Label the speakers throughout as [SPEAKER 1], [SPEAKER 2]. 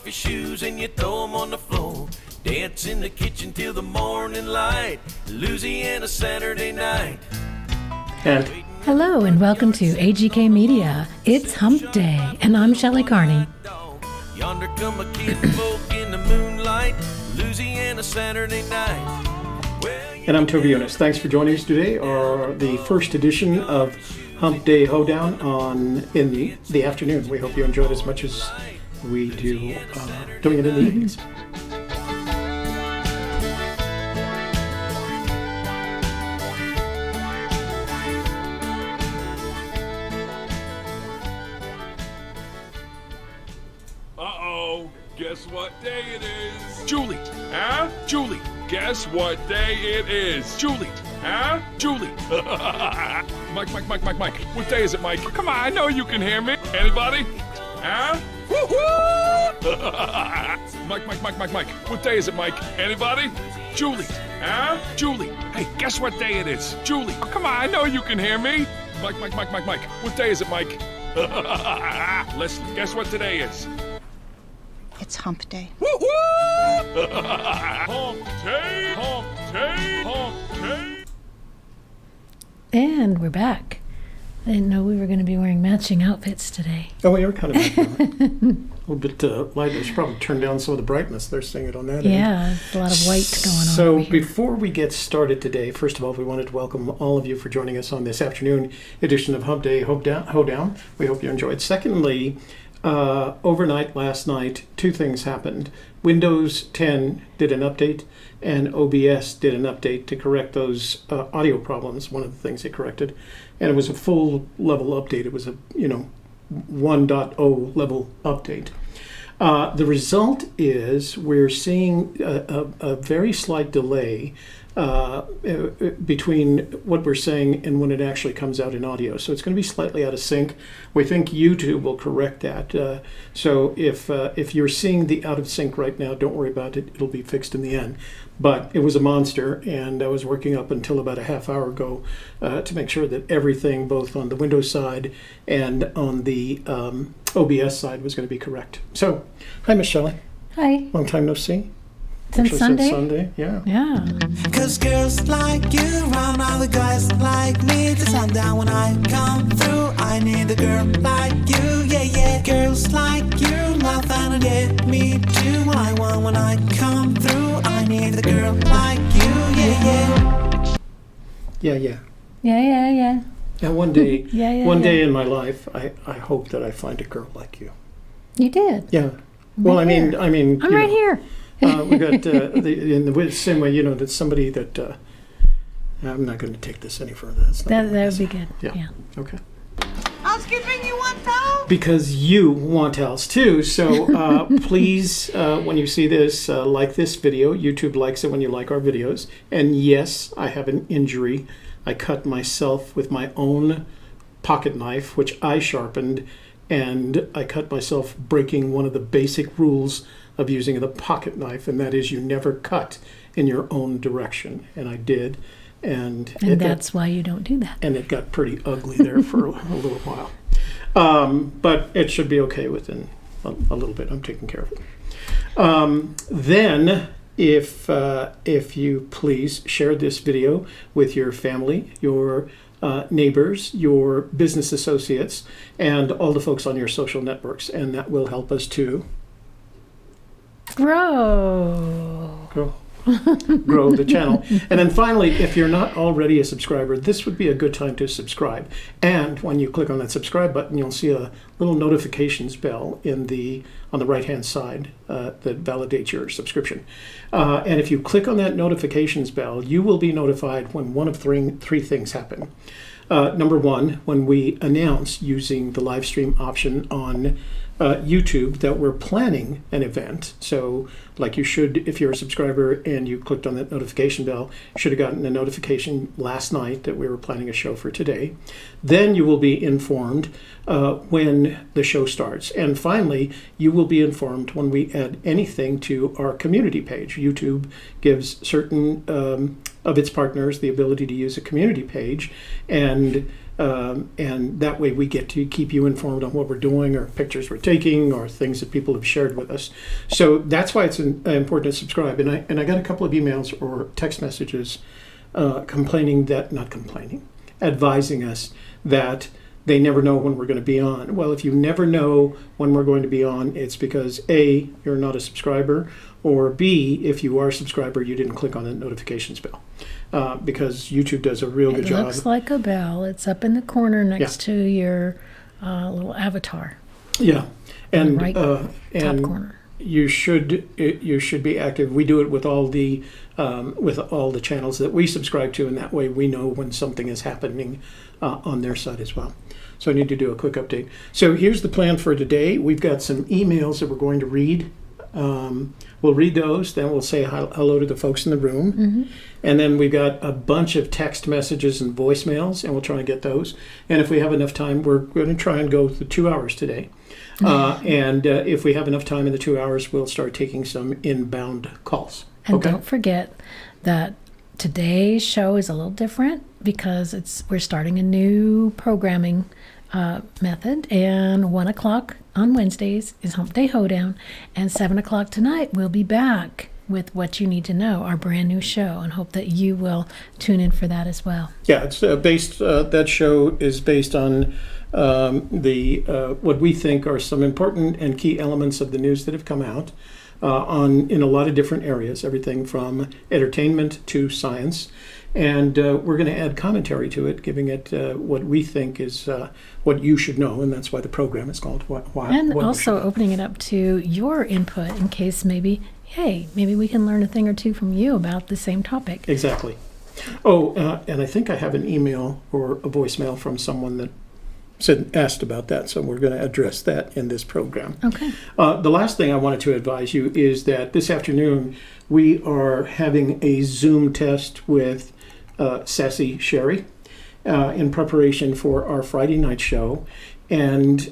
[SPEAKER 1] your shoes and you throw 'em on the floor. Dance in the kitchen till the morning light. Louisiana Saturday night.
[SPEAKER 2] And
[SPEAKER 3] Hello and welcome to AGK Media. It's Hump Day, and I'm Shelley Carney.
[SPEAKER 1] Yonder come a kid folk in the moonlight. Louisiana Saturday night.
[SPEAKER 2] I'm Toby Eunice. Thanks for joining us today, or the first edition of Hump Day Hoedown in the afternoon. We hope you enjoyed as much as we do doing it in the evenings.
[SPEAKER 4] Guess what day it is? Julie, huh? Julie, guess what day it is? Julie, huh? Julie. Mike. What day is it, Mike? Come on, I know you can hear me. Anybody? Huh? Woo-hoo! Mike. What day is it, Mike? Anybody? Julie, huh? Julie. Hey, guess what day it is? Julie. Oh, come on, I know you can hear me. Mike. What day is it, Mike? Leslie, guess what today is?
[SPEAKER 5] It's Hump Day.
[SPEAKER 4] Woo-hoo! Hump day, hump day, hump day.
[SPEAKER 3] And we're back. I didn't know we were going to be wearing matching outfits today.
[SPEAKER 2] Oh, we are kind of a little bit light. I should probably turn down some of the brightness. They're seeing it on that end.
[SPEAKER 3] Yeah, there's a lot of white going on.
[SPEAKER 2] So before we get started today, first of all, we wanted to welcome all of you for joining us on this afternoon edition of Hump Day Hoedown. We hope you enjoyed. Secondly, overnight last night, two things happened. Windows 10 did an update, and OBS did an update to correct those audio problems. One of the things they corrected, and it was a full level update. It was a 1.0 level update. The result is we're seeing a very slight delay between what we're saying and when it actually comes out in audio. So it's going to be slightly out of sync. We think YouTube will correct that. So if you're seeing the out of sync right now, don't worry about it. It'll be fixed in the end. But it was a monster, and I was working up until about a half hour ago to make sure that everything, both on the Windows side and on the OBS side, was going to be correct. So, hi, Miss Shelley.
[SPEAKER 3] Hi.
[SPEAKER 2] Long time no see.
[SPEAKER 3] Since Sunday?
[SPEAKER 2] Since Sunday, yeah.
[SPEAKER 3] Yeah.
[SPEAKER 6] Cause girls like you round other guys like me to sundown. When I come through, I need a girl like you, yeah. Girls like you love and get me too. What I want when I come through, I need a girl like you, yeah.
[SPEAKER 3] Yeah.
[SPEAKER 2] And one day,
[SPEAKER 3] Yeah.
[SPEAKER 2] day in my life, I hope that I find a girl like you.
[SPEAKER 3] You did.
[SPEAKER 2] Yeah. Well,
[SPEAKER 3] Right
[SPEAKER 2] I mean,
[SPEAKER 3] I'm right here.
[SPEAKER 2] We got in the same way, that somebody that I'm not going to take this any further.
[SPEAKER 3] That would be good.
[SPEAKER 2] Yeah. Okay.
[SPEAKER 6] Housekeeping, you want towel?
[SPEAKER 2] Because you want towels too. So please, when you see this, like this video. YouTube likes it when you like our videos. And yes, I have an injury. I cut myself with my own pocket knife, which I sharpened, and I cut myself breaking one of the basic rules of using the pocket knife, and that is you never cut in your own direction. And I did. And
[SPEAKER 3] that's why you don't do that.
[SPEAKER 2] And it got pretty ugly there for a little while. But it should be okay within a little bit. I'm taking care of it. Then, if you please share this video with your family, your neighbors, your business associates, and all the folks on your social networks, and that will help us to grow the channel. And then finally, if you're not already a subscriber, this would be a good time to subscribe. And when you click on that subscribe button, you'll see a little notifications bell on the right hand side that validates your subscription. And if you click on that notifications bell, you will be notified when one of three things happen. Number one, when we announce using the live stream option on YouTube that we're planning an event. So like you should, if you're a subscriber and you clicked on that notification bell, you should have gotten a notification last night that we were planning a show for today. Then you will be informed when the show starts. And finally, you will be informed when we add anything to our community page. YouTube gives certain of its partners the ability to use a community page, and And that way we get to keep you informed on what we're doing, or pictures we're taking, or things that people have shared with us. So that's why it's important to subscribe. And I got a couple of emails or text messages advising us that they never know when we're going to be on. Well, if you never know when we're going to be on, it's because A, you're not a subscriber, or B, if you are a subscriber, you didn't click on the notifications bell. Because YouTube does a real good job.
[SPEAKER 3] It looks like a bell. It's up in the corner next to your little avatar.
[SPEAKER 2] Yeah, and
[SPEAKER 3] Right top
[SPEAKER 2] and
[SPEAKER 3] corner.
[SPEAKER 2] you should be active. We do it with all the channels that we subscribe to, and that way we know when something is happening on their side as well. So I need to do a quick update. So here's the plan for today. We've got some emails that we're going to read. We'll read those, then we'll say hello to the folks in the room.
[SPEAKER 3] Mm-hmm.
[SPEAKER 2] And then we've got a bunch of text messages and voicemails, and we'll try and get those. And if we have enough time, we're going to try and go the 2 hours today. And if we have enough time in the 2 hours, we'll start taking some inbound calls.
[SPEAKER 3] And don't forget that today's show is a little different because we're starting a new programming method, and 1 o'clock on Wednesdays is Hump Day Hoedown, and 7 o'clock tonight we'll be back with What You Need to Know, our brand new show, and hope that you will tune in for that as well.
[SPEAKER 2] Yeah, it's based. That show is based on what we think are some important and key elements of the news that have come out in a lot of different areas, everything from entertainment to science. And we're going to add commentary to it, giving it what we think is what you should know, and that's why the program is called Why.
[SPEAKER 3] And
[SPEAKER 2] What
[SPEAKER 3] also opening it up to your input in case maybe we can learn a thing or two from you about the same topic.
[SPEAKER 2] Exactly. Oh, and I think I have an email or a voicemail from someone that asked about that, so we're going to address that in this program.
[SPEAKER 3] Okay.
[SPEAKER 2] The last thing I wanted to advise you is that this afternoon we are having a Zoom test with Sassy Sherry in preparation for our Friday night show, and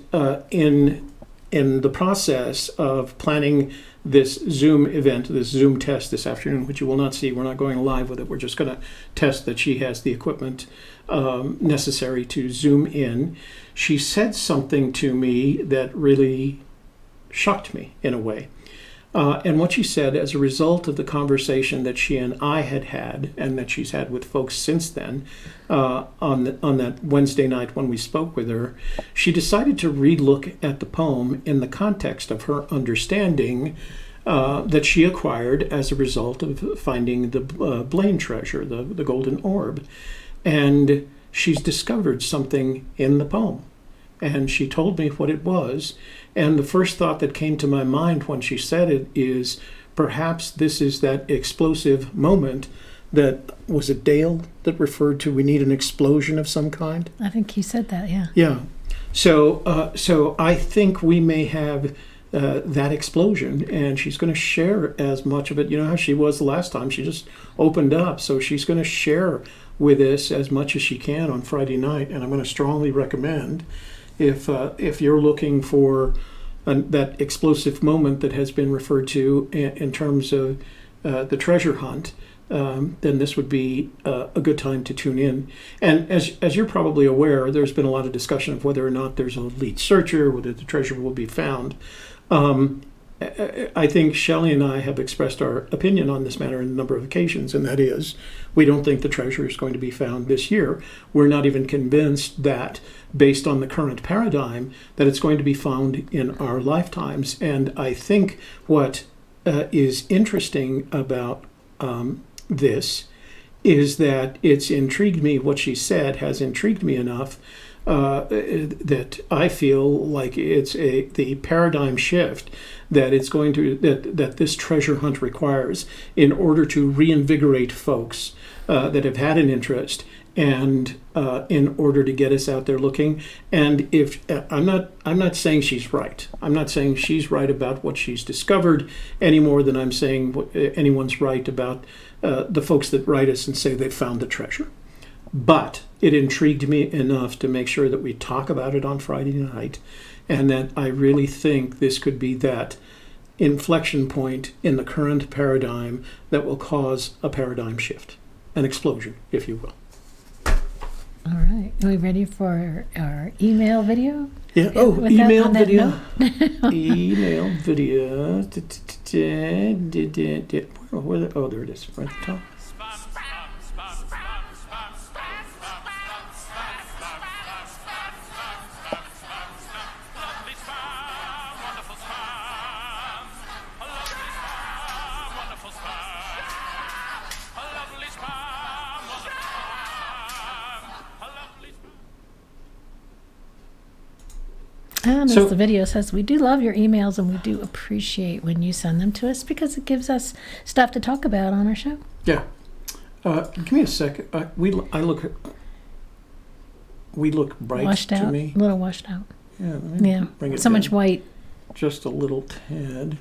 [SPEAKER 2] in the process of planning this Zoom event, this Zoom test this afternoon, which you will not see. We're not going live with it. We're just going to test that she has the equipment necessary to Zoom in. She said something to me that really shocked me in a way. And what she said, as a result of the conversation that she and I had, and that she's had with folks since then, on that Wednesday night when we spoke with her, she decided to relook at the poem in the context of her understanding that she acquired as a result of finding the Blaine treasure, the golden orb. And she's discovered something in the poem. And she told me what it was. And the first thought that came to my mind when she said it is, perhaps this is that explosive moment that, was it Dale that referred to, we need an explosion of some kind?
[SPEAKER 3] I think you said that, yeah.
[SPEAKER 2] Yeah. So I think we may have that explosion, and she's going to share as much of it. You know how she was the last time. She just opened up. So she's going to share with us as much as she can on Friday night. And I'm going to strongly recommend, if you're looking for that explosive moment that has been referred to in terms of the treasure hunt, then this would be a good time to tune in. And as you're probably aware, there's been a lot of discussion of whether or not there's a lead searcher, whether the treasure will be found. I think Shelley and I have expressed our opinion on this matter on a number of occasions, and that is, we don't think the treasure is going to be found this year. We're not even convinced that, based on the current paradigm, that it's going to be found in our lifetimes. And I think what is interesting about this is that it's intrigued me. What she said has intrigued me enough that I feel like it's the paradigm shift that it's going to that this treasure hunt requires in order to reinvigorate folks that have had an interest, and in order to get us out there looking. And if I'm not saying she's right. I'm not saying she's right about what she's discovered any more than I'm saying anyone's right about the folks that write us and say they've found the treasure. But it intrigued me enough to make sure that we talk about it on Friday night, and that I really think this could be that inflection point in the current paradigm that will cause a paradigm shift, an explosion, if you will.
[SPEAKER 3] All right. Are we ready for our email video?
[SPEAKER 2] Yeah.
[SPEAKER 3] With
[SPEAKER 2] Oh,
[SPEAKER 3] that-
[SPEAKER 2] email
[SPEAKER 3] on that
[SPEAKER 2] video.
[SPEAKER 3] note?
[SPEAKER 2] Email video. Oh, there it is. Right at the top.
[SPEAKER 3] And
[SPEAKER 2] So-
[SPEAKER 3] as the video says, we do love your emails and we do appreciate when you send them to us because it gives us stuff to talk about on our show.
[SPEAKER 2] Yeah. Give me a second. We look bright
[SPEAKER 3] Washed
[SPEAKER 2] to
[SPEAKER 3] out,
[SPEAKER 2] me.
[SPEAKER 3] a little washed out.
[SPEAKER 2] Yeah. Let me
[SPEAKER 3] Yeah,
[SPEAKER 2] bring it
[SPEAKER 3] so much
[SPEAKER 2] down
[SPEAKER 3] white.
[SPEAKER 2] just a little tad.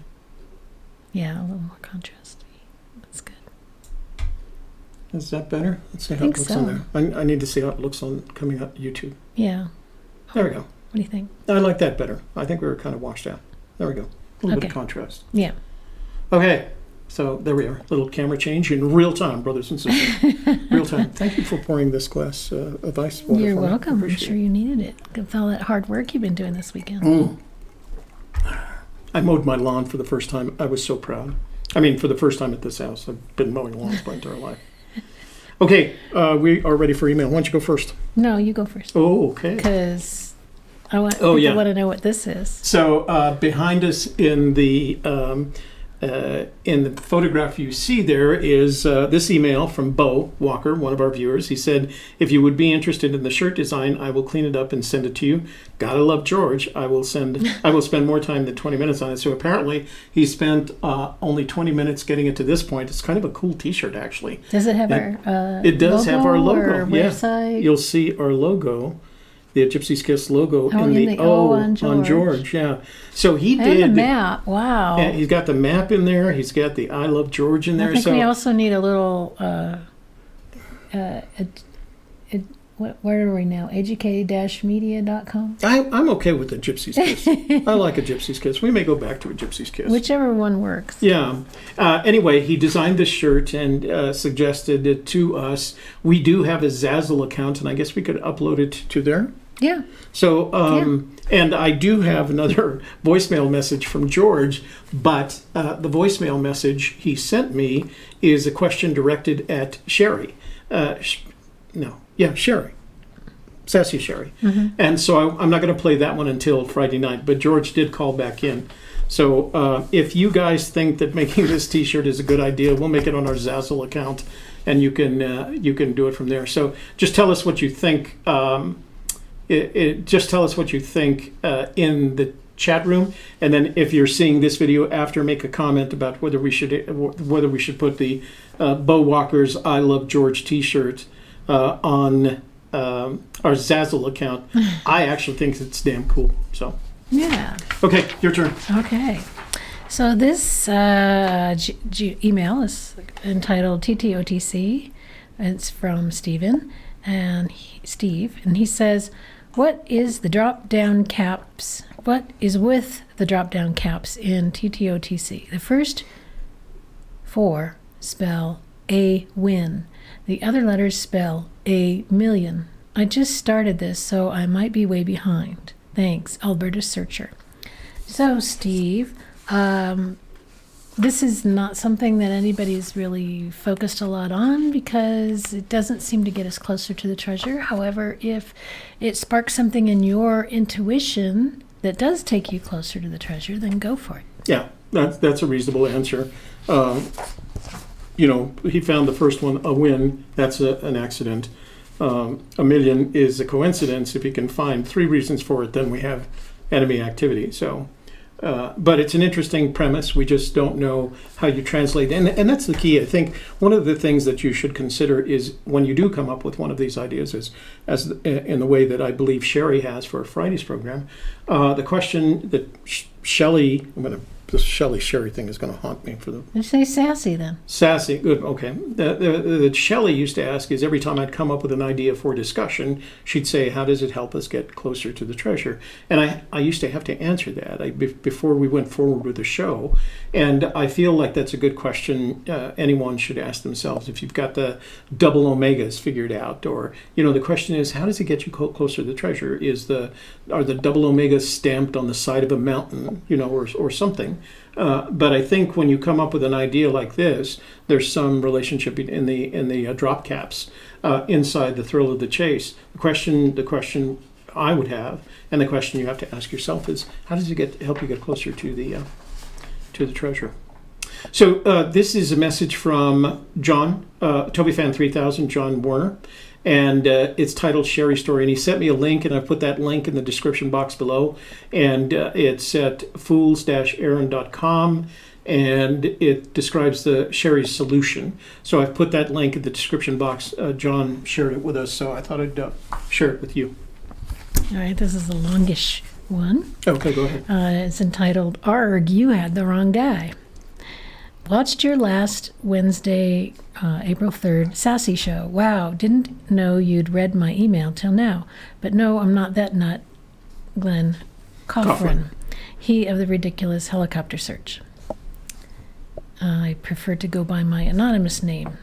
[SPEAKER 3] Yeah, a little more contrasty. That's good.
[SPEAKER 2] Is that better? Let's see how
[SPEAKER 3] think
[SPEAKER 2] it looks
[SPEAKER 3] so.
[SPEAKER 2] on there. I need to see how it looks on coming up YouTube.
[SPEAKER 3] Yeah.
[SPEAKER 2] There we go.
[SPEAKER 3] What do you think?
[SPEAKER 2] I like that better. I think we were kind of washed out. There we go. A little bit of
[SPEAKER 3] Okay.
[SPEAKER 2] contrast.
[SPEAKER 3] Yeah.
[SPEAKER 2] Okay. So there we are. Little camera change in real time, brothers and sisters. Real time. Thank you for pouring this glass of ice water.
[SPEAKER 3] You're
[SPEAKER 2] for me.
[SPEAKER 3] welcome. I'm
[SPEAKER 2] Appreciate
[SPEAKER 3] sure you needed it with all that hard work you've been doing this weekend.
[SPEAKER 2] Mm. I mowed my lawn for the first time. I was so proud. I mean, for the first time at this house. I've been mowing lawns my entire life. Okay, we are ready for email. Why don't you go first?
[SPEAKER 3] No, you go first.
[SPEAKER 2] Oh, okay.
[SPEAKER 3] Because I want
[SPEAKER 2] Oh,
[SPEAKER 3] people
[SPEAKER 2] yeah.
[SPEAKER 3] want to know what this is.
[SPEAKER 2] So behind us in the photograph you see there is this email from Bo Walker, one of our viewers. He said, if you would be interested in the shirt design, I will clean it up and send it to you. Gotta love George. I will spend more time than 20 minutes on it. So apparently he spent only 20 minutes getting it to this point. It's kind of a cool t-shirt, actually.
[SPEAKER 3] Does it have
[SPEAKER 2] It does have our logo.
[SPEAKER 3] Or
[SPEAKER 2] Yeah.
[SPEAKER 3] website?
[SPEAKER 2] You'll see our logo, the Gypsy's Kiss logo,
[SPEAKER 3] Oh,
[SPEAKER 2] in the O
[SPEAKER 3] on
[SPEAKER 2] George. Yeah. So he
[SPEAKER 3] And
[SPEAKER 2] did.
[SPEAKER 3] the map. Wow.
[SPEAKER 2] Yeah, he's got the map in there. He's got the I Love George in there.
[SPEAKER 3] I think
[SPEAKER 2] So
[SPEAKER 3] we also need a little, where are we now? educated-media.com?
[SPEAKER 2] I'm okay with the Gypsy's Kiss. I like a Gypsy's Kiss. We may go back to a Gypsy's Kiss.
[SPEAKER 3] Whichever one works.
[SPEAKER 2] Yeah. Anyway, he designed this shirt and suggested it to us. We do have a Zazzle account, and I guess we could upload it to there.
[SPEAKER 3] Yeah.
[SPEAKER 2] So, and I do have another voicemail message from George, but the voicemail message he sent me is a question directed at Sherry. Sherry. Sassy Sherry.
[SPEAKER 3] Mm-hmm.
[SPEAKER 2] And so I'm not going to play that one until Friday night, but George did call back in. So if you guys think that making this t-shirt is a good idea, we'll make it on our Zazzle account, and you can do it from there. So just tell us what you think. Just tell us what you think in the chat room, and then if you're seeing this video after, make a comment about whether we should put the Bo Walker's I Love George t-shirt on our Zazzle account. I actually think it's damn cool. So
[SPEAKER 3] Yeah.
[SPEAKER 2] okay, your turn.
[SPEAKER 3] Okay. So this email is entitled TTOTC. It's from Steve, and he says, what is the drop-down caps? What is with the drop-down caps in TTOTC? The first 4 spell a win. The other letters spell a million. I just started this, so I might be way behind. Thanks, Alberta Searcher. So, Steve, this is not something that anybody's really focused a lot on because it doesn't seem to get us closer to the treasure. However, if it sparks something in your intuition that does take you closer to the treasure, then go for it.
[SPEAKER 2] Yeah, that's a reasonable answer. He found the first one a win. That's an accident. A million is a coincidence. If you can find 3 reasons for it, then we have enemy activity. So, but it's an interesting premise. We just don't know how you translate, and that's the key. I think one of the things that you should consider is when you do come up with one of these ideas, as in the way that I believe Sherry has for Friday's program, the question that Shelley, I'm going to the Shelley Sherry thing is going to haunt me for the
[SPEAKER 3] Did you say sassy then?
[SPEAKER 2] sassy. Good, okay. The Shelley used to ask is every time I'd come up with an idea for discussion, she'd say, "How does it help us get closer to the treasure?" And I used to have to answer that before we went forward with the show. And I feel like that's a good question anyone should ask themselves if you've got the double omegas figured out, or the question is, how does it get you closer to the treasure? Are the double omegas stamped on the side of a mountain, or something? But I think when you come up with an idea like this, there's some relationship in the drop caps inside the thrill of the chase. The question I would have, and the question you have to ask yourself is, how does it help you get closer to the treasure? So this is a message from John, Toby Fan 3000, John Warner, and it's titled Sherry Story, and he sent me a link, and I put that link in the description box below, and it's at fools-aaron.com, and it describes the Sherry's solution. So I've put that link in the description box. John shared it with us, so I thought I'd share it with you.
[SPEAKER 3] All right, this is a longish one.
[SPEAKER 2] Okay, go ahead.
[SPEAKER 3] It's entitled, "Arg, you had the wrong guy." Watched your last Wednesday, April 3rd, Sassy show. Wow, didn't know you'd read my email till now. But no, I'm not that nut. Glenn Coffrin. He of the ridiculous helicopter search. I prefer to go by my anonymous name.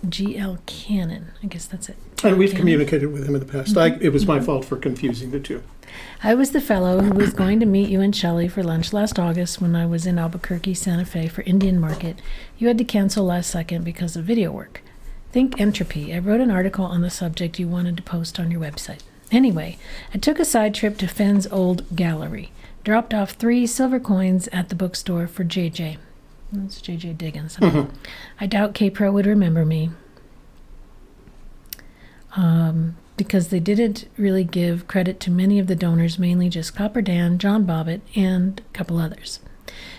[SPEAKER 3] G.L. Cannon. I guess that's it.
[SPEAKER 2] And we've communicated with him in the past. It was my fault for confusing the two.
[SPEAKER 3] I was the fellow who was going to meet you and Shelley for lunch last August when I was in Albuquerque, Santa Fe for Indian Market. You had to cancel last second because of video work. Think entropy. I wrote an article on the subject you wanted to post on your website. Anyway, I took a side trip to Fenn's old gallery. Dropped off 3 silver coins at the bookstore for JJ. That's JJ Diggins. I doubt K-Pro would remember me. Because they didn't really give credit to many of the donors, mainly just Copper Dan, John Bobbitt, and a couple others.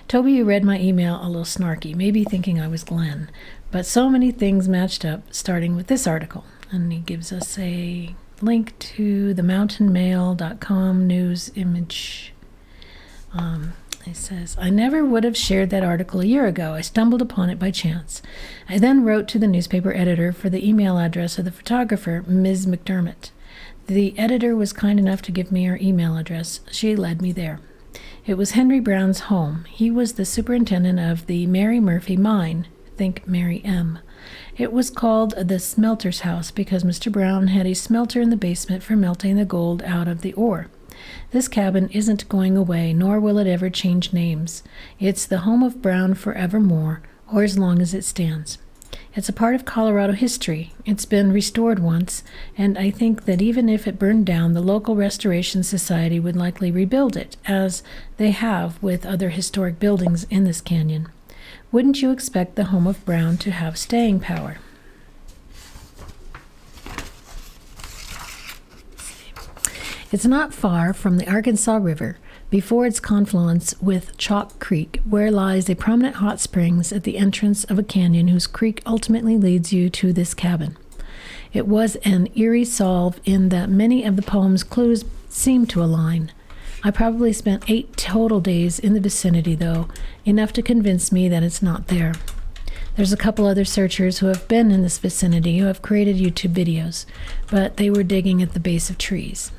[SPEAKER 3] Toby, you read my email a little snarky, maybe thinking I was Glenn, but so many things matched up, starting with this article. And he gives us a link to the mountainmail.com news image. It says, I never would have shared that article a year ago. I stumbled upon it by chance. I then wrote to the newspaper editor for the email address of the photographer, Ms. McDermott. The editor was kind enough to give me her email address. She led me there. It was Henry Brown's home. He was the superintendent of the Mary Murphy mine. Think Mary M. It was called the Smelter's House because Mr. Brown had a smelter in the basement for melting the gold out of the ore. This cabin isn't going away, nor will it ever change names. It's the home of Brown forevermore, or as long as it stands. It's a part of Colorado history. It's been restored once, and I think that even if it burned down, the local restoration society would likely rebuild it, as they have with other historic buildings in this canyon. Wouldn't you expect the home of Brown to have staying power? It's not far from the Arkansas River, before its confluence with Chalk Creek, where lies a prominent hot springs at the entrance of a canyon whose creek ultimately leads you to this cabin. It was an eerie solve in that many of the poem's clues seem to align. I probably spent 8 total days in the vicinity, though, enough to convince me that it's not there. There's a couple other searchers who have been in this vicinity who have created YouTube videos, but they were digging at the base of trees.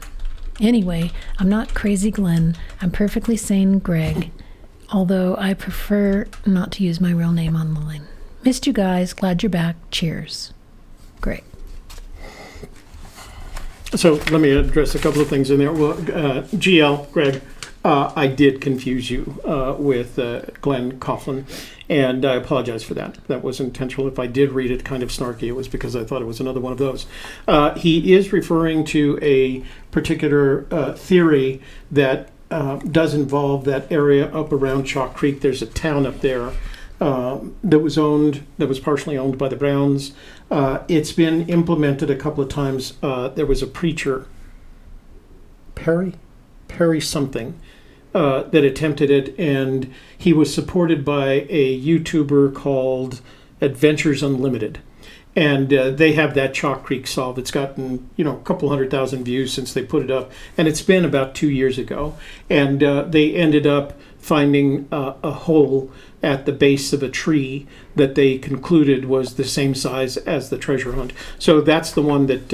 [SPEAKER 3] Anyway, I'm not crazy Glenn. I'm perfectly sane Greg, although I prefer not to use my real name online. Missed you guys. Glad you're back. Cheers. Greg.
[SPEAKER 2] So let me address a couple of things in there. Well, GL, Greg, I did confuse you with Glenn Coughlin, and I apologize for that. That was intentional. If I did read it kind of snarky, it was because I thought it was another one of those. He is referring to a particular theory that does involve that area up around Chalk Creek. There's a town up there that was partially owned by the Browns. It's been implemented a couple of times. There was a preacher, Perry something, that attempted it, and he was supported by a YouTuber called Adventures Unlimited. and they have that Chalk Creek solved. It's gotten a couple 100,000 views since they put it up, and it's been about 2 years ago. And they ended up finding a hole at the base of a tree that they concluded was the same size as the treasure hunt. So that's the one that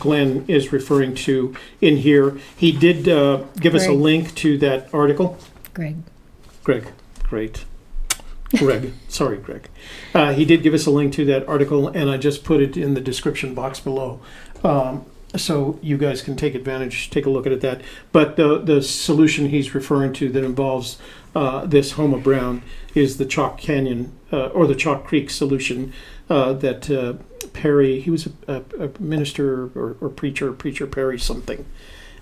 [SPEAKER 2] Glenn is referring to in here. He did give us a
[SPEAKER 3] Greg.
[SPEAKER 2] link to that article.
[SPEAKER 3] Greg.
[SPEAKER 2] Greg, great. Greg, sorry, Greg. He did give us a link to that article, and I just put it in the description box below. So you guys can take a look at that. But the solution he's referring to that involves this Homer Brown is the Chalk Canyon or the Chalk Creek solution that Perry, he was a minister or preacher Perry something,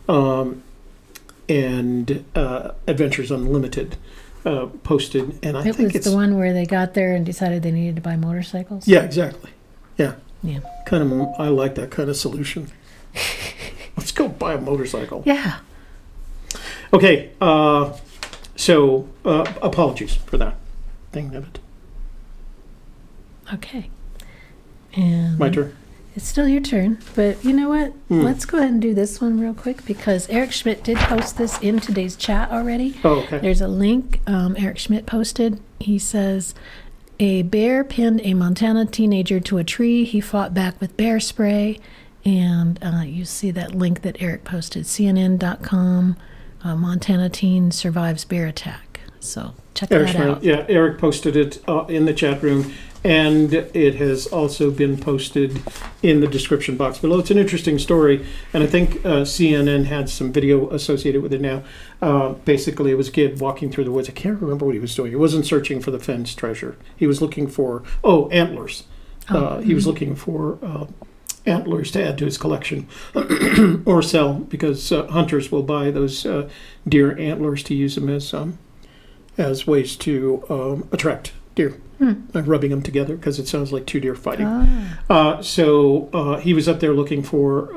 [SPEAKER 2] and Adventures Unlimited posted, and I
[SPEAKER 3] It
[SPEAKER 2] think
[SPEAKER 3] was
[SPEAKER 2] it's
[SPEAKER 3] the one where they got there and decided they needed to buy motorcycles.
[SPEAKER 2] yeah, exactly, yeah.
[SPEAKER 3] Yeah.
[SPEAKER 2] I like that kind of solution. Let's go buy a motorcycle.
[SPEAKER 3] Yeah.
[SPEAKER 2] Okay, so apologies for that. Dang it.
[SPEAKER 3] Okay. And
[SPEAKER 2] My turn.
[SPEAKER 3] it's still your turn, but you know what? Let's go ahead and do this one real quick because Eric Schmidt did post this in today's chat already.
[SPEAKER 2] Oh, okay.
[SPEAKER 3] There's a link Eric Schmidt posted. He says, a bear pinned a Montana teenager to a tree. He fought back with bear spray. And you see that link that Eric posted, CNN.com, Montana teen survives bear attack. So check that out.
[SPEAKER 2] Yeah, Eric posted it in the chat room, and it has also been posted in the description box below. It's an interesting story, and I think CNN had some video associated with it now. Basically, it was a kid walking through the woods. I can't remember what he was doing. He wasn't searching for the Fenn's treasure. He was looking for, antlers. He was looking for antlers to add to his collection or sell, because hunters will buy those deer antlers to use them as ways to attract deer. Rubbing them together because it sounds like two deer fighting. So he was up there looking for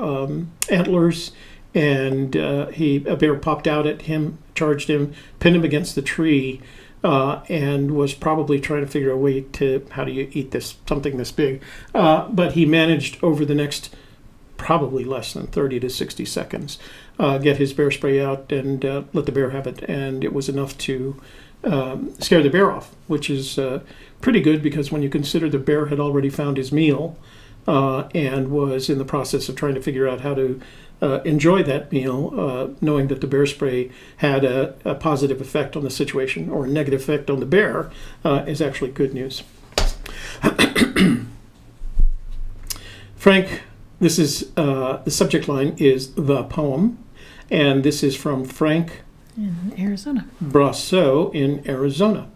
[SPEAKER 2] antlers, and a bear popped out at him, charged him, pinned him against the tree, and was probably trying to figure a way to how do you eat something this big. But he managed over the next probably less than 30 to 60 seconds get his bear spray out and let the bear have it. And it was enough to scare the bear off, which is pretty good because when you consider the bear had already found his meal and was in the process of trying to figure out how to enjoy that meal, knowing that the bear spray had a positive effect on the situation or a negative effect on the bear is actually good news. Frank, this is the subject line is the poem, and this is from Frank
[SPEAKER 3] In Arizona.
[SPEAKER 2] Brasso in Arizona.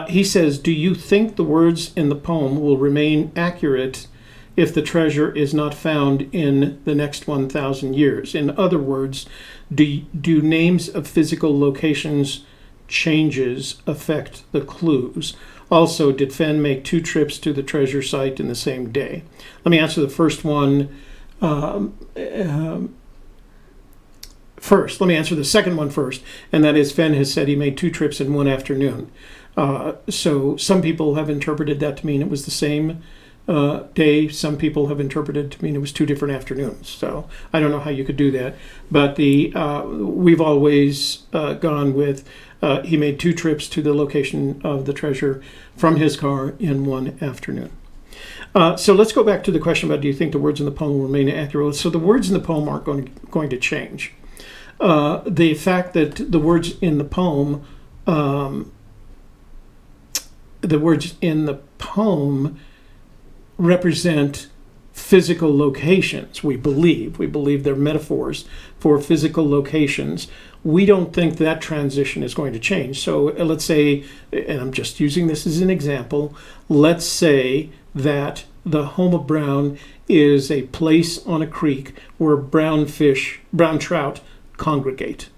[SPEAKER 2] He says, do you think the words in the poem will remain accurate if the treasure is not found in the next 1,000 years? In other words, do names of physical locations changes affect the clues? Also, did Fenn make 2 trips to the treasure site in the same day? Let me answer the first one first. Let me answer the second one first, and that is Fenn has said he made 2 trips in one afternoon. So some people have interpreted that to mean it was the same day. Some people have interpreted to mean it was 2 different afternoons. So I don't know how you could do that. But we've always gone with he made 2 trips to the location of the treasure from his car in one afternoon. So let's go back to the question about do you think the words in the poem will remain accurate? So the words in the poem aren't going to change. The fact that the words in the poem represent physical locations. We believe they're metaphors for physical locations. We don't think that transition is going to change. So let's say, and I'm just using this as an example, let's say that the home of Brown is a place on a creek where brown trout congregate.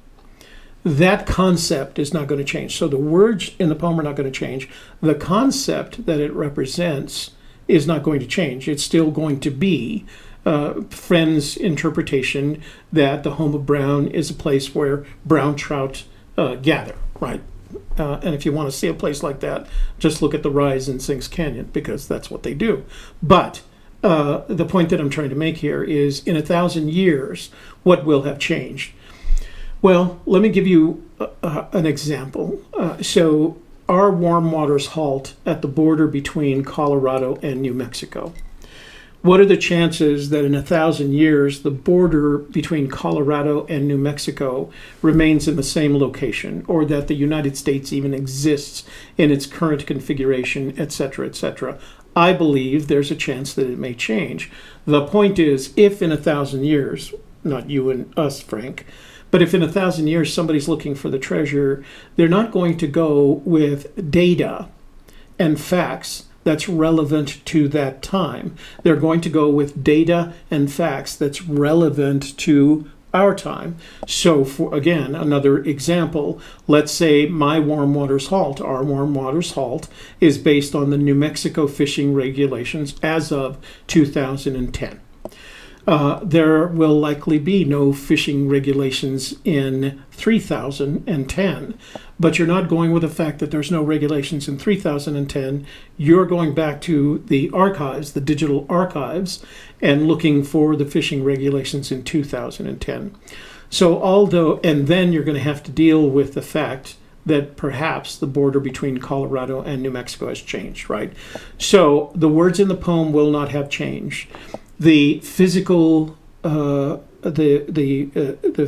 [SPEAKER 2] That concept is not going to change. So the words in the poem are not going to change. The concept that it represents is not going to change. It's still going to be Fenn's interpretation that the home of Brown is a place where brown trout gather, right? And if you want to see a place like that, just look at the rise in Sinks Canyon, because that's what they do. But the point that I'm trying to make here is, in 1,000 years, what will have changed? Well, let me give you an example. So our warm waters halt at the border between Colorado and New Mexico. What are the chances that in 1,000 years the border between Colorado and New Mexico remains in the same location, or that the United States even exists in its current configuration, etc., etc.? I believe there's a chance that it may change. The point is, if in 1,000 years, not you and us, Frank, but if in 1,000 years somebody's looking for the treasure, they're not going to go with data and facts that's relevant to that time. They're going to go with data and facts that's relevant to our time. So, for again, another example, let's say my warm waters halt, our warm waters halt, is based on the New Mexico fishing regulations as of 2010. There will likely be no fishing regulations in 3010, but you're not going with the fact that there's no regulations in 3010. You're going back to the archives, the digital archives, and looking for the fishing regulations in 2010. So and then you're going to have to deal with the fact that perhaps the border between Colorado and New Mexico has changed, right? So the words in the poem will not have changed. The physical, the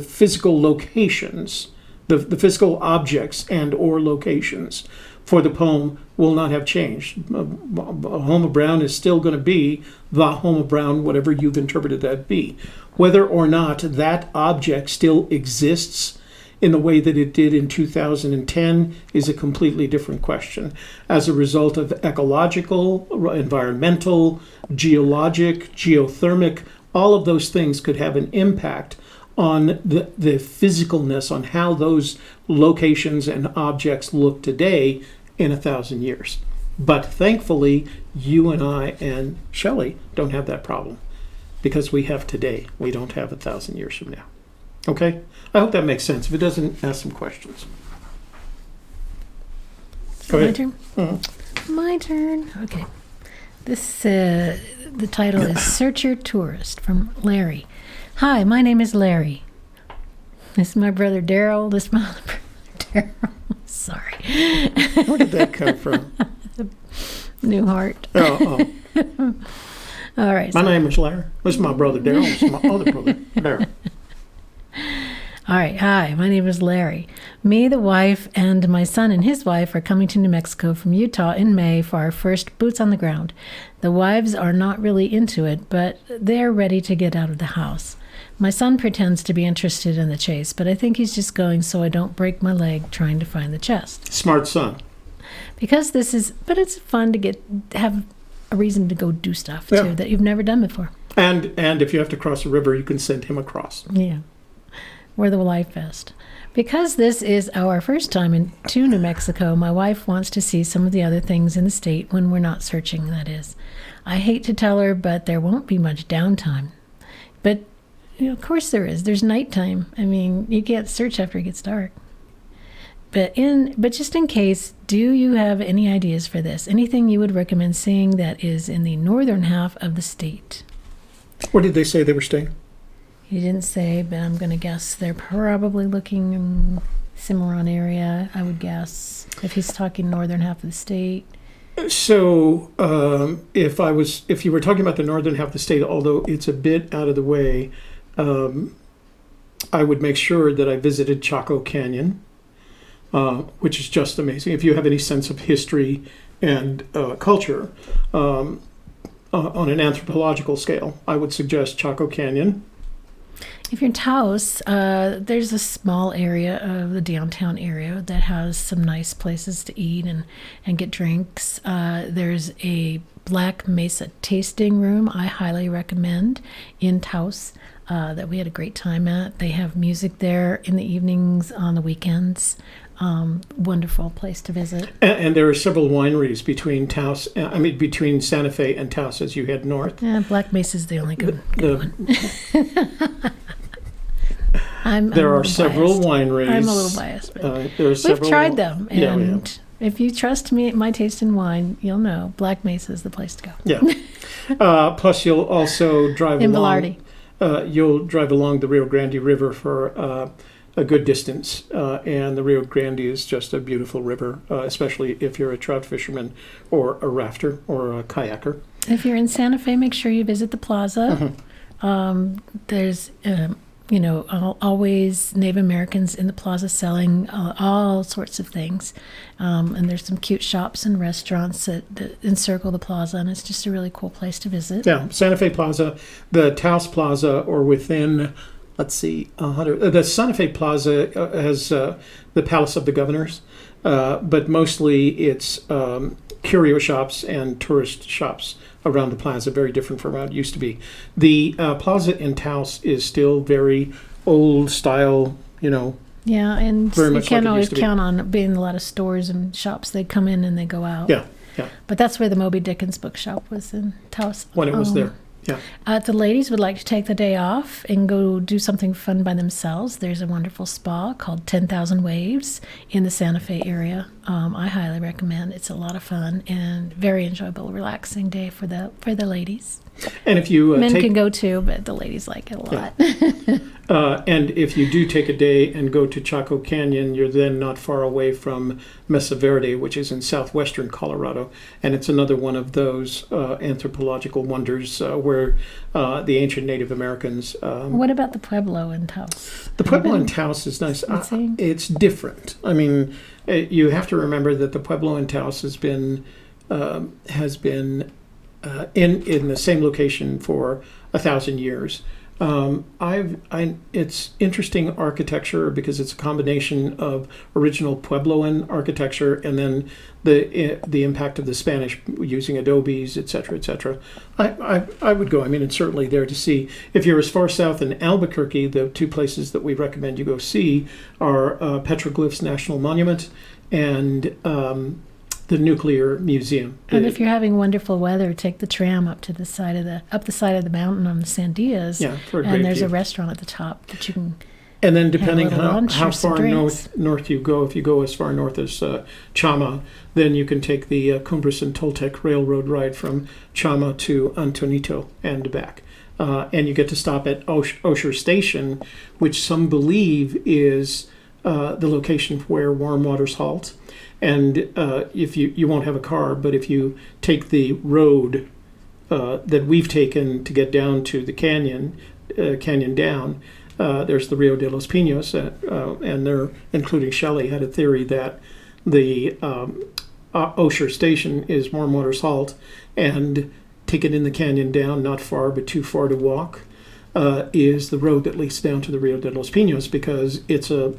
[SPEAKER 2] physical locations, the physical objects and or locations for the poem will not have changed. Home of Brown is still going to be the home of Brown, whatever you've interpreted that be. Whether or not that object still exists in the way that it did in 2010 is a completely different question. As a result of ecological, environmental, geologic, geothermic, all of those things could have an impact on the physicalness, on how those locations and objects look today in 1,000 years. But thankfully, you and I and Shelley don't have that problem, because we have today. We don't have 1,000 years from now. Okay? I hope that makes sense. If it doesn't, ask some questions. Go ahead.
[SPEAKER 3] My turn?
[SPEAKER 2] Mm-hmm.
[SPEAKER 3] My turn. Okay. This, the title is Searcher Tourist from Larry. Hi, my name is Larry. This is my brother Daryl. This is my other brother Daryl. Sorry.
[SPEAKER 2] Where did that come from?
[SPEAKER 3] New Heart.
[SPEAKER 2] Oh.
[SPEAKER 3] All right.
[SPEAKER 2] My name is Larry. This is my brother Daryl. This is my other brother Daryl.
[SPEAKER 3] All right. Hi, my name is Larry. Me, the wife, and my son and his wife are coming to New Mexico from Utah in May for our first boots on the ground. The wives are not really into it, but they're ready to get out of the house. My son pretends to be interested in the chase, but I think he's just going so I don't break my leg trying to find the chest.
[SPEAKER 2] Smart son.
[SPEAKER 3] But it's fun to have a reason to go do stuff too that you've never done before.
[SPEAKER 2] And if you have to cross a river, you can send him across.
[SPEAKER 3] Yeah. We're the Life Vest. Because this is our first time to New Mexico, my wife wants to see some of the other things in the state when we're not searching, that is. I hate to tell her, but there won't be much downtime. But, of course there is. There's nighttime. I mean, you can't search after it gets dark. But just in case, do you have any ideas for this? Anything you would recommend seeing that is in the northern half of the state?
[SPEAKER 2] Where did they say they were staying?
[SPEAKER 3] He didn't say, but I'm going to guess they're probably looking in Cimarron area, I would guess, if he's talking northern half of the state.
[SPEAKER 2] So if you were talking about the northern half of the state, although it's a bit out of the way, I would make sure that I visited Chaco Canyon, which is just amazing. If you have any sense of history and culture on an anthropological scale, I would suggest Chaco Canyon.
[SPEAKER 3] If you're in Taos, there's a small area of the downtown area that has some nice places to eat and get drinks. There's a Black Mesa tasting room I highly recommend in Taos that we had a great time at. They have music there in the evenings, on the weekends. Wonderful place to visit.
[SPEAKER 2] And there are several wineries between Santa Fe and Taos as you head north.
[SPEAKER 3] Yeah, Black Mesa is the only good one.
[SPEAKER 2] There
[SPEAKER 3] a
[SPEAKER 2] are
[SPEAKER 3] little
[SPEAKER 2] several
[SPEAKER 3] biased.
[SPEAKER 2] wineries.
[SPEAKER 3] I'm a little biased, but
[SPEAKER 2] There are
[SPEAKER 3] we've
[SPEAKER 2] several,
[SPEAKER 3] tried them,
[SPEAKER 2] Yeah, we have.
[SPEAKER 3] and if you trust me, my taste in wine, you'll know Black Mesa is the place to go.
[SPEAKER 2] Yeah. Plus, you'll also drive
[SPEAKER 3] In
[SPEAKER 2] along.
[SPEAKER 3] Velarde.
[SPEAKER 2] You'll drive along the Rio Grande River for a good distance, and the Rio Grande is just a beautiful river, especially if you're a trout fisherman or a rafter or a kayaker.
[SPEAKER 3] If you're in Santa Fe, make sure you visit the plaza. There's, always Native Americans in the plaza selling all sorts of things. And there's some cute shops and restaurants that encircle the plaza, and it's just a really cool place to visit.
[SPEAKER 2] Yeah, Santa Fe Plaza, the Taos Plaza, or within, let's see, 100. The Santa Fe Plaza has the Palace of the Governors, but mostly it's curio shops and tourist shops around the plaza, very different from how it used to be. The plaza in Taos is still very old style,
[SPEAKER 3] Yeah, and
[SPEAKER 2] Very
[SPEAKER 3] you
[SPEAKER 2] much
[SPEAKER 3] can't
[SPEAKER 2] like it
[SPEAKER 3] always
[SPEAKER 2] used to be.
[SPEAKER 3] count on being a lot of stores and shops. They come in and they go out.
[SPEAKER 2] Yeah,
[SPEAKER 3] But that's where the Moby Dickens bookshop was in Taos.
[SPEAKER 2] when it was there. Yeah.
[SPEAKER 3] If the ladies would like to take the day off and go do something fun by themselves, there's a wonderful spa called 10,000 Waves in the Santa Fe area. I highly recommend. It's a lot of fun and very enjoyable, relaxing day for the ladies.
[SPEAKER 2] And if you
[SPEAKER 3] Men can go too, but the ladies like it a lot.
[SPEAKER 2] And if you do take a day and go to Chaco Canyon, you're then not far away from Mesa Verde, which is in southwestern Colorado. And it's another one of those anthropological wonders where the ancient Native Americans...
[SPEAKER 3] What about the Pueblo in Taos?
[SPEAKER 2] the Pueblo in Taos is nice.
[SPEAKER 3] see?
[SPEAKER 2] It's different. I mean, you have to remember that the Pueblo in Taos has been in the same location for 1,000 years. It's interesting architecture because it's a combination of original Puebloan architecture and then the impact of the Spanish using adobes, etc., etc. I would go. I mean, it's certainly there to see. If you're as far south in Albuquerque, the two places that we recommend you go see are Petroglyphs National Monument and the Nuclear Museum.
[SPEAKER 3] And if you're having wonderful weather, take the tram up the side of the mountain on the Sandias.
[SPEAKER 2] Yeah, for a great
[SPEAKER 3] and there's
[SPEAKER 2] view.
[SPEAKER 3] a restaurant at the top that you can.
[SPEAKER 2] And then depending
[SPEAKER 3] have a little lunch
[SPEAKER 2] how
[SPEAKER 3] or some
[SPEAKER 2] far
[SPEAKER 3] drinks.
[SPEAKER 2] north you go, if you go as far north as Chama, then you can take the Cumbres and Toltec Railroad ride from Chama to Antonito and back. And you get to stop at Osher Station, which some believe is the location where warm waters halt. And if you won't have a car, but if you take the road that we've taken to get down to the canyon down, there's the Rio de los Pinos, and they're, including Shelley, had a theory that the Osher Station is warm water salt, and taken in the canyon down, not far but too far to walk, is the road that leads down to the Rio de los Pinos because it's a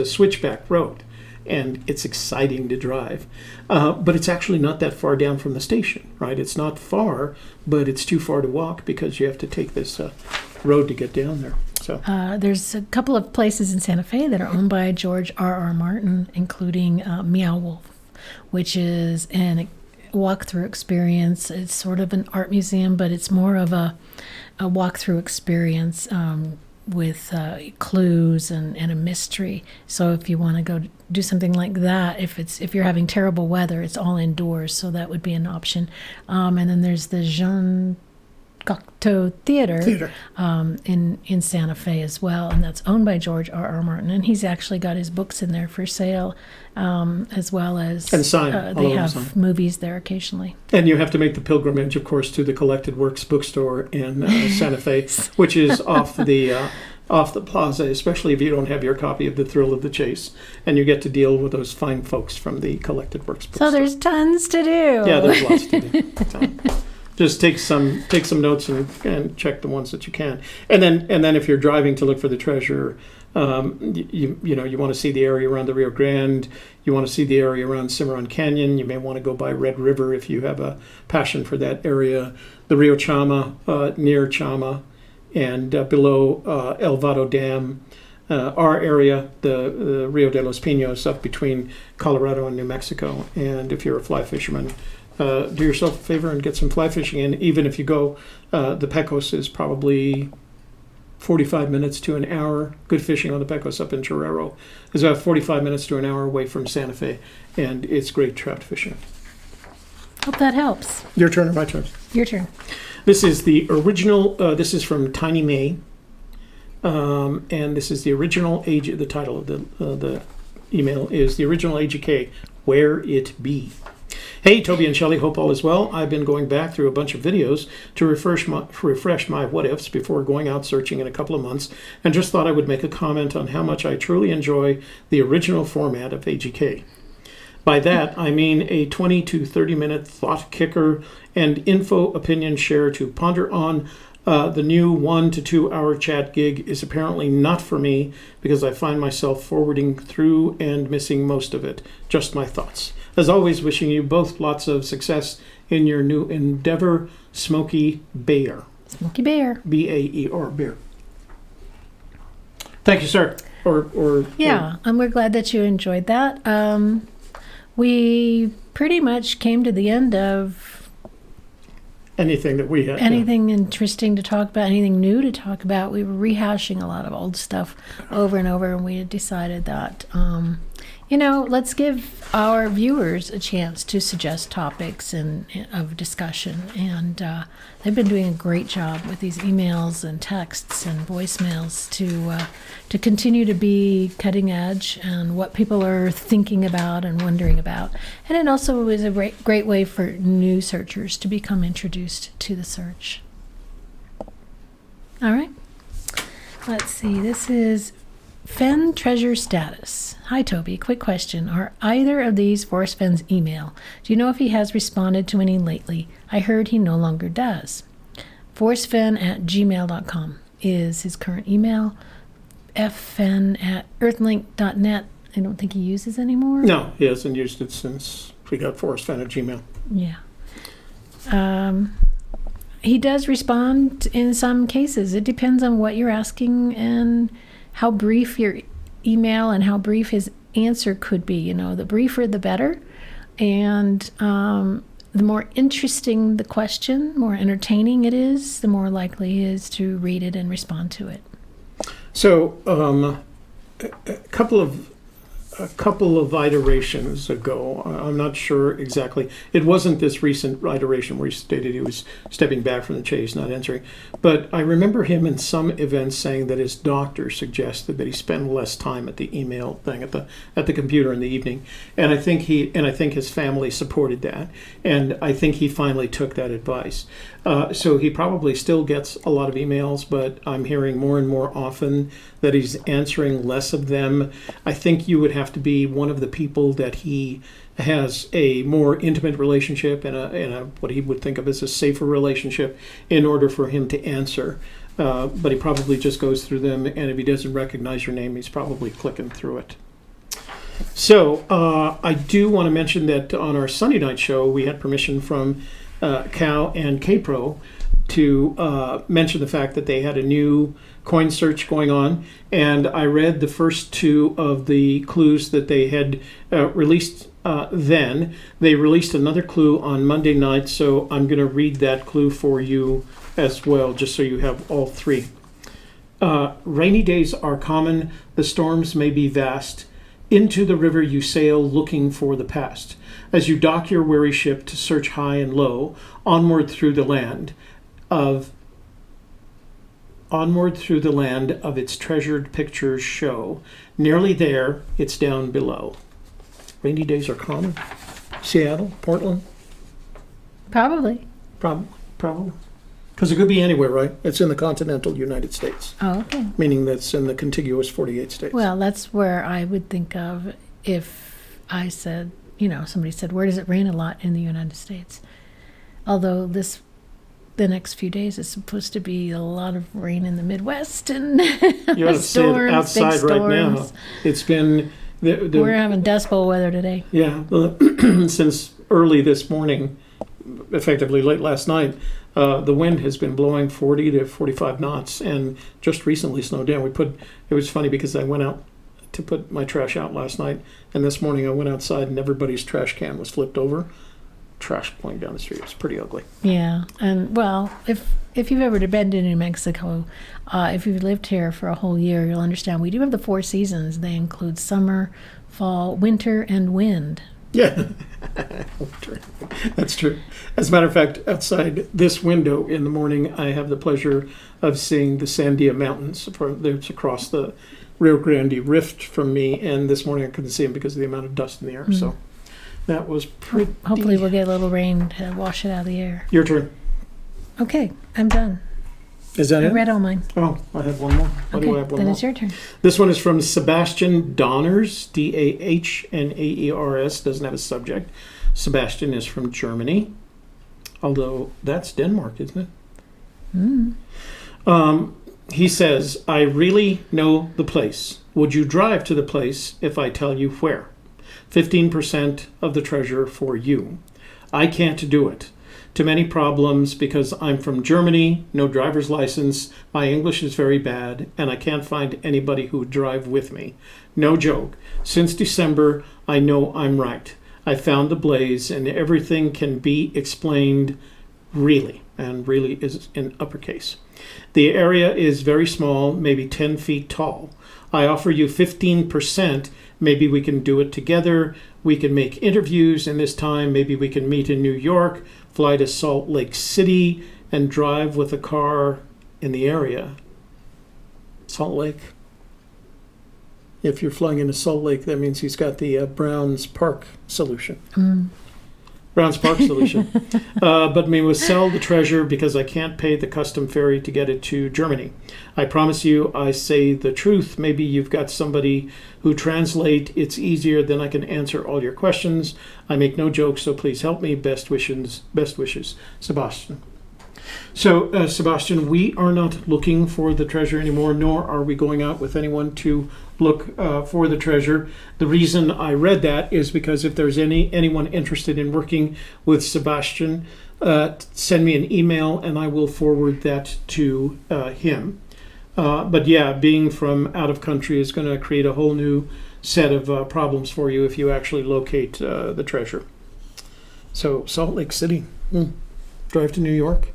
[SPEAKER 2] switchback road. And it's exciting to drive. But it's actually not that far down from the station, right? It's not far, but it's too far to walk because you have to take this road to get down there. So
[SPEAKER 3] There's a couple of places in Santa Fe that are owned by George R.R. Martin, including Meow Wolf, which is a walkthrough experience. It's sort of an art museum, but it's more of a walkthrough experience with clues and a mystery. So if you want to go do something like that, if you're having terrible weather, it's all indoors, so that would be an option. And then there's the Jean Cocteau Theater. In Santa Fe as well, and that's owned by George R.R. Martin, and he's actually got his books in there for sale, as well as
[SPEAKER 2] And signed, all
[SPEAKER 3] they
[SPEAKER 2] of them
[SPEAKER 3] have
[SPEAKER 2] signed.
[SPEAKER 3] movies there occasionally.
[SPEAKER 2] and you have to make the pilgrimage, of course, to the Collected Works bookstore in Santa Fe, which is off the plaza, especially if you don't have your copy of The Thrill of the Chase, and you get to deal with those fine folks from the Collected Works bookstore.
[SPEAKER 3] So there's tons to do.
[SPEAKER 2] Yeah, there's lots to do. So, just take some notes and check the ones that you can, and then if you're driving to look for the treasure, you want to see the area around the Rio Grande, you want to see the area around Cimarron Canyon, you may want to go by Red River if you have a passion for that area, the Rio Chama, near Chama, and below El Vado Dam. Our area, the Rio de los Pinos, up between Colorado and New Mexico, and if you're a fly fisherman, do yourself a favor and get some fly fishing in. Even if you go, the Pecos is probably 45 minutes to an hour. Good fishing on the Pecos up in Torero. It's about 45 minutes to an hour away from Santa Fe, and it's great trout fishing.
[SPEAKER 3] Hope that helps.
[SPEAKER 2] Your turn or my turn?
[SPEAKER 3] Your turn.
[SPEAKER 2] This is the original, this is from Tiny May, and this is the original age, the title of the email is the original AGK, Where It Be. Hey, Toby and Shelley, hope all is well. I've been going back through a bunch of videos to refresh my what-ifs before going out searching in a couple of months, and just thought I would make a comment on how much I truly enjoy the original format of AGK. By that, I mean a 20 to 30-minute thought kicker and info opinion share to ponder on. The new 1 to 2 hour chat gig is apparently not for me because I find myself forwarding through and missing most of it. Just my thoughts. As always, wishing you both lots of success in your new endeavor, Smokey Bear.
[SPEAKER 3] Smokey Bear.
[SPEAKER 2] B-A-E-R, bear. Thank you, sir.
[SPEAKER 3] Yeah, and we're glad that you enjoyed that. We pretty much came to the end of
[SPEAKER 2] anything that we had.
[SPEAKER 3] Anything interesting to talk about, anything new to talk about. We were rehashing a lot of old stuff over and over, and we had decided that, let's give our viewers a chance to suggest topics of discussion. And they've been doing a great job with these emails and texts and voicemails to continue to be cutting edge and what people are thinking about and wondering about. And it also is a great way for new searchers to become introduced to the search. All right. Let's see. This is Fenn Treasure Status. Hi, Toby. Quick question. Are either of these Forrest Fenn's email? Do you know if he has responded to any lately? I heard he no longer does. ForrestFenn@gmail.com is his current email. ffenn@earthlink.net. I don't think he uses anymore.
[SPEAKER 2] No, he hasn't used it since we got Forrest Fenn at Gmail.
[SPEAKER 3] Yeah. He does respond in some cases. It depends on what you're asking and how brief your email and how brief his answer could be. The briefer the better, and the more interesting the question, more entertaining it is, the more likely he is to read it and respond to it.
[SPEAKER 2] So a couple of iterations ago, I'm not sure exactly. It wasn't this recent iteration where he stated he was stepping back from the chase, not answering. But I remember him in some events saying that his doctor suggested that he spend less time at the email thing at the computer in the evening, and I think his family supported that, and I think he finally took that advice. So he probably still gets a lot of emails, but I'm hearing more and more often that he's answering less of them. I think you would have to be one of the people that he has a more intimate relationship and a what he would think of as a safer relationship in order for him to answer. But he probably just goes through them, and if he doesn't recognize your name, he's probably clicking through it. So I do want to mention that on our Sunday night show, we had permission from Cal and K-Pro to mention the fact that they had a new coin search going on, and I read the first two of the clues that they had released then. They released another clue on Monday night, so I'm going to read that clue for you as well, just so you have all three. Rainy days are common, the storms may be vast. Into the river you sail looking for the past. As you dock your weary ship to search high and low, onward through the land of its treasured pictures show. Nearly there, it's down below. Rainy days are common. Seattle, Portland?
[SPEAKER 3] Probably.
[SPEAKER 2] Probably. Because it could be anywhere, right? It's in the continental United States.
[SPEAKER 3] Oh, okay.
[SPEAKER 2] Meaning that's in the contiguous 48 states.
[SPEAKER 3] Well, that's where I would think of if I said, somebody said, where does it rain a lot in the United States? Although the next few days is supposed to be a lot of rain in the Midwest and
[SPEAKER 2] you ought to see it outside right now. It's been...
[SPEAKER 3] We're having Dust Bowl weather today.
[SPEAKER 2] Yeah. Since early this morning, effectively late last night, the wind has been blowing 40 to 45 knots, and just recently slowed down. It was funny because I went out to put my trash out last night, and this morning I went outside and everybody's trash can was flipped over. trash blowing down the street. It was pretty ugly.
[SPEAKER 3] Yeah, and well, if you've ever been to New Mexico, if you've lived here for a whole year, you'll understand we do have the 4 seasons. They include summer, fall, winter, and wind.
[SPEAKER 2] Yeah, that's true. As a matter of fact, outside this window in the morning, I have the pleasure of seeing the Sandia Mountains. It's across the Rio Grande Rift from me, and this morning I couldn't see them because of the amount of dust in the air. So that was pretty.
[SPEAKER 3] Hopefully we'll get a little rain to wash it out of the air.
[SPEAKER 2] Your turn.
[SPEAKER 3] Okay, I'm done.
[SPEAKER 2] Is that
[SPEAKER 3] I
[SPEAKER 2] it?
[SPEAKER 3] read all mine.
[SPEAKER 2] Oh, I have one more. Why do I have one
[SPEAKER 3] then
[SPEAKER 2] more?
[SPEAKER 3] it's your turn.
[SPEAKER 2] This one is from Sebastian Donners, Dahnaers, doesn't have a subject. Sebastian is from Germany, although that's Denmark, isn't it? He says, I really know the place. Would you drive to the place if I tell you where? 15% of the treasure for you. I can't do it. Too many problems because I'm from Germany, no driver's license, my English is very bad, and I can't find anybody who would drive with me. No joke. Since December, I know I'm right. I found the blaze, and everything can be explained really, and really is in uppercase. The area is very small, maybe 10 feet tall. I offer you 15%. Maybe we can do it together. We can make interviews in this time. Maybe we can meet in New York, fly to Salt Lake City, and drive with a car in the area. Salt Lake. If you're flying into Salt Lake, that means he's got the Browns Park solution. Browns Park solution. But we will sell the treasure because I can't pay the custom ferry to get it to Germany. I promise you, I say the truth. Maybe you've got somebody who translate. It's easier, then I can answer all your questions. I make no jokes, so please help me. Best wishes, Sebastian. So, Sebastian, we are not looking for the treasure anymore, nor are we going out with anyone to look for the treasure. The reason I read that is because if there's anyone interested in working with Sebastian, send me an email and I will forward that to him. But yeah, being from out of country is going to create a whole new set of problems for you if you actually locate the treasure. So, Salt Lake City. Drive to New York.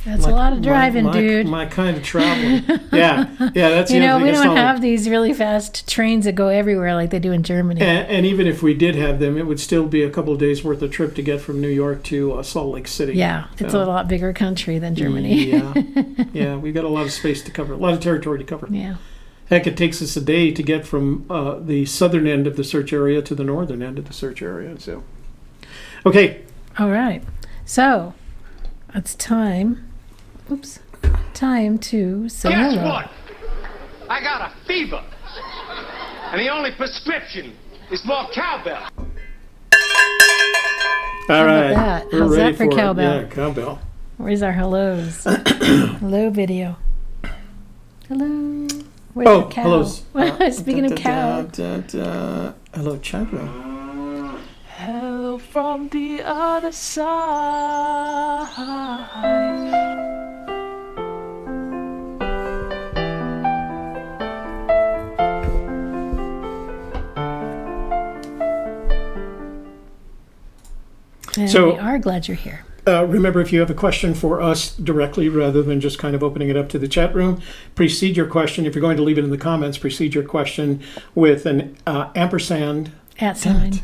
[SPEAKER 3] That's a lot of driving, dude.
[SPEAKER 2] My kind of traveling. Yeah, that's the other thing.
[SPEAKER 3] We don't have these really fast trains that go everywhere like they do in Germany.
[SPEAKER 2] And even if we did have them, it would still be a couple of days worth of trip to get from New York to Salt Lake City.
[SPEAKER 3] Yeah, it's a lot bigger country than Germany.
[SPEAKER 2] Yeah, we got a lot of space to cover, a lot of territory to cover.
[SPEAKER 3] Yeah.
[SPEAKER 2] Heck, it takes us a day to get from the southern end of the search area to the northern end of the search area. So, okay.
[SPEAKER 3] All right. So, it's time. Time to say
[SPEAKER 7] Guess
[SPEAKER 3] hello.
[SPEAKER 7] what? I got a fever. And the only prescription is more cowbell.
[SPEAKER 2] All right.
[SPEAKER 3] That?
[SPEAKER 2] We're
[SPEAKER 3] How's
[SPEAKER 2] ready
[SPEAKER 3] that for cowbell?
[SPEAKER 2] Yeah, cowbell.
[SPEAKER 3] Where's our hellos? Hello video. Hello. Where's the cow?
[SPEAKER 2] Hellos.
[SPEAKER 3] Speaking of cow.
[SPEAKER 2] Hello, Chandra.
[SPEAKER 8] Hello from the other side.
[SPEAKER 3] And
[SPEAKER 2] So-
[SPEAKER 3] we are glad you're here.
[SPEAKER 2] Remember, if you have a question for us directly rather than just kind of opening it up to the chat room, precede your question. If you're going to leave it in the comments, precede your question with an ampersand.
[SPEAKER 3] @ sign.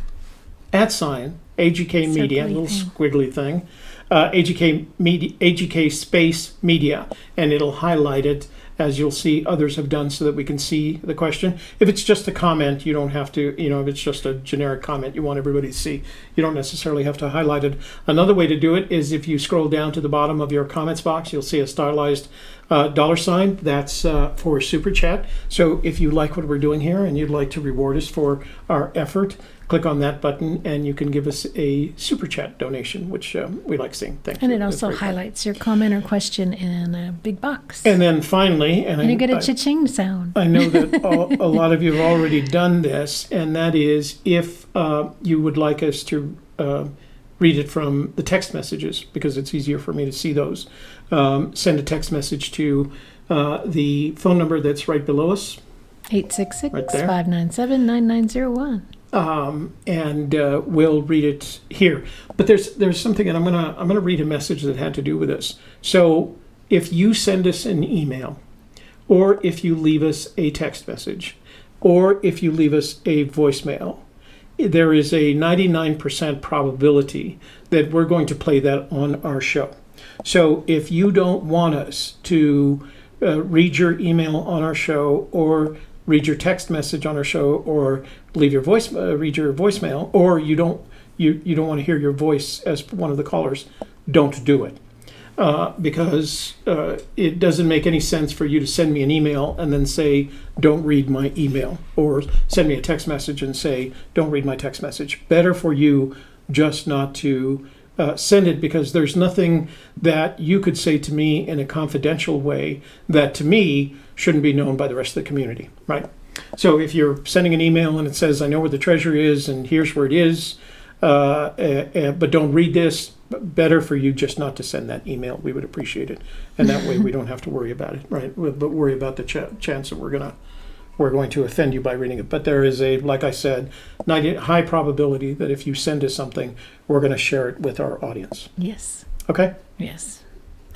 [SPEAKER 2] AGK Media, a little squiggly thing. AGK space media, and it'll highlight it as you'll see others have done so that we can see the question. If it's just a comment, you don't have to, if it's just a generic comment you want everybody to see, you don't necessarily have to highlight it. Another way to do it is if you scroll down to the bottom of your comments box, you'll see a stylized $. That's for Super Chat. So if you like what we're doing here and you'd like to reward us for our effort, click on that button and you can give us a Super Chat donation, which we like seeing. Thank you.
[SPEAKER 3] And it also highlights your comment or question in a big box.
[SPEAKER 2] And then finally,
[SPEAKER 3] and you get a cha-ching sound.
[SPEAKER 2] I know that a lot of you have already done this, and that is if you would like us to read it from the text messages, because it's easier for me to see those. Send a text message to the phone number that's right below us.
[SPEAKER 3] 866-597-9901.
[SPEAKER 2] and we'll read it here. But there's something, and I'm gonna read a message that had to do with this. So if you send us an email, or if you leave us a text message, or if you leave us a voicemail, there is a 99% probability that we're going to play that on our show. So if you don't want us to read your email on our show, or read your text message on our show, or leave your read your voicemail, or you don't want to hear your voice as one of the callers, don't do it. Because it doesn't make any sense for you to send me an email and then say, don't read my email, or send me a text message and say, don't read my text message. Better for you just not to send it, because there's nothing that you could say to me in a confidential way that to me shouldn't be known by the rest of the community, right? So if you're sending an email and it says, I know where the treasure is and here's where it is, but don't read this, better for you just not to send that email. We would appreciate it. And that way we don't have to worry about it, right? But worry about the chance that we're going to offend you by reading it. But there is a, like I said, high probability that if you send us something, we're going to share it with our audience.
[SPEAKER 3] Yes.
[SPEAKER 2] Okay?
[SPEAKER 3] Yes.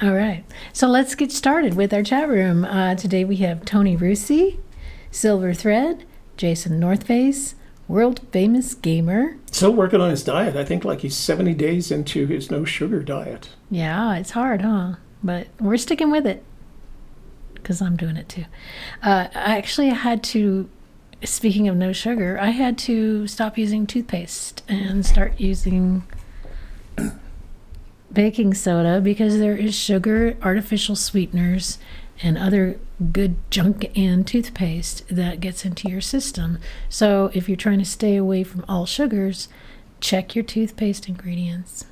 [SPEAKER 3] All right. So let's get started with our chat room. Today we have Tony Rusi, Silver Thread, Jason Northface, world famous gamer.
[SPEAKER 2] Still working on his diet. I think like he's 70 days into his no sugar diet.
[SPEAKER 3] Yeah, it's hard, huh? But we're sticking with it because I'm doing it too. I actually had to, speaking of no sugar, I had to stop using toothpaste and start using baking soda because there is sugar, artificial sweeteners, and other good junk in toothpaste that gets into your system. So if you're trying to stay away from all sugars, check your toothpaste ingredients.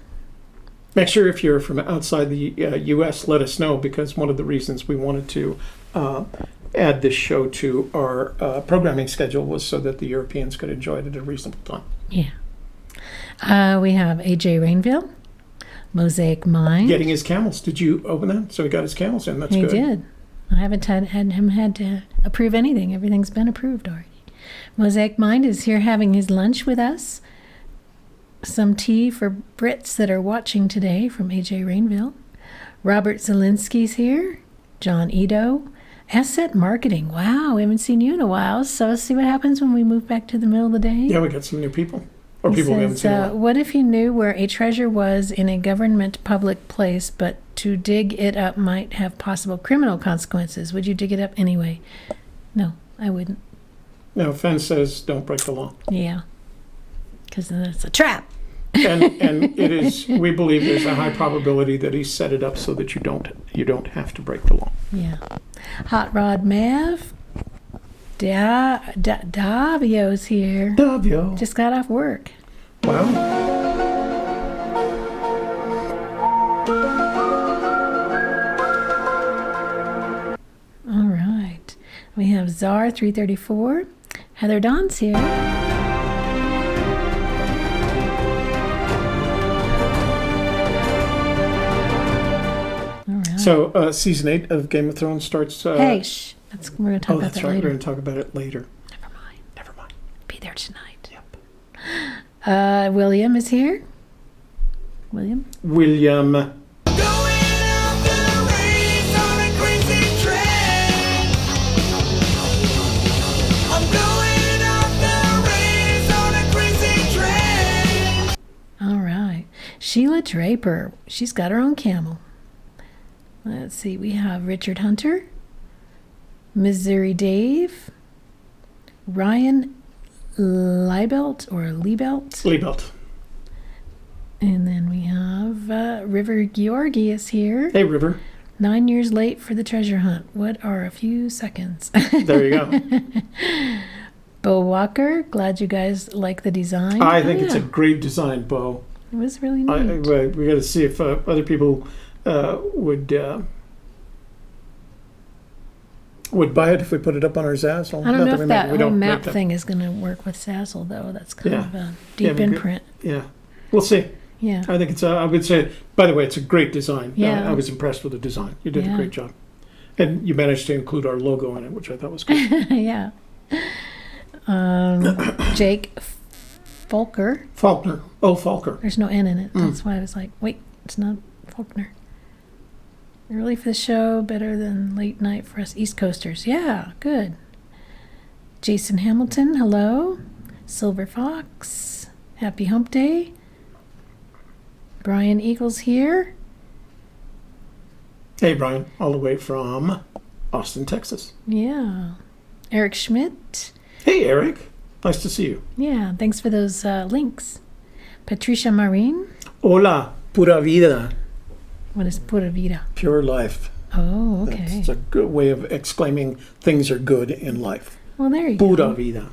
[SPEAKER 2] Make sure if you're from outside the U.S., let us know, because one of the reasons we wanted to add this show to our programming schedule was so that the Europeans could enjoy it at a reasonable time.
[SPEAKER 3] Yeah. We have A.J. Rainville, Mosaic Mind.
[SPEAKER 2] Getting his camels. Did you open that? So he got his camels in. That's
[SPEAKER 3] He
[SPEAKER 2] good.
[SPEAKER 3] He did. I haven't had to approve anything. Everything's been approved already. Mosaic Mind is here having his lunch with us. Some tea for Brits that are watching today from A.J. Rainville. Robert Zielinski's here. John Edo. Asset Marketing. Wow, we haven't seen you in a while. So let's see what happens when we move back to the middle of the day.
[SPEAKER 2] Yeah, we got some new people. Or people we haven't seen in a while.
[SPEAKER 3] What if you knew where a treasure was in a government public place, but to dig it up might have possible criminal consequences? Would you dig it up anyway? No, I wouldn't.
[SPEAKER 2] No, Fenn says don't break the law.
[SPEAKER 3] Yeah, because then it's a trap.
[SPEAKER 2] And it is, we believe there's a high probability that he set it up so that you don't have to break the law.
[SPEAKER 3] Yeah. Hot Rod Mav. Davio's here.
[SPEAKER 2] Davio.
[SPEAKER 3] Just got off work.
[SPEAKER 2] Wow.
[SPEAKER 3] All right. We have Czar 334. Heather Don's here. All right.
[SPEAKER 2] So season 8 of Game of Thrones starts.
[SPEAKER 3] Hey, shh. We're going to talk about
[SPEAKER 2] that's
[SPEAKER 3] that
[SPEAKER 2] right.
[SPEAKER 3] later.
[SPEAKER 2] We're going to talk about it later.
[SPEAKER 3] Never mind. Be there tonight.
[SPEAKER 2] Yep.
[SPEAKER 3] William is here. William. All right. Sheila Draper. She's got her own camel. Let's see. We have Richard Hunter. Missouri Dave, Ryan Liebelt, and then we have River Georgius here.
[SPEAKER 2] Hey, River.
[SPEAKER 3] 9 years late for the treasure hunt. What are a few seconds?
[SPEAKER 2] There you go.
[SPEAKER 3] Bo Walker, glad you guys like the design.
[SPEAKER 2] I think it's a great design, Bo.
[SPEAKER 3] It was really neat.
[SPEAKER 2] We got to see if other people would buy it if we put it up on our Zazzle.
[SPEAKER 3] I don't know if that whole map thing is going to work with Zazzle, though. That's kind of a deep imprint.
[SPEAKER 2] Yeah. We'll see.
[SPEAKER 3] Yeah.
[SPEAKER 2] I think I would say, by the way, it's a great desigine.
[SPEAKER 3] Yeah.
[SPEAKER 2] I was impressed with the design. You did a great job. And you managed to include our logo in it, which I thought was good.
[SPEAKER 3] Yeah. Jake Faulkner.
[SPEAKER 2] Faulkner. Oh, Faulkner.
[SPEAKER 3] There's no N in it. That's why I was like, wait, it's not Faulkner. Early for the show, better than late night for us East Coasters. Yeah, good. Jason Hamilton, hello. Silver Fox, happy hump day. Brian Eagles here.
[SPEAKER 2] Hey, Brian, all the way from Austin, Texas.
[SPEAKER 3] Yeah. Eric Schmidt.
[SPEAKER 2] Hey, Eric. Nice to see you.
[SPEAKER 3] Yeah, thanks for those links. Patricia Marin.
[SPEAKER 2] Hola, pura vida.
[SPEAKER 3] What is pura vida?
[SPEAKER 2] Pure life.
[SPEAKER 3] Oh, okay.
[SPEAKER 2] It's a good way of exclaiming things are good in life.
[SPEAKER 3] Well, there you
[SPEAKER 2] Pura
[SPEAKER 3] go.
[SPEAKER 2] vida.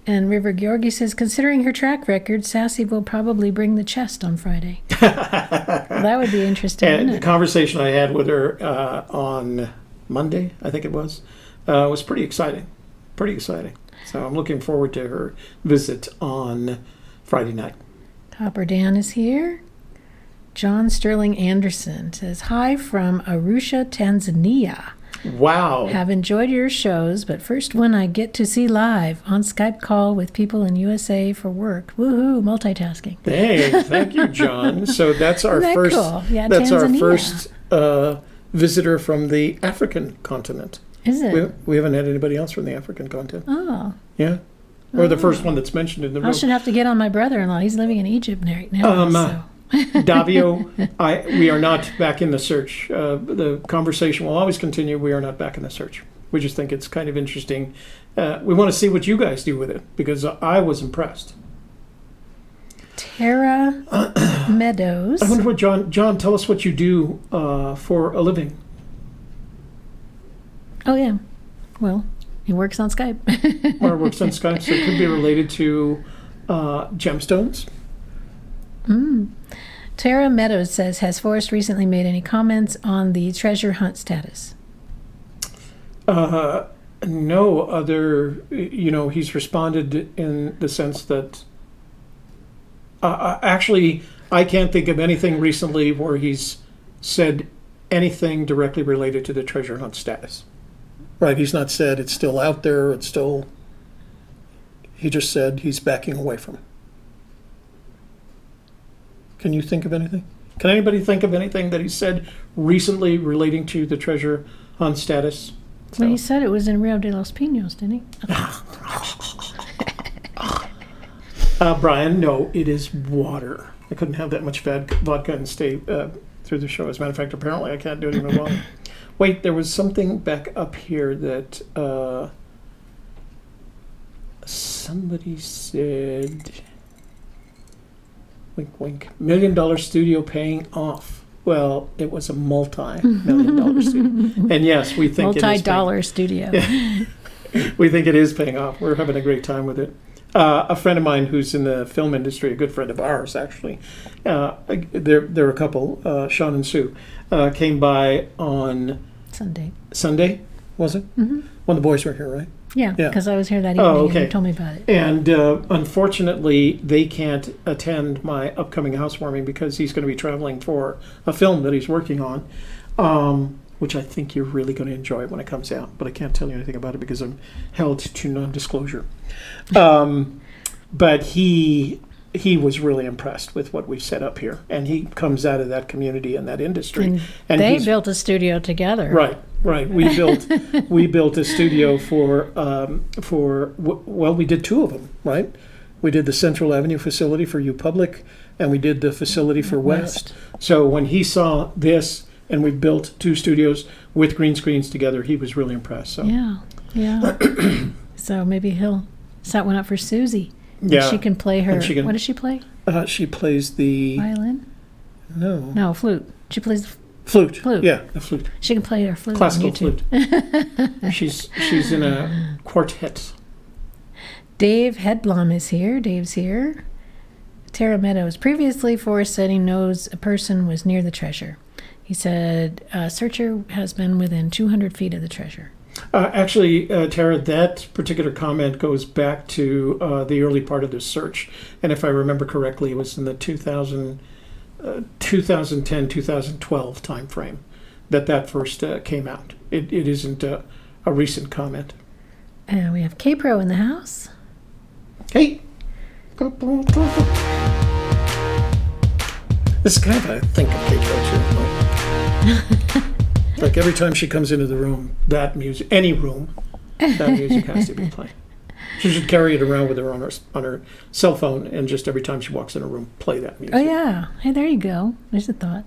[SPEAKER 3] And River Georgi says, considering her track record, Sassy will probably bring the chest on Friday. Well, that would be interesting,
[SPEAKER 2] And
[SPEAKER 3] wouldn't
[SPEAKER 2] the
[SPEAKER 3] it?
[SPEAKER 2] conversation I had with her on Monday, I think it was pretty exciting. Pretty exciting. So I'm looking forward to her visit on Friday night.
[SPEAKER 3] Hopper Dan is here. John Sterling Anderson says, hi from Arusha, Tanzania.
[SPEAKER 2] Wow.
[SPEAKER 3] Have enjoyed your shows, but first one I get to see live on Skype call with people in USA for work. Woohoo, multitasking.
[SPEAKER 2] Hey, thank you, John. So that's our
[SPEAKER 3] Isn't that
[SPEAKER 2] first.
[SPEAKER 3] cool? Yeah,
[SPEAKER 2] that's our
[SPEAKER 3] Tanzania.
[SPEAKER 2] first visitor from the African continent.
[SPEAKER 3] Is it?
[SPEAKER 2] We haven't had anybody else from the African continent.
[SPEAKER 3] Oh,
[SPEAKER 2] Yeah, or the first one that's mentioned in the
[SPEAKER 3] I
[SPEAKER 2] room.
[SPEAKER 3] should have to get on my brother-in-law. He's living in Egypt right now. So.
[SPEAKER 2] Davio, we are not back in the search. The conversation will always continue. We are not back in the search. We just think it's kind of interesting. We want to see what you guys do with it because I was impressed.
[SPEAKER 3] Tara Meadows.
[SPEAKER 2] I wonder what John, tell us what you do for a living.
[SPEAKER 3] Oh, yeah. Well, he works on Skype.
[SPEAKER 2] Or works on Skype, so it could be related to gemstones.
[SPEAKER 3] Tara Meadows says, has Forrest recently made any comments on the treasure hunt status?
[SPEAKER 2] No other, he's responded in the sense that actually, I can't think of anything recently where he's said anything directly related to the treasure hunt status. Right, he's not said it's still out there, he just said he's backing away from it. Can you think of anything? Can anybody think of anything that he said recently relating to the treasure hunt status?
[SPEAKER 3] Well, he said it was in Rio de los Pinos, didn't he?
[SPEAKER 2] Brian, no, it is water. I couldn't have that much vodka and stay through the show. As a matter of fact, apparently I can't do it even well. Wait, there was something back up here that somebody said, wink, wink, $1 million studio paying off. Well, it was a multi-million-dollar studio. And yes, we think
[SPEAKER 3] multi-dollar studio.
[SPEAKER 2] We think it is paying off. We're having a great time with it. A friend of mine who's in the film industry, a good friend of ours, actually, they're a couple, Sean and Sue, came by on Sunday, was it? Mm-hmm. When the boys were here, right?
[SPEAKER 3] Yeah, because I was here that evening and you told me about it.
[SPEAKER 2] And unfortunately, they can't attend my upcoming housewarming because he's going to be traveling for a film that he's working on, which I think you're really going to enjoy when it comes out. But I can't tell you anything about it because I'm held to non-disclosure. But he was really impressed with what we've set up here. And he comes out of that community and that industry.
[SPEAKER 3] And they built a studio together.
[SPEAKER 2] Right. We built a studio we did two of them, right? We did the Central Avenue facility for UPublic, and we did the facility for West. So when he saw this, and we built two studios with green screens together, he was really impressed. So
[SPEAKER 3] Yeah. So maybe he'll set one up for Susie.
[SPEAKER 2] Yeah.
[SPEAKER 3] She can play her. What does she play?
[SPEAKER 2] She plays the
[SPEAKER 3] violin.
[SPEAKER 2] No,
[SPEAKER 3] flute. She plays
[SPEAKER 2] flute.
[SPEAKER 3] Flute.
[SPEAKER 2] Yeah, the flute.
[SPEAKER 3] She can play her flute.
[SPEAKER 2] Classical
[SPEAKER 3] on YouTube.
[SPEAKER 2] flute. She's in a quartet.
[SPEAKER 3] Dave Hedblom is here. Dave's here. Tara Meadows. Previously, Forrest said he knows a person was near the treasure. He said a searcher has been within 200 feet of the treasure.
[SPEAKER 2] Actually, Tara, that particular comment goes back to the early part of the search. And if I remember correctly, it was in the 2010-2012 time frame that first came out. It isn't a recent comment.
[SPEAKER 3] And we have K-Pro in the house.
[SPEAKER 2] Hey. This is kind of a think of Kate too. Like every time she comes into the room, that music, any room, that music has to be playing. She should carry it around with her on her cell phone, and just every time she walks in a room, play that music.
[SPEAKER 3] Oh, yeah. Hey, there you go. There's a thought.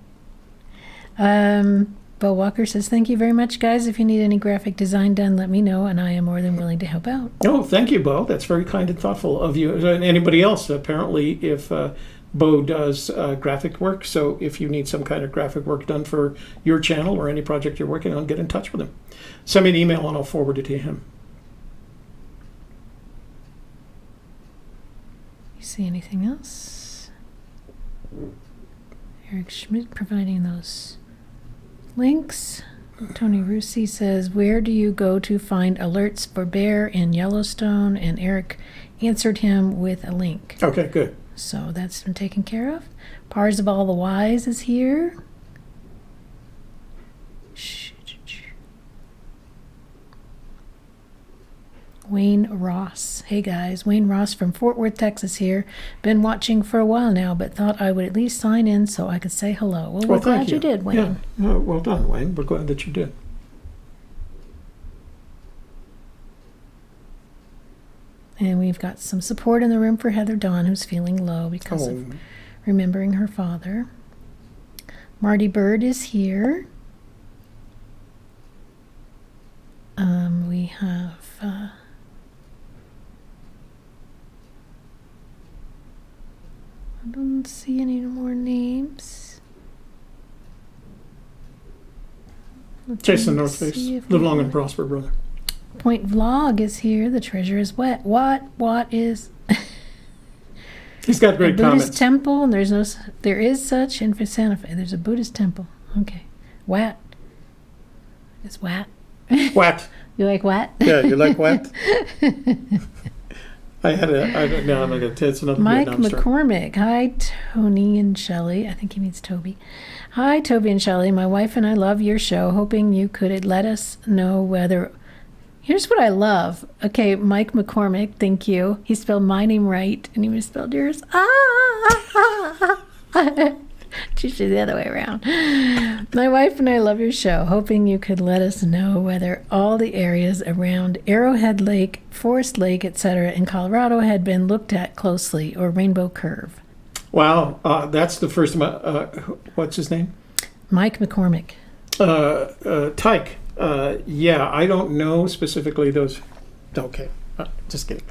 [SPEAKER 3] Bo Walker says, thank you very much, guys. If you need any graphic design done, let me know, and I am more than willing to help out.
[SPEAKER 2] Oh, thank you, Bo. That's very kind and thoughtful of you. And anybody else, apparently, if Bo does graphic work, so if you need some kind of graphic work done for your channel or any project you're working on, get in touch with him. Send me an email, and I'll forward it to him.
[SPEAKER 3] You see anything else? Eric Schmidt providing those links. Tony Russi says, where do you go to find alerts for bear in Yellowstone? And Eric answered him with a link.
[SPEAKER 2] Okay, good.
[SPEAKER 3] So that's been taken care of. Pars of All the Wise is here. Wayne Ross. Hey guys, Wayne Ross from Fort Worth, Texas here. Been watching for a while now, but thought I would at least sign in so I could say hello. Well, we're glad you did, Wayne.
[SPEAKER 2] Yeah. No, well done, Wayne. We're glad that you did.
[SPEAKER 3] And we've got some support in the room for Heather Dawn, who's feeling low because of remembering her father. Marty Bird is here. We have... I don't see any more names.
[SPEAKER 2] Jason Northface. Live long and prosper, brother.
[SPEAKER 3] Point Vlog is here. The treasure is wet. What is...
[SPEAKER 2] He's got great
[SPEAKER 3] a Buddhist
[SPEAKER 2] comments.
[SPEAKER 3] temple, and there is such in Santa Fe. There's a Buddhist temple. Okay. Wat. It's wat.
[SPEAKER 2] Wat.
[SPEAKER 3] You like wat?
[SPEAKER 2] Yeah, you like wat? I'm going to it's another
[SPEAKER 3] Mike
[SPEAKER 2] Vietnam story.
[SPEAKER 3] McCormick. Hi, Tony and Shelley. I think he means Toby. Hi, Toby and Shelley. My wife and I love your show. Hoping you could let us know whether... Here's what I love. Okay, Mike McCormick, thank you. He spelled my name right, and he misspelled yours. It's usually the other way around. My wife and I love your show. Hoping you could let us know whether all the areas around Arrowhead Lake, Forest Lake, etc. in Colorado had been looked at closely, or Rainbow Curve.
[SPEAKER 2] Wow, that's the first time. What's his name?
[SPEAKER 3] Mike McCormick.
[SPEAKER 2] Tyke. Yeah, I don't know specifically those. Okay, just kidding.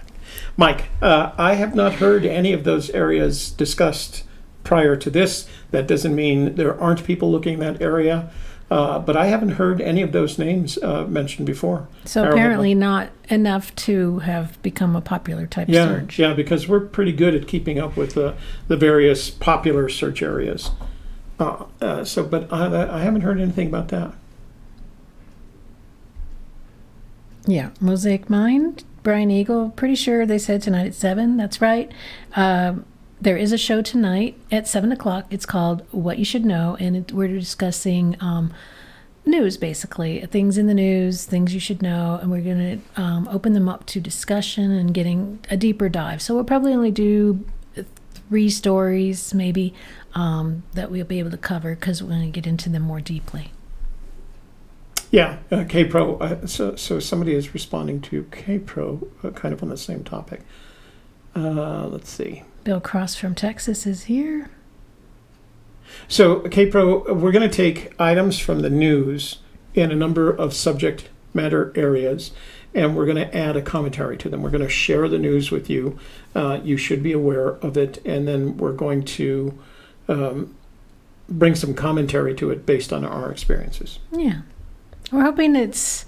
[SPEAKER 2] Mike, I have not heard any of those areas discussed prior to this. That doesn't mean there aren't people looking in that area, but I haven't heard any of those names mentioned before.
[SPEAKER 3] So apparently not enough to have become a popular type search.
[SPEAKER 2] Yeah, because we're pretty good at keeping up with the various popular search areas. But I haven't heard anything about that.
[SPEAKER 3] Yeah, Mosaic Mind, Brian Eagle, pretty sure they said tonight at 7. That's right. There is a show tonight at 7 o'clock. It's called What You Should Know, and we're discussing news, basically. Things in the news, things you should know, and we're going to open them up to discussion and getting a deeper dive. So we'll probably only do 3 stories, maybe, that we'll be able to cover because we're going to get into them more deeply.
[SPEAKER 2] Yeah, K-Pro. So somebody is responding to K-Pro kind of on the same topic. Let's see.
[SPEAKER 3] Bill Cross from Texas is here.
[SPEAKER 2] So, K-Pro, we're going to take items from the news in a number of subject matter areas, and we're going to add a commentary to them. We're going to share the news with you. You should be aware of it, and then we're going to bring some commentary to it based on our experiences.
[SPEAKER 3] Yeah. We're hoping it's,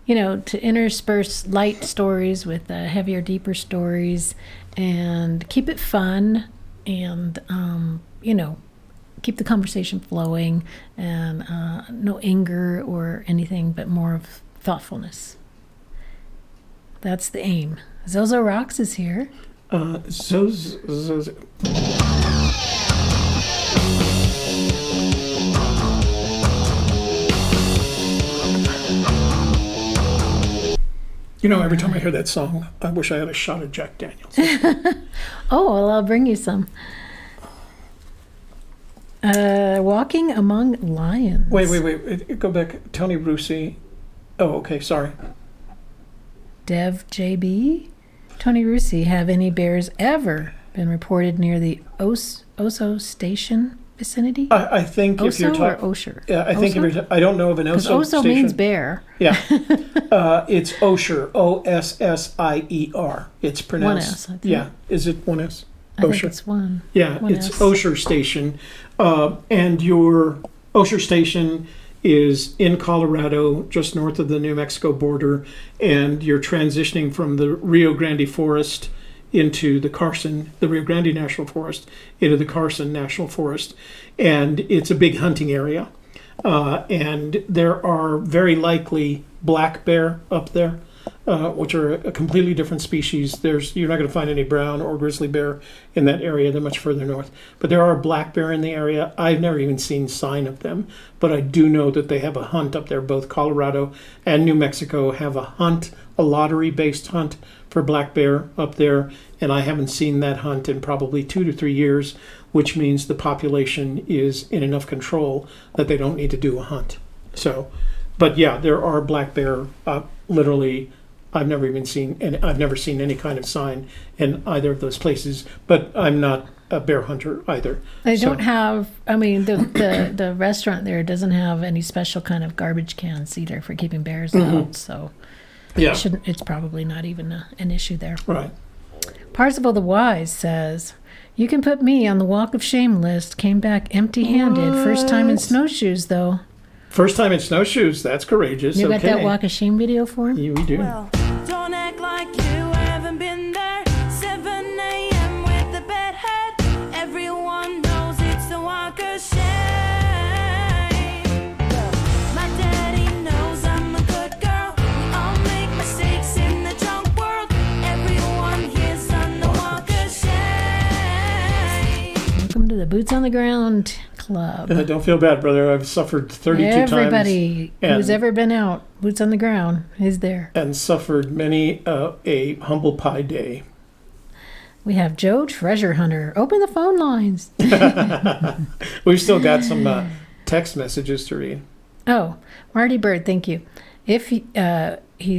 [SPEAKER 3] to intersperse light stories with heavier, deeper stories and keep it fun and, keep the conversation flowing and no anger or anything, but more of thoughtfulness. That's the aim. Zozo Rocks is here.
[SPEAKER 2] Zozo. Every time I hear that song, I wish I had a shot of Jack Daniels.
[SPEAKER 3] Oh, well, I'll bring you some. Walking Among Lions.
[SPEAKER 2] Wait. Go back. Tony Rusi. Oh, okay. Sorry.
[SPEAKER 3] Dev JB. Tony Rusi, have any bears ever been reported near the Oso Station vicinity?
[SPEAKER 2] I think if you're
[SPEAKER 3] Oso or
[SPEAKER 2] talking,
[SPEAKER 3] Osher?
[SPEAKER 2] yeah, I think if you're I don't know of an
[SPEAKER 3] Because
[SPEAKER 2] Oso
[SPEAKER 3] Oso
[SPEAKER 2] station.
[SPEAKER 3] means bear.
[SPEAKER 2] Yeah, it's Osher, Ossier. It's pronounced.
[SPEAKER 3] One S, I think.
[SPEAKER 2] Yeah, is it one S?
[SPEAKER 3] I think it's one.
[SPEAKER 2] Yeah,
[SPEAKER 3] one
[SPEAKER 2] it's
[SPEAKER 3] S.
[SPEAKER 2] Osher Station, and your Osher Station is in Colorado, just north of the New Mexico border, and you're transitioning from the Rio Grande Forest into the Rio Grande National Forest into the Carson National Forest, and it's a big hunting area, and there are very likely black bear up there, which are a completely different species. You're not going to find any brown or grizzly bear in that area. They're much further north. But there are black bear in the area. I've never even seen sign of them, but I do know that they have a hunt up there. Both Colorado and New Mexico have a lottery-based hunt for black bear up there, and I haven't seen that hunt in probably 2 to 3 years, which means the population is in enough control that they don't need to do a hunt. So, but yeah, there are black bear literally. I've never seen any kind of sign in either of those places, but I'm not a bear hunter either.
[SPEAKER 3] They don't have, the restaurant there doesn't have any special kind of garbage cans either for keeping bears out, so
[SPEAKER 2] Yeah,
[SPEAKER 3] it's probably not even an issue there.
[SPEAKER 2] right.
[SPEAKER 3] Parzival the Wise says, you can put me on the walk of shame list, came back empty-handed, first time in snowshoes though.
[SPEAKER 2] First time in snowshoes, that's courageous.
[SPEAKER 3] You got
[SPEAKER 2] okay.
[SPEAKER 3] that walk of shame video for him?
[SPEAKER 2] Yeah, we do.
[SPEAKER 9] Well, don't act like you haven't been there. 7 a.m. with the bedhead. Everyone knows it's the walk of shame. My daddy knows I'm a good girl. We all make mistakes in the drunk world. Everyone here's on the walk of shame.
[SPEAKER 3] Welcome to the Boots on the Ground Club.
[SPEAKER 2] Don't feel bad, brother. I've suffered 32 times.
[SPEAKER 3] Everybody who's ever been out, boots on the ground, is there.
[SPEAKER 2] And suffered many a humble pie day.
[SPEAKER 3] We have Joe Treasure Hunter. Open the phone lines.
[SPEAKER 2] We've still got some text messages to read.
[SPEAKER 3] Oh, Marty Bird, thank you. If he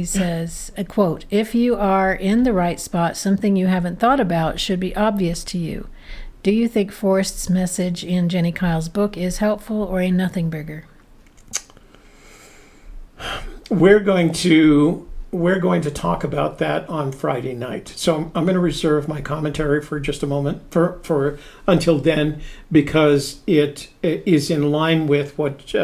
[SPEAKER 3] says, a quote, if you are in the right spot, something you haven't thought about should be obvious to you. Do you think Forrest's message in Jenny Kyle's book is helpful or a nothing burger?
[SPEAKER 2] We're going to talk about that on Friday night. So I'm going to reserve my commentary for just a moment for until then, because it is in line with what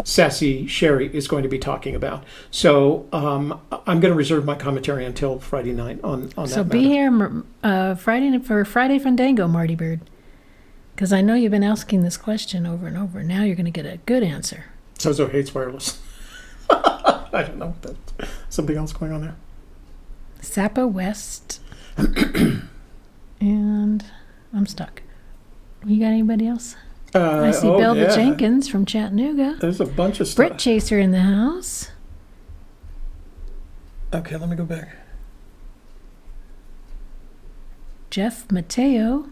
[SPEAKER 2] Sassy Sherry is going to be talking about. So I'm going to reserve my commentary until Friday night on that.
[SPEAKER 3] So be here Friday for Friday Fandango, Marty Bird, because I know you've been asking this question over and over. Now you're going to get a good answer.
[SPEAKER 2] Sozo hates wireless. I don't know. That's something else going on there.
[SPEAKER 3] Sapa West. And I'm stuck. You got anybody else? I see Belva Jenkins from Chattanooga.
[SPEAKER 2] There's a bunch of stuff.
[SPEAKER 3] Brit Chaser in the house.
[SPEAKER 2] Okay, let me go back.
[SPEAKER 3] Jeff Mateo.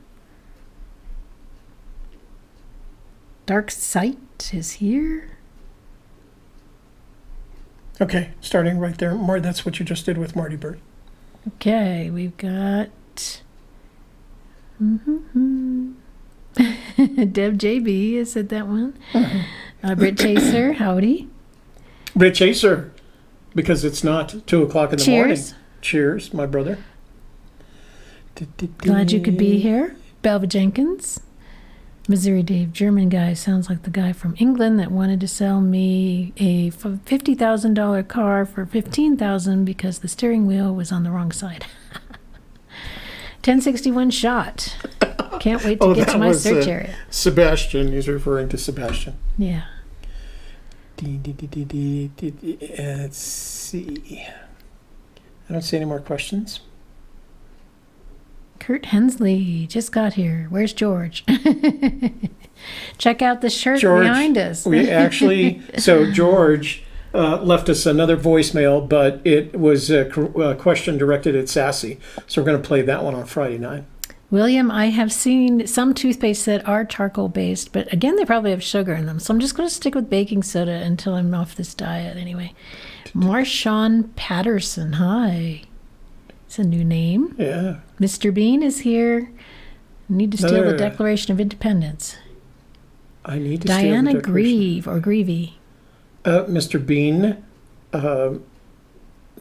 [SPEAKER 3] Dark Sight is here.
[SPEAKER 2] Okay, starting right there. That's what you just did with Marty Bird.
[SPEAKER 3] Okay, we've got Deb JB is at that one. Brit Chaser, howdy.
[SPEAKER 2] Brit Chaser, because it's not 2 o'clock in the morning. Cheers, my brother.
[SPEAKER 3] Glad you could be here. Belva Jenkins. Missouri Dave, German guy, sounds like the guy from England that wanted to sell me a $50,000 car for $15,000 because the steering wheel was on the wrong side. 1061 shot. Can't wait to get to my search area.
[SPEAKER 2] Sebastian, he's referring to Sebastian.
[SPEAKER 3] Yeah.
[SPEAKER 2] Let's see. I don't see any more questions.
[SPEAKER 3] Kurt Hensley just got here. Where's George? Check out the shirt behind us.
[SPEAKER 2] We actually, so George left us another voicemail, but it was a question directed at Sassy. So we're going to play that one on Friday night.
[SPEAKER 3] William, I have seen some toothpastes that are charcoal based, but again, they probably have sugar in them. So I'm just going to stick with baking soda until I'm off this diet anyway. Marshawn Patterson, hi. It's a new name.
[SPEAKER 2] Yeah.
[SPEAKER 3] Mr. Bean is here. Need to steal
[SPEAKER 2] No.
[SPEAKER 3] the Declaration of Independence.
[SPEAKER 2] I need to
[SPEAKER 3] Diana
[SPEAKER 2] steal the Declaration.
[SPEAKER 3] Grieve or Greavy.
[SPEAKER 2] Mr. Bean,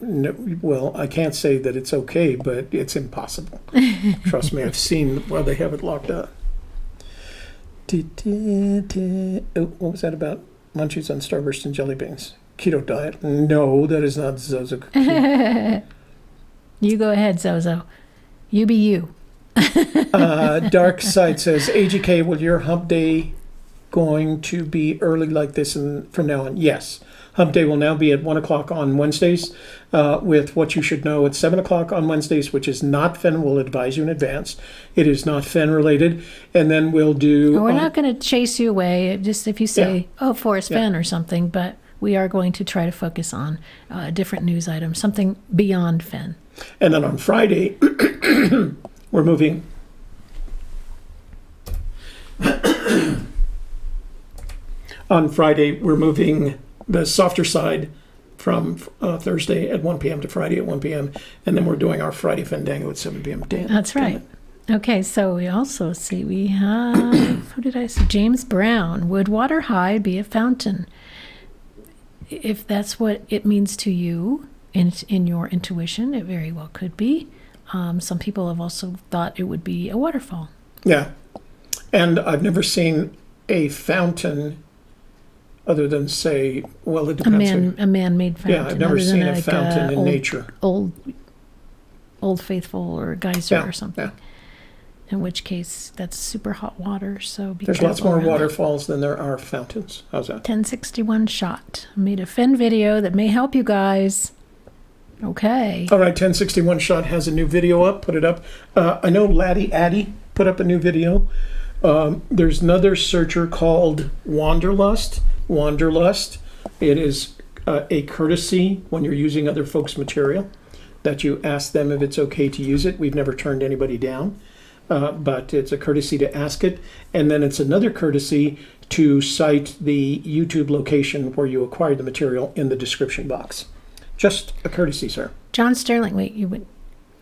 [SPEAKER 2] no, well, I can't say that it's okay, but it's impossible. Trust me, I've seen where they have it locked up. Oh, what was that about? Munchies on Starburst and Jelly Beans. Keto diet. No, that is not Zozo cookie.
[SPEAKER 3] You go ahead, Zozo. You be you.
[SPEAKER 2] Dark Side says, AGK, will your hump day going to be early like this from now on? Yes. Hump day will now be at 1 o'clock on Wednesdays with what you should know at 7 o'clock on Wednesdays, which is not Fenn. We'll advise you in advance. It is not Fenn related. And then we'll do...
[SPEAKER 3] We're not going to chase you away, just if you say, Forrest Fenn or something, but we are going to try to focus on a different news item, something beyond Fenn.
[SPEAKER 2] And then on Friday, we're moving... On Friday, we're moving the softer side from Thursday at 1 p.m. to Friday at 1 p.m. And then we're doing our Friday Fandango at 7 p.m. Dan,
[SPEAKER 3] That's right. Okay, so we also see we have, who did I see? James Brown. Would water high be a fountain? If that's what it means to you in your intuition, it very well could be. Some people have also thought it would be a waterfall.
[SPEAKER 2] Yeah. And I've never seen a fountain other than, say, well, it depends.
[SPEAKER 3] A man-made fountain.
[SPEAKER 2] Yeah, I've never
[SPEAKER 3] other than
[SPEAKER 2] seen a fountain in
[SPEAKER 3] old,
[SPEAKER 2] nature.
[SPEAKER 3] Old Faithful or geyser or something.
[SPEAKER 2] Yeah.
[SPEAKER 3] In which case, that's super hot water. So be
[SPEAKER 2] There's lots
[SPEAKER 3] careful
[SPEAKER 2] more
[SPEAKER 3] around that.
[SPEAKER 2] waterfalls than there are fountains. How's that?
[SPEAKER 3] 1061 shot. Made a Fenn video that may help you guys. Okay.
[SPEAKER 2] All right, 1061 Shot has a new video up. Put it up. I know Laddie Addy put up a new video. There's another searcher called Wanderlust. Wanderlust. It is a courtesy when you're using other folks' material that you ask them if it's okay to use it. We've never turned anybody down, but it's a courtesy to ask it. And then it's another courtesy to cite the YouTube location where you acquired the material in the description box. Just a courtesy, sir.
[SPEAKER 3] John Sterling,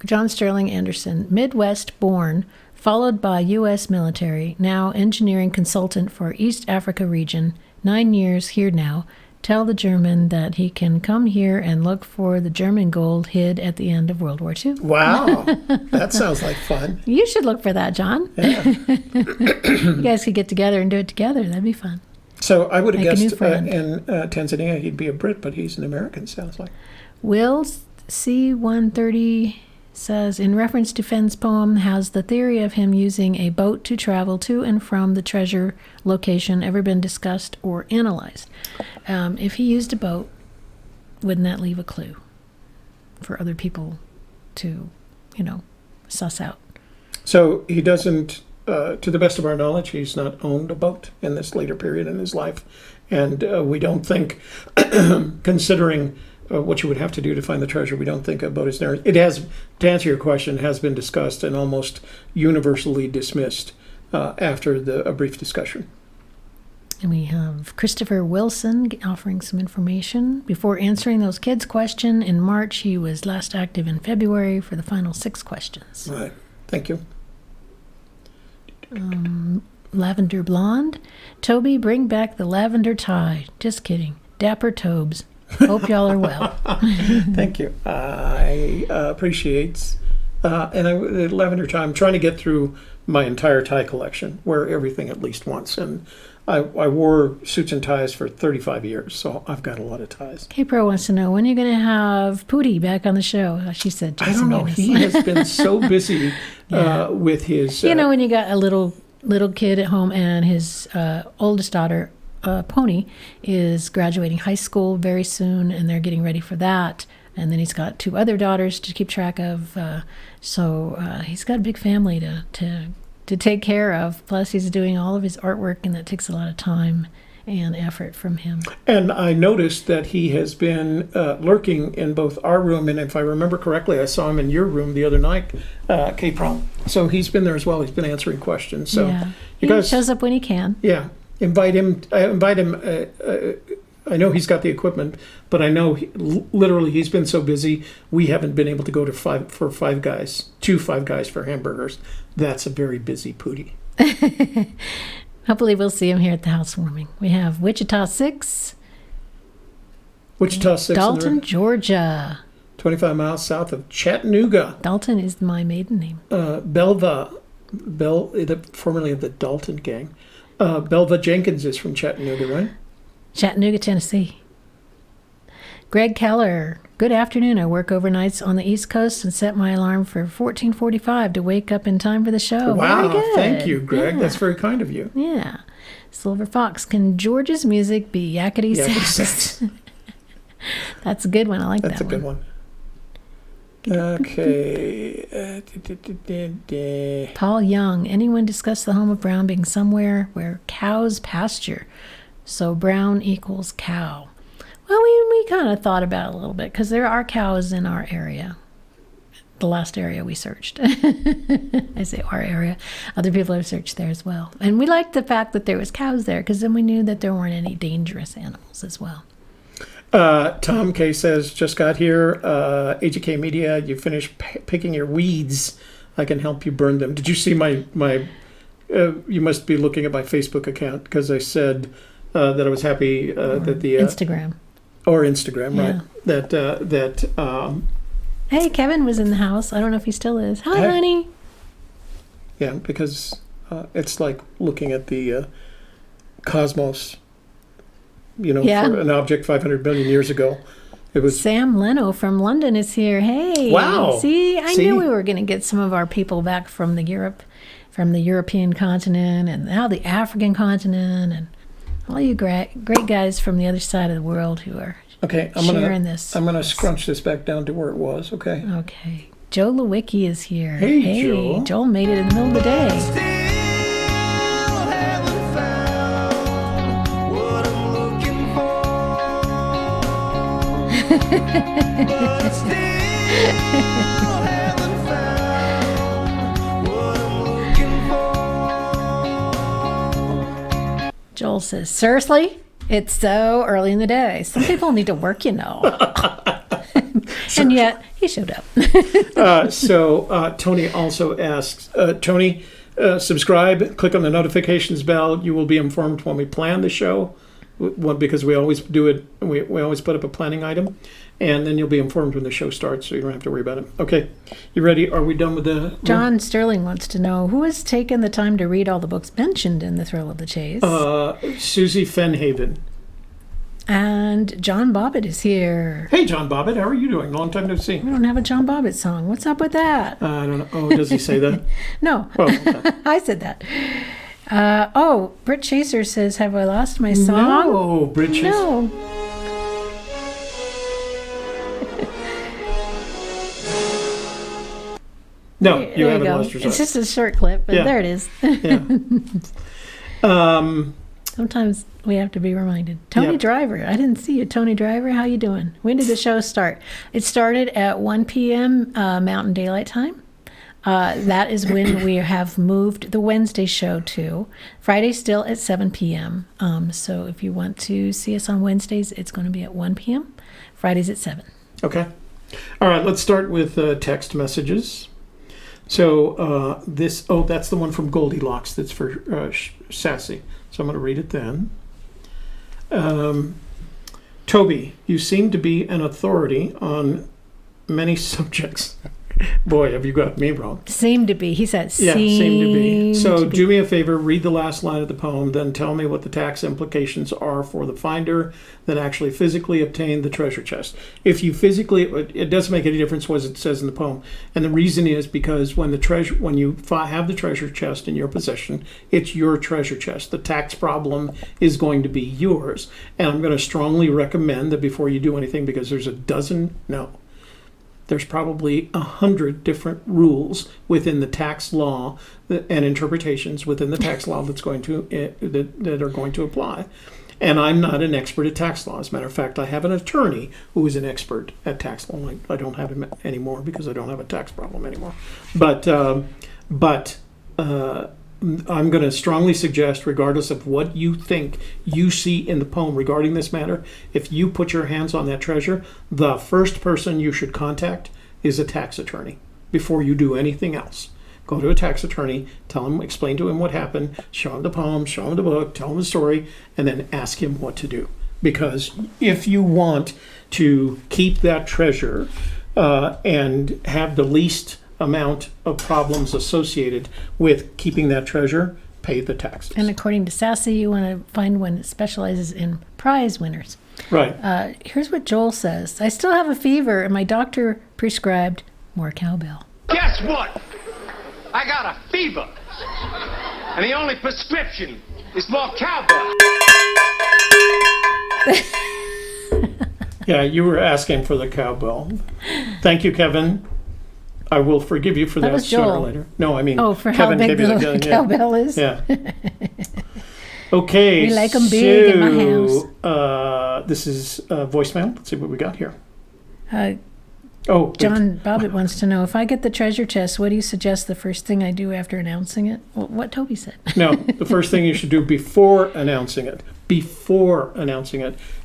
[SPEAKER 3] John Sterling Anderson, Midwest born, followed by U.S. military, now engineering consultant for East Africa region, 9 years here now. Tell the German that he can come here and look for the German gold hid at the end of World War II.
[SPEAKER 2] Wow, that sounds like fun.
[SPEAKER 3] You should look for that, John.
[SPEAKER 2] Yeah.
[SPEAKER 3] You guys could get together and do it together. That'd be fun.
[SPEAKER 2] So I would have
[SPEAKER 3] Make a new
[SPEAKER 2] guessed
[SPEAKER 3] friend.
[SPEAKER 2] in Tanzania he'd be a Brit, but he's an American, sounds like.
[SPEAKER 3] Will C-130 says, in reference to Fenn's poem, has the theory of him using a boat to travel to and from the treasure location ever been discussed or analyzed? If he used a boat, wouldn't that leave a clue for other people to, suss out?
[SPEAKER 2] So he doesn't, to the best of our knowledge, he's not owned a boat in this later period in his life. And we don't think, considering what you would have to do to find the treasure, we don't think a boat is there. It has, to answer your question, has been discussed and almost universally dismissed after a brief discussion.
[SPEAKER 3] And we have Christopher Wilson offering some information. Before answering those kids' question in March, he was last active in February for the final 6 questions.
[SPEAKER 2] All right. Thank you.
[SPEAKER 3] Lavender Blonde. Toby, bring back the lavender tie. Just kidding. Dapper Tobes. Hope y'all are well.
[SPEAKER 2] Thank you. I appreciate lavender tie. I'm trying to get through my entire tie collection, wear everything at least once. And I wore suits and ties for 35 years, so I've got a lot of ties.
[SPEAKER 3] K-Pro wants to know, when are you going to have Pootie back on the show? She said,
[SPEAKER 2] I don't know. He has been so busy with his...
[SPEAKER 3] when you got a little kid at home and his oldest daughter, Pony, is graduating high school very soon, and they're getting ready for that. And then he's got 2 other daughters to keep track of. So he's got a big family to take care of. Plus, he's doing all of his artwork, and that takes a lot of time. and effort from him.
[SPEAKER 2] And I noticed that he has been lurking in both our room, and if I remember correctly, I saw him in your room the other night, K-Prom. So he's been there as well. He's been answering questions. So
[SPEAKER 3] Yeah.
[SPEAKER 2] you
[SPEAKER 3] He
[SPEAKER 2] guys,
[SPEAKER 3] shows up when he can.
[SPEAKER 2] yeah, invite him. I know he's got the equipment, but I know literally he's been so busy we haven't been able to go to Five Guys for hamburgers. That's a very busy pootie.
[SPEAKER 3] Hopefully we'll see him here at the housewarming. We have Wichita 6,
[SPEAKER 2] Wichita 6 in the
[SPEAKER 3] Dalton,
[SPEAKER 2] room.
[SPEAKER 3] Georgia.
[SPEAKER 2] 25 miles south of Chattanooga.
[SPEAKER 3] Dalton is my maiden name.
[SPEAKER 2] Formerly of the Dalton gang. Belva Jenkins is from Chattanooga, right?
[SPEAKER 3] Chattanooga, Tennessee. Greg Keller. Good afternoon. I work overnights on the East Coast and set my alarm for 14:45 to wake up in time for the show.
[SPEAKER 2] Wow,
[SPEAKER 3] Very good.
[SPEAKER 2] thank you, Greg.
[SPEAKER 3] Yeah.
[SPEAKER 2] That's very kind of you.
[SPEAKER 3] Yeah. Silver Fox. Can George's music be yakety sax? That's a good one. I like
[SPEAKER 2] That's
[SPEAKER 3] that
[SPEAKER 2] a good one. Okay.
[SPEAKER 3] Paul Young. Anyone discuss the home of Brown being somewhere where cows pasture? So Brown equals cow. Well, we kind of thought about it a little bit because there are cows in our area. The last area we searched. I say our area. Other people have searched there as well. And we liked the fact that there was cows there because then we knew that there weren't any dangerous animals as well.
[SPEAKER 2] Tom K says, just got here. AGK Media, you finished picking your weeds. I can help you burn them. Did you see my you must be looking at my Facebook account because I said that I was happy that the...
[SPEAKER 3] Instagram.
[SPEAKER 2] Or Instagram, right.
[SPEAKER 3] Yeah. Hey, Kevin was in the house. I don't know if he still is. Hi,
[SPEAKER 2] Hey.
[SPEAKER 3] honey.
[SPEAKER 2] Yeah, because it's like looking at the cosmos,
[SPEAKER 3] Yeah.
[SPEAKER 2] for an object 500 million years ago. It was
[SPEAKER 3] Sam Leno from London is here. Hey.
[SPEAKER 2] Wow.
[SPEAKER 3] See, I
[SPEAKER 2] See?
[SPEAKER 3] knew we were going to get some of our people back from the European continent and now the African continent and all you great guys from the other side of the world who are
[SPEAKER 2] okay.
[SPEAKER 3] sharing this.
[SPEAKER 2] I'm gonna scrunch this back down to where it was. Okay.
[SPEAKER 3] Okay. Joe Lewicki is here.
[SPEAKER 2] Hey, Joe.
[SPEAKER 3] Joel made it in the middle of the day. Joel says, seriously? It's so early in the day. Some people need to work, And yet, he showed up.
[SPEAKER 2] So Tony also asks, Tony, subscribe, click on the notifications bell. You will be informed when we plan the show, because we always do it. We always put up a planning item, and then you'll be informed when the show starts, so you don't have to worry about it. Okay, you ready? Are we done with the...
[SPEAKER 3] John Sterling wants to know, who has taken the time to read all the books mentioned in The Thrill of the Chase?
[SPEAKER 2] Susie Fenhaven.
[SPEAKER 3] And John Bobbitt is here.
[SPEAKER 2] Hey, John Bobbitt, how are you doing? Long time no see.
[SPEAKER 3] We don't have a John Bobbitt song. What's up with that?
[SPEAKER 2] I don't know. Oh, does he say that?
[SPEAKER 3] No.
[SPEAKER 2] Well, okay.
[SPEAKER 3] I said that. Britt Chaser says, have I lost my song?
[SPEAKER 2] No, Britt Chaser.
[SPEAKER 3] No.
[SPEAKER 2] No,
[SPEAKER 3] There
[SPEAKER 2] you haven't
[SPEAKER 3] go.
[SPEAKER 2] lost your
[SPEAKER 3] It's
[SPEAKER 2] song.
[SPEAKER 3] just a short clip, but
[SPEAKER 2] Yeah.
[SPEAKER 3] there it is.
[SPEAKER 2] Yeah.
[SPEAKER 3] Sometimes we have to be reminded. Tony
[SPEAKER 2] Yeah.
[SPEAKER 3] Driver. I didn't see you. Tony Driver, how you doing? When did the show start? It started at 1 p.m. Mountain Daylight Time. That is when we have moved the Wednesday show to. Friday's still at 7 p.m. So if you want to see us on Wednesdays, it's going to be at 1 p.m. Fridays at 7.
[SPEAKER 2] Okay. All right, let's start with text messages. So that's the one from Goldilocks that's for Sassy. So I'm going to read it then. Toby, you seem to be an authority on many subjects. Boy, have you got me wrong.
[SPEAKER 3] Seem to be. He said
[SPEAKER 2] Yeah, seem to be. So
[SPEAKER 3] to be.
[SPEAKER 2] do me a favor, read the last line of the poem, then tell me what the tax implications are for the finder that actually physically obtained the treasure chest. If you physically, it doesn't make any difference what it says in the poem. And the reason is because when you have the treasure chest in your possession, it's your treasure chest. The tax problem is going to be yours. And I'm going to strongly recommend that before you do anything, because there's probably 100 different rules within the tax law and interpretations within the tax law that are going to apply. And I'm not an expert at tax law. As a matter of fact, I have an attorney who is an expert at tax law. I don't have him anymore because I don't have a tax problem anymore. But I'm going to strongly suggest, regardless of what you think you see in the poem regarding this matter, if you put your hands on that treasure, the first person you should contact is a tax attorney before you do anything else. Go to a tax attorney, tell him, explain to him what happened, show him the poem, show him the book, tell him the story, and then ask him what to do. Because if you want to keep that treasure and have the least amount of problems associated with keeping that treasure, pay the taxes.
[SPEAKER 3] And according to Sassy, you want to find one that specializes in prize winners.
[SPEAKER 2] Right.
[SPEAKER 3] Here's what Joel says. I still have a fever, and my doctor prescribed more cowbell.
[SPEAKER 7] Guess what? I got a fever. And the only prescription is more cowbell.
[SPEAKER 2] Yeah, you were asking for the cowbell. Thank you, Kevin. I will forgive you for that
[SPEAKER 3] was
[SPEAKER 2] sooner or
[SPEAKER 3] Joel.
[SPEAKER 2] later. No, I mean,
[SPEAKER 3] For
[SPEAKER 2] Kevin
[SPEAKER 3] how big
[SPEAKER 2] gave you
[SPEAKER 3] the
[SPEAKER 2] the
[SPEAKER 3] cowbell is?
[SPEAKER 2] Yeah. Okay.
[SPEAKER 3] We like 'em big in my
[SPEAKER 2] house. This is voicemail. Let's see what we got here.
[SPEAKER 3] John Bobbitt wants to know, if I get the treasure chest, what do you suggest the first thing I do after announcing it? Well, what Toby said.
[SPEAKER 2] No, the first thing you should do before announcing it,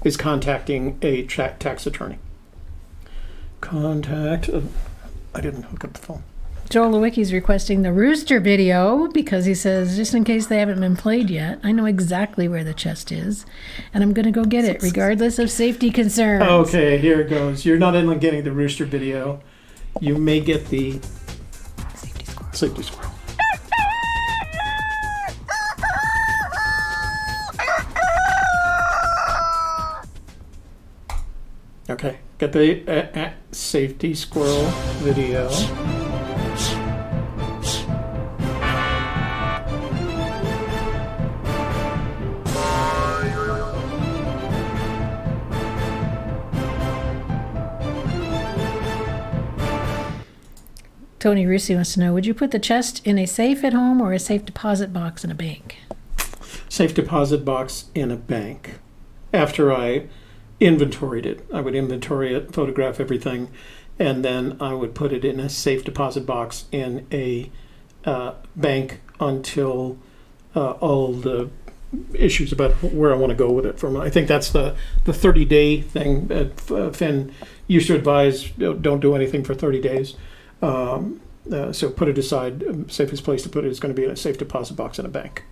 [SPEAKER 2] is contacting a tax attorney. I didn't hook up the phone.
[SPEAKER 3] Joel Lewicki's requesting the rooster video because he says, just in case they haven't been played yet, I know exactly where the chest is, and I'm going to go get it, regardless of safety concerns.
[SPEAKER 2] Okay, here it goes. You're not in getting the rooster video. You may get the safety squirrel. Okay, got the safety squirrel video.
[SPEAKER 3] Tony Russi wants to know, would you put the chest in a safe at home or a safe deposit box in a bank?
[SPEAKER 2] Safe deposit box in a bank. After I inventoried it, I would inventory it, photograph everything, and then I would put it in a safe deposit box in a bank until all the issues about where I want to go with it from. I think that's the 30-day thing that Fenn used to advise. Don't do anything for 30 days. So put it aside. Safest place to put it is going to be in a safe deposit box in a bank.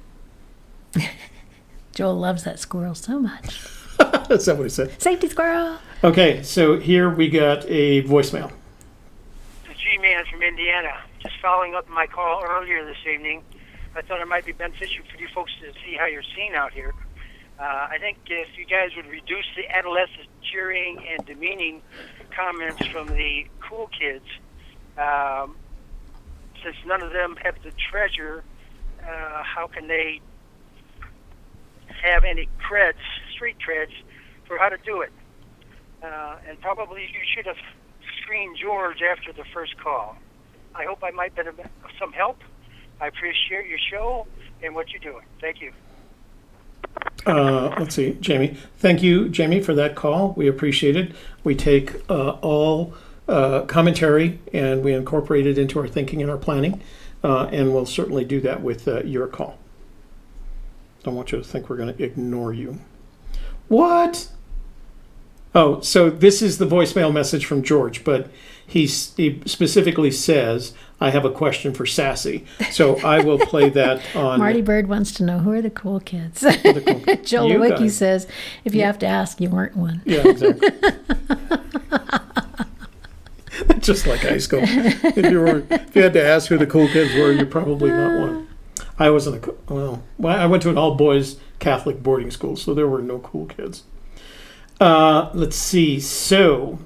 [SPEAKER 3] Joel loves that squirrel so much.
[SPEAKER 2] Is that what he said?
[SPEAKER 3] Safety squirrel.
[SPEAKER 2] Okay, so here we got a voicemail.
[SPEAKER 10] The G-Man from Indiana. Just following up my call earlier this evening. I thought it might be beneficial for you folks to see how you're seen out here. I think if you guys would reduce the adolescent cheering and demeaning comments from the cool kids, since none of them have the treasure, how can they have any creds, street creds, for how to do it? And probably you should have screened George after the first call. I hope I might be of some help. I appreciate your show and what you're doing. Thank you.
[SPEAKER 2] Let's see, Jamie. Thank you, Jamie, for that call. We appreciate it. We take all commentary and we incorporate it into our thinking and our planning, and we'll certainly do that with your call. Don't want you to think we're going to ignore you. What? Oh, so this is the voicemail message from George, but he specifically says, I have a question for Sassy. So I will play that on...
[SPEAKER 3] Marty Bird wants to know, who are the cool kids? Joel
[SPEAKER 2] You
[SPEAKER 3] Lewicki
[SPEAKER 2] guys.
[SPEAKER 3] says, if you have to ask, you weren't one.
[SPEAKER 2] Yeah, exactly. Just like high school. If you had to ask who the cool kids were, you're probably not one. I wasn't I went to an all-boys Catholic boarding school, so there were no cool kids. Let's see. So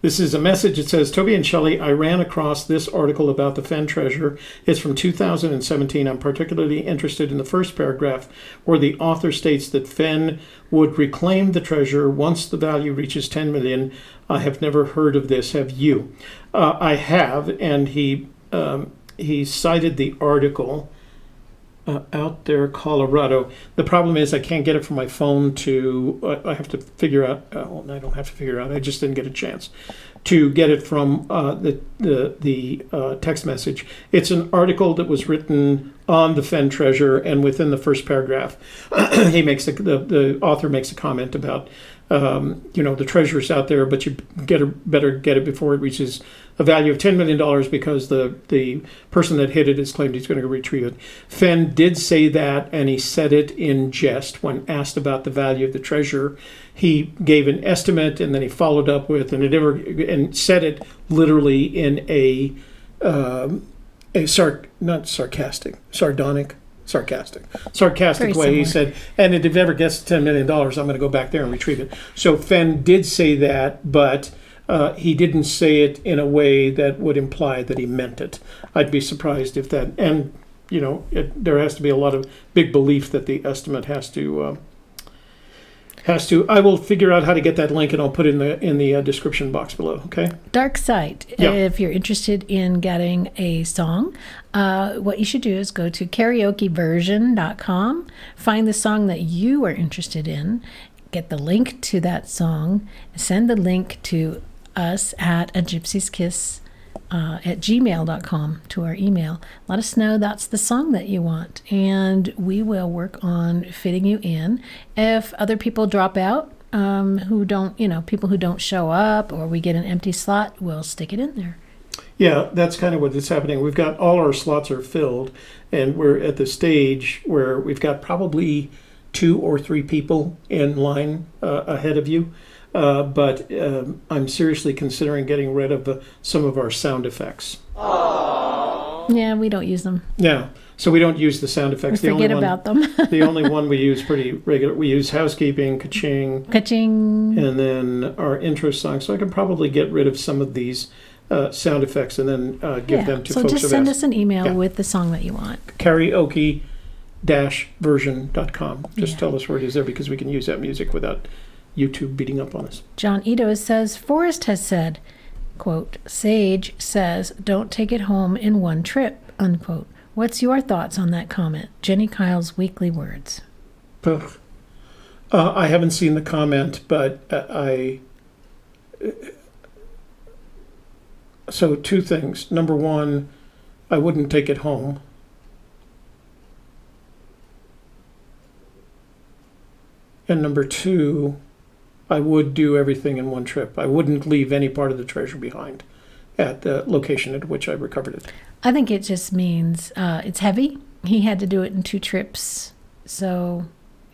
[SPEAKER 2] this is a message. It says, Toby and Shelley, I ran across this article about the Fenn treasure. It's from 2017. I'm particularly interested in the first paragraph where the author states that Fenn would reclaim the treasure once the value reaches 10 million. I have never heard of this. Have you? I have, and he cited the article Out There, Colorado. The problem is I can't get it from my phone to, I have to figure out, well, I don't have to figure out, I just didn't get a chance to get it from the text message. It's an article that was written on the Fenn treasure, and within the first paragraph, he makes the author makes a comment about, the treasure's out there, but you better get it before it reaches a value of $10 million because the person that hid it has claimed he's going to go retrieve it. Fenn did say that, and he said it in jest when asked about the value of the treasure. He gave an estimate, and then he followed up with, and said it literally in a sarcastic
[SPEAKER 3] Very
[SPEAKER 2] way. He
[SPEAKER 3] similar.
[SPEAKER 2] said, and if it ever gets to $10 million, I'm going to go back there and retrieve it. So Fenn did say that, but he didn't say it in a way that would imply that he meant it. I'd be surprised if that, and there has to be a lot of big belief that the estimate has to. I will figure out how to get that link, and I'll put it in the description box below. Okay.
[SPEAKER 3] Dark Site.
[SPEAKER 2] Yeah.
[SPEAKER 3] If you're interested in getting a song, what you should do is go to karaokeversion.com, find the song that you are interested in, get the link to that song, send the link to us at a gypsy's kiss at gmail.com to our email. Let us know that's the song that you want, and we will work on fitting you in. If other people drop out, people who don't show up, or we get an empty slot, we'll stick it in there.
[SPEAKER 2] Yeah, that's kind of what is happening. We've got all our slots are filled, and we're at the stage where we've got probably 2 or 3 people in line ahead of you. But I'm seriously considering getting rid of some of our sound effects.
[SPEAKER 3] Yeah, we don't use them.
[SPEAKER 2] Yeah, so we don't use the sound effects.
[SPEAKER 3] We forget about them.
[SPEAKER 2] The only one we use pretty regular. We use housekeeping, ka-ching,
[SPEAKER 3] Ka-ching.
[SPEAKER 2] and then our intro song. So I can probably get rid of some of these sound effects and then give them to
[SPEAKER 3] so
[SPEAKER 2] folks.
[SPEAKER 3] just
[SPEAKER 2] who've
[SPEAKER 3] send
[SPEAKER 2] asked.
[SPEAKER 3] us an email
[SPEAKER 2] Yeah.
[SPEAKER 3] with the song that you want.
[SPEAKER 2] Karaoke-version.com. Just
[SPEAKER 3] Yeah.
[SPEAKER 2] tell us where it is there, because we can use that music without YouTube beating up on us.
[SPEAKER 3] John Ito says, Forrest has said, quote, Sage says, don't take it home in one trip, unquote. What's your thoughts on that comment? Jenny Kyle's weekly words.
[SPEAKER 2] Ugh. I haven't seen the comment, but so 2 things. Number 1, I wouldn't take it home. And number 2, I would do everything in one trip. I wouldn't leave any part of the treasure behind at the location at which I recovered it.
[SPEAKER 3] I think it just means it's heavy. He had to do it in 2 trips. So,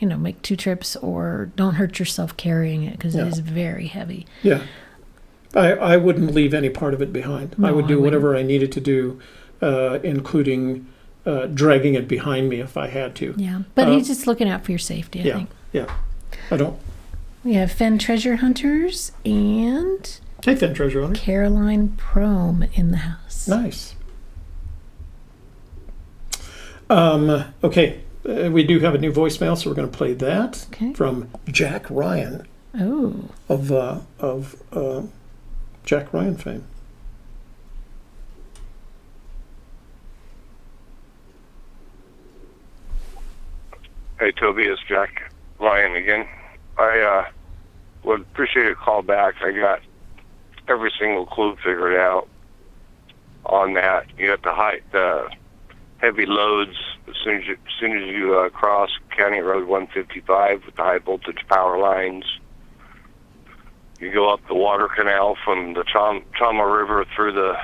[SPEAKER 3] make 2 trips, or don't hurt yourself carrying it, because
[SPEAKER 2] Yeah.
[SPEAKER 3] it is very heavy.
[SPEAKER 2] Yeah. I wouldn't leave any part of it behind. I
[SPEAKER 3] No,
[SPEAKER 2] would do
[SPEAKER 3] I
[SPEAKER 2] whatever I needed to do, including dragging it behind me if I had to.
[SPEAKER 3] Yeah. But he's just looking out for your safety, I
[SPEAKER 2] Yeah,
[SPEAKER 3] think.
[SPEAKER 2] yeah. I don't.
[SPEAKER 3] We have Fenn Treasure Hunters and
[SPEAKER 2] Hey, Fenn Treasure Hunter.
[SPEAKER 3] Caroline Prome in the house.
[SPEAKER 2] Nice. Okay. We do have a new voicemail, so we're going to play that
[SPEAKER 3] Okay.
[SPEAKER 2] from Jack Ryan
[SPEAKER 3] Oh.
[SPEAKER 2] of Jack Ryan fame.
[SPEAKER 11] Hey, Toby, it's Jack Ryan again. I would appreciate a call back. I got every single clue figured out on that. You have to hide the heavy loads as soon as you cross County Road 155 with the high voltage power lines. You go up the water canal from the Chama River through the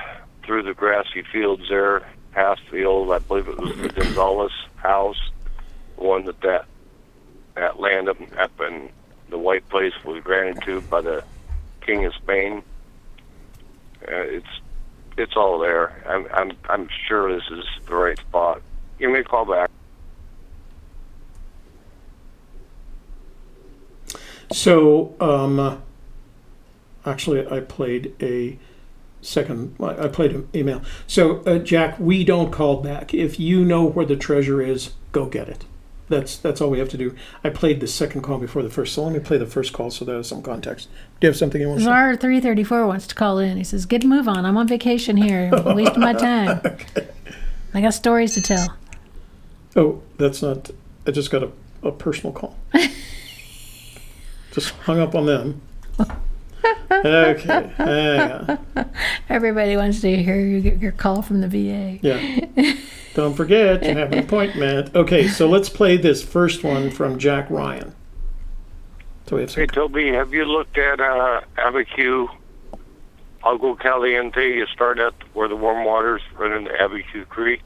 [SPEAKER 11] grassy fields there, past the old, I believe it was the Gonzalez house, the one that land up in the White Place was granted to by the King of Spain. It's all there. I'm sure this is the right spot. Give me a call back.
[SPEAKER 2] So, actually, I played an email. So, Jack, we don't call back. If you know where the treasure is, go get it. That's all we have to do. I played the second call before the first, so let me play the first call so there's some context. Do you have something you want to say?
[SPEAKER 3] Czar 334 wants to call in. He says, "Get a move on. I'm on vacation here. I'm wasting my time.
[SPEAKER 2] Okay.
[SPEAKER 3] I got stories to tell."
[SPEAKER 2] Oh, that's not. I just got a personal call. Just hung up on them. Okay, hang on.
[SPEAKER 3] Everybody wants to hear your call from the VA.
[SPEAKER 2] Yeah. Don't forget, you have an appointment. Okay, so let's play this first one from Jack Ryan. So we have some.
[SPEAKER 11] Hey, Toby, have you looked at Abiquiu, Agua Caliente? You start at where the warm waters run into Abiquiu Creek,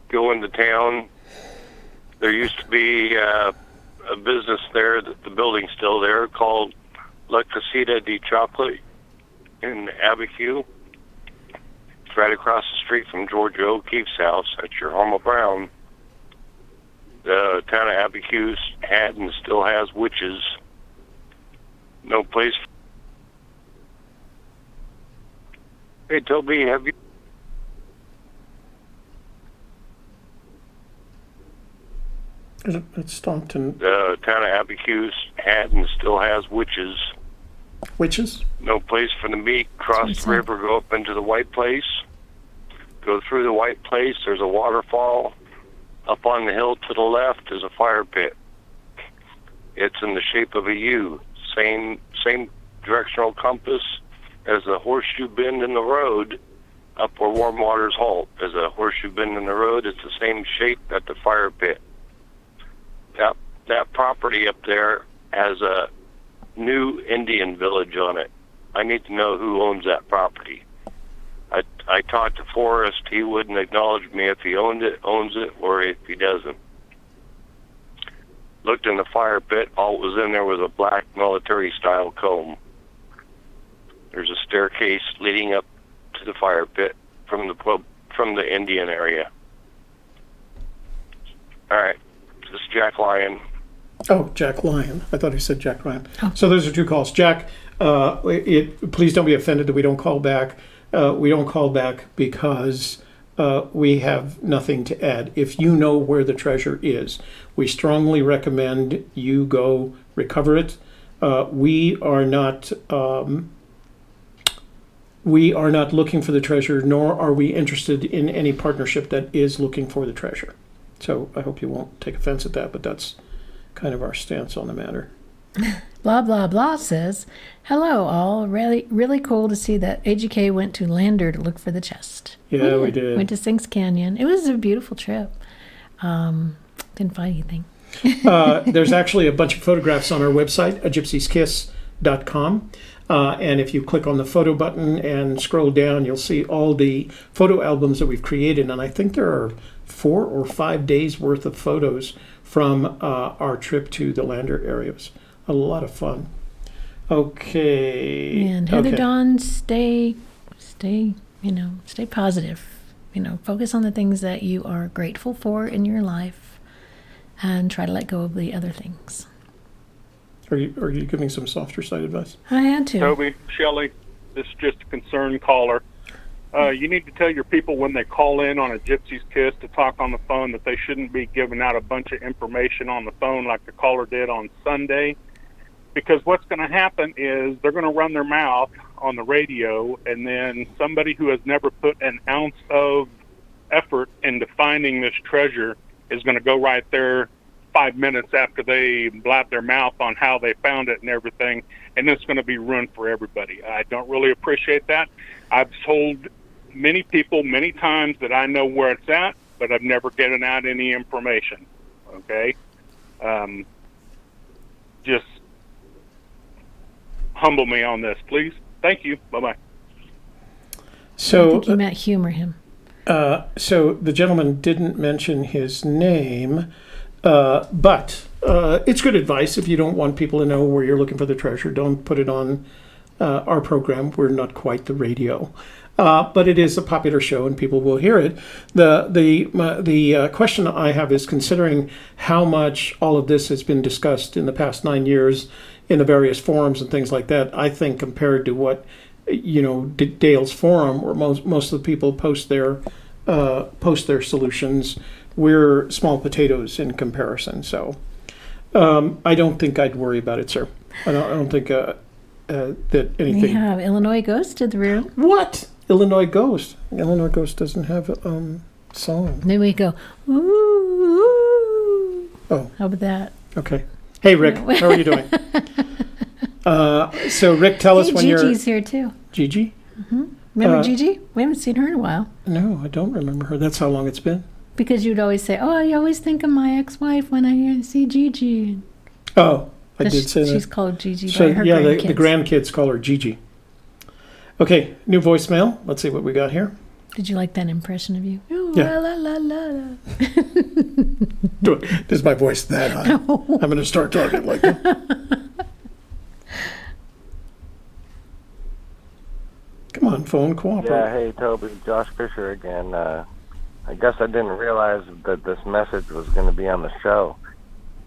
[SPEAKER 11] go into town. There used to be a business there, the building's still there, called La Casita de Chocolate in Abiquiu. It's right across the street from Georgia O'Keefe's house at your Homer Brown. The town of Abiquiu had and still has witches. No place. Hey, Toby, have you...
[SPEAKER 2] It stopped and...
[SPEAKER 11] The town of Abiquiu had and still has witches.
[SPEAKER 2] Witches?
[SPEAKER 11] No place for the meat. Cross the river, go up into the White Place. Go through the White Place, there's a waterfall. Up on the hill to the left is a fire pit. It's in the shape of a U. Same directional compass as the horseshoe bend in the road up where warm waters halt. There's a horseshoe bend in the road. It's the same shape at the fire pit. That property up there has a new Indian village on it. I need to know who owns that property. I talked to Forrest. He wouldn't acknowledge me if he owns it, or if he doesn't. Looked in the fire pit. All that was in there was a black military-style comb. There's a staircase leading up to the fire pit from the Indian area. All right, this is Jack Lyon.
[SPEAKER 2] Oh, Jack Lyon. I thought he said Jack Ryan. Oh. So those are two calls. Jack, please don't be offended that we don't call back. We don't call back because we have nothing to add. If you know where the treasure is, we strongly recommend you go recover it. We are not looking for the treasure, nor are we interested in any partnership that is looking for the treasure. So I hope you won't take offense at that, but that's kind of our stance on the matter.
[SPEAKER 3] Blah, blah, blah says, hello, all. Really cool to see that AGK went to Lander to look for the chest.
[SPEAKER 2] Yeah, we did.
[SPEAKER 3] Went to Sinks Canyon. It was a beautiful trip. Didn't find anything.
[SPEAKER 2] There's actually a bunch of photographs on our website, gypsieskiss.com. And if you click on the photo button and scroll down, you'll see all the photo albums that we've created. And I think there are 4 or 5 days worth of photos from our trip to the Lander areas. A lot of fun. Okay.
[SPEAKER 3] And Heather Dawn, stay positive. Focus on the things that you are grateful for in your life and try to let go of the other things.
[SPEAKER 2] Are you giving some softer side advice?
[SPEAKER 3] I had to.
[SPEAKER 12] Toby, Shelley, this is just a concerned caller. You need to tell your people when they call in on a Gypsy's Kiss to talk on the phone that they shouldn't be giving out a bunch of information on the phone like the caller did on Sunday. Because what's going to happen is they're going to run their mouth on the radio, and then somebody who has never put an ounce of effort into finding this treasure is going to go right there 5 minutes after they blab their mouth on how they found it and everything, and it's going to be ruined for everybody. I don't really appreciate that. I've told many people many times that I know where it's at, but I've never given out any information. Okay? Just humble me on this, please. Thank you. Bye-bye.
[SPEAKER 2] So,
[SPEAKER 3] I think you meant humor him.
[SPEAKER 2] So the gentleman didn't mention his name, but it's good advice. If you don't want people to know where you're looking for the treasure, don't put it on our program. We're not quite the radio. But it is a popular show and people will hear it. The question I have is, considering how much all of this has been discussed in the past 9 years in the various forums and things like that, I think compared to what, Dale's forum, where most of the people post their solutions, we're small potatoes in comparison. So I don't think I'd worry about it, sir. I don't think that anything.
[SPEAKER 3] We have Illinois Ghost to the room.
[SPEAKER 2] What? Illinois Ghost? Illinois Ghost doesn't have a song.
[SPEAKER 3] Then we go, ooh.
[SPEAKER 2] Oh.
[SPEAKER 3] How about that?
[SPEAKER 2] Okay. Hey, Rick, how are you doing? So, Rick, tell us when
[SPEAKER 3] Gigi's here too.
[SPEAKER 2] Gigi?
[SPEAKER 3] Remember Gigi? We haven't seen her in a while.
[SPEAKER 2] No, I don't remember her. That's how long it's been.
[SPEAKER 3] Because you'd always say, "Oh, I always think of my ex-wife when I see Gigi."
[SPEAKER 2] Oh, I did say that.
[SPEAKER 3] She's called Gigi
[SPEAKER 2] So,
[SPEAKER 3] by her
[SPEAKER 2] yeah,
[SPEAKER 3] grandkids.
[SPEAKER 2] the grandkids call her Gigi. Okay, new voicemail. Let's see what we got here.
[SPEAKER 3] Did you like that impression of you? Ooh,
[SPEAKER 2] Yeah.
[SPEAKER 3] la, la, la, la.
[SPEAKER 2] Is my voice that high?
[SPEAKER 3] No.
[SPEAKER 2] I'm going to start talking like that. Come on, phone, cooperate.
[SPEAKER 13] Yeah, hey, Toby, Josh Fisher again. I guess I didn't realize that this message was going to be on the show.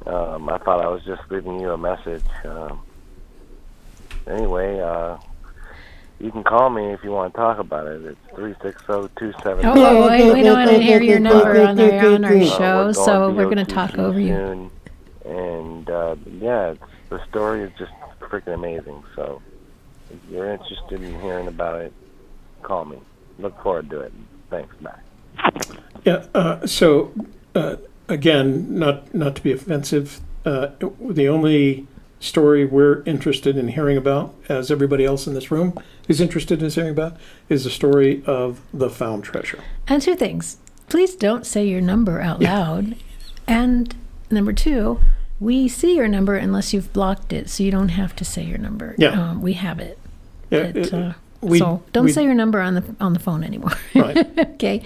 [SPEAKER 13] I thought I was just leaving you a message. Anyway, you can call me if you want to talk about it. It's 360-270.
[SPEAKER 3] Oh, wait, we don't want to hear your number on our show, so we're going to talk over you.
[SPEAKER 13] Soon. And, yeah, the story is just freaking amazing. So if you're interested in hearing about it, call me. Look forward to it. Thanks, bye.
[SPEAKER 2] Yeah, so, again, not to be offensive, the only story we're interested in hearing about, as everybody else in this room is interested in hearing about, is the story of the found treasure.
[SPEAKER 3] And two things. Please don't say your number out loud. And number two, we see your number unless you've blocked it, so you don't have to say your number.
[SPEAKER 2] Yeah.
[SPEAKER 3] We have it.
[SPEAKER 2] Yeah,
[SPEAKER 3] So don't say your number on the phone anymore.
[SPEAKER 2] Right.
[SPEAKER 3] Okay.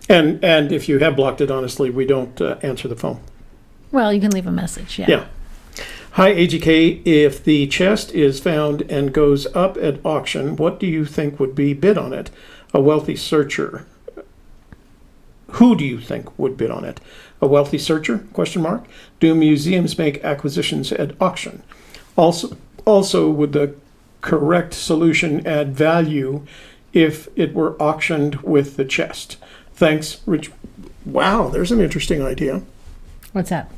[SPEAKER 2] And if you have blocked it, honestly, we don't answer the phone.
[SPEAKER 3] Well, you can leave a message. Yeah.
[SPEAKER 2] Yeah. Hi, AGK. If the chest is found and goes up at auction, what do you think would be bid on it? A wealthy searcher. Who do you think would bid on it? A wealthy searcher? Question mark. Do museums make acquisitions at auction? Also, would the correct solution add value if it were auctioned with the chest? Thanks, Rich. Wow, there's an interesting idea.
[SPEAKER 3] What's that?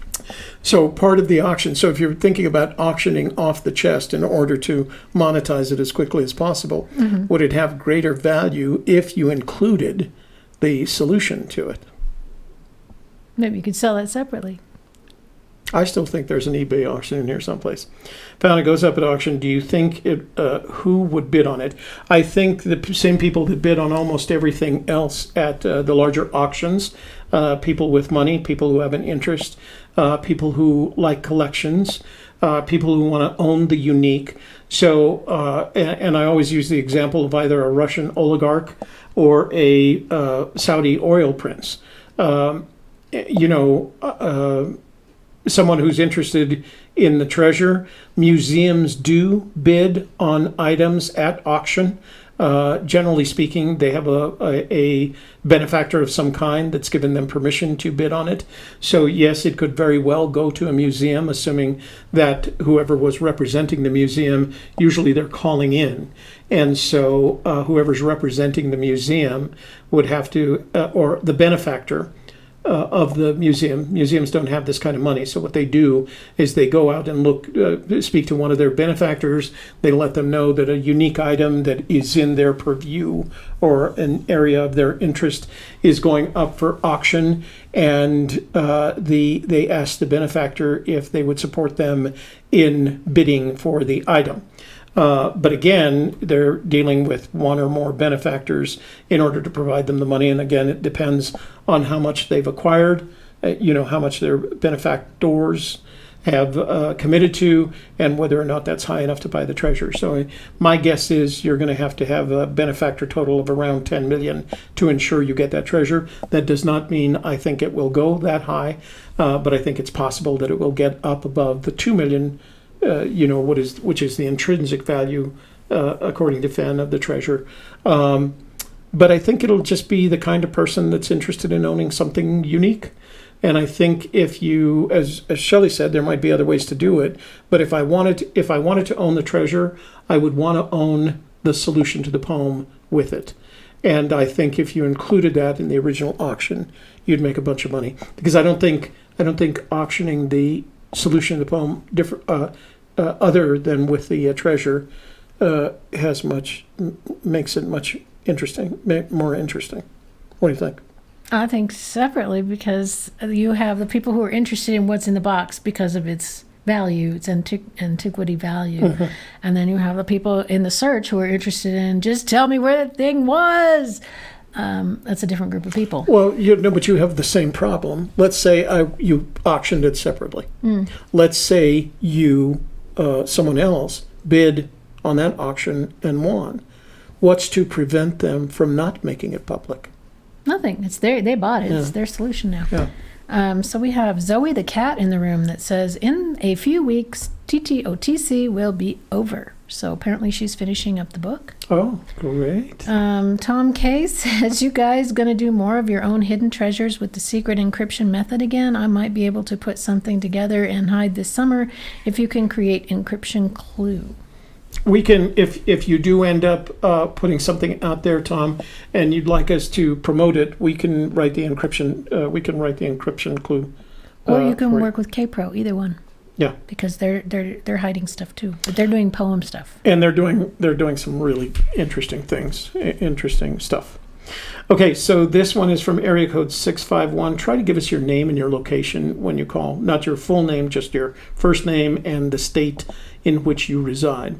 [SPEAKER 2] So part of the auction, so if you're thinking about auctioning off the chest in order to monetize it as quickly as possible, would it have greater value if you included the solution to it?
[SPEAKER 3] Maybe you could sell that separately.
[SPEAKER 2] I still think there's an eBay auction in here someplace. Found it goes up at auction. Do you think who would bid on it? I think the same people that bid on almost everything else at the larger auctions. People with money, people who have an interest, people who like collections, people who want to own the unique. So, and I always use the example of either a Russian oligarch or a Saudi oil prince. Someone who's interested in the treasure. Museums do bid on items at auction. Generally speaking, they have a benefactor of some kind that's given them permission to bid on it. So yes, it could very well go to a museum, assuming that whoever was representing the museum, usually they're calling in. And so whoever's representing the museum would have to, or the benefactor, of the museum. Museums don't have this kind of money, so what they do is they go out and speak to one of their benefactors. They let them know that a unique item that is in their purview or an area of their interest is going up for auction, and they ask the benefactor if they would support them in bidding for the item. But again, they're dealing with one or more benefactors in order to provide them the money. And again, it depends on how much they've acquired, how much their benefactors have committed to, and whether or not that's high enough to buy the treasure. So my guess is you're going to have a benefactor total of around 10 million to ensure you get that treasure. That does not mean I think it will go that high, but I think it's possible that it will get up above the 2 million, which is the intrinsic value, according to Fenn, of the treasure. But I think it'll just be the kind of person that's interested in owning something unique. And I think if you, as Shelley said, there might be other ways to do it. But if I wanted to own the treasure, I would want to own the solution to the poem with it. And I think if you included that in the original auction, you'd make a bunch of money. Because I don't think auctioning the solution to the poem other than with the treasure makes it much more interesting. What do you think?
[SPEAKER 3] I think separately, because you have the people who are interested in what's in the box because of its value, its antiquity value.
[SPEAKER 2] Mhm.
[SPEAKER 3] And then you have the people in the search who are interested in just tell me where the thing was. That's a different group of people.
[SPEAKER 2] Well, but you have the same problem. Let's say you auctioned it separately.
[SPEAKER 3] Mm.
[SPEAKER 2] Let's say someone else bid on that auction and won. What's to prevent them from not making it public?
[SPEAKER 3] Nothing. It's they bought it.
[SPEAKER 2] Yeah.
[SPEAKER 3] It's their solution now.
[SPEAKER 2] Yeah.
[SPEAKER 3] So we have Zoe the cat in the room that says, in a few weeks, TTOTC will be over. So apparently she's finishing up the book.
[SPEAKER 2] Oh, great.
[SPEAKER 3] Tom K says, you guys going to do more of your own hidden treasures with the secret encryption method again? I might be able to put something together and hide this summer if you can create encryption clue.
[SPEAKER 2] We can, if you do end up putting something out there, Tom, and you'd like us to promote it, we can write the encryption. We can write the encryption clue.
[SPEAKER 3] Or you can work with KPro, either one.
[SPEAKER 2] Yeah,
[SPEAKER 3] because they're hiding stuff too, but they're doing poem stuff.
[SPEAKER 2] And they're doing some really interesting things, interesting stuff. Okay, so this one is from area code 651. Try to give us your name and your location when you call. Not your full name, just your first name and the state in which you reside.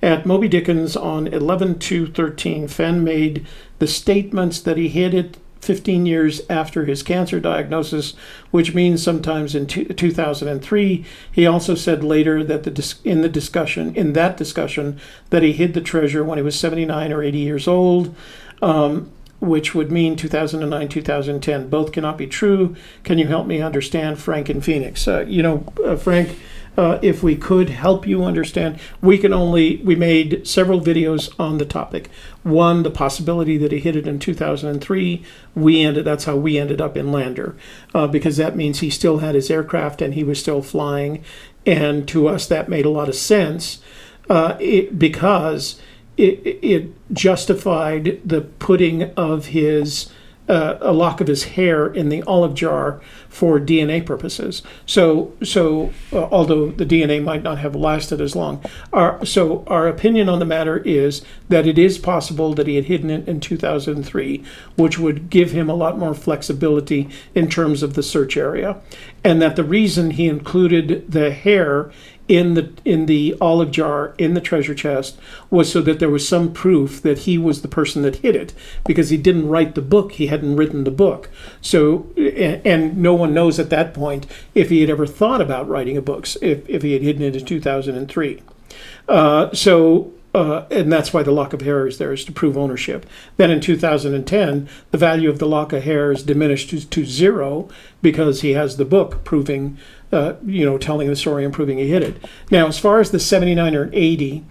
[SPEAKER 2] At Moby Dickens on 11/2/13, Fenn made the statements that he hid it 15 years after his cancer diagnosis, which means sometimes in 2003. He also said later that in that discussion that he hid the treasure when he was 79 or 80 years old, which would mean 2009, 2010. Both cannot be true. Can you help me understand, Frank in Phoenix? Frank, if we could help you understand, we made several videos on the topic. One, the possibility that he hit it in 2003. That's how we ended up in Lander, because that means he still had his aircraft and he was still flying. And to us, that made a lot of sense because it justified the putting of a lock of his hair in the olive jar for DNA purposes. So although the DNA might not have lasted as long, our opinion on the matter is that it is possible that he had hidden it in 2003, which would give him a lot more flexibility in terms of the search area, and that the reason he included the hair in the olive jar in the treasure chest was so that there was some proof that he was the person that hid it, because he didn't write the book. He hadn't written the book. So, and no one knows at that point if he had ever thought about writing a book, if he had hidden it in 2003. And that's why the lock of hair is there, is to prove ownership. Then in 2010, the value of the lock of hair is diminished to zero because he has the book proving, telling the story and proving he hid it. Now, as far as the 79 or 80,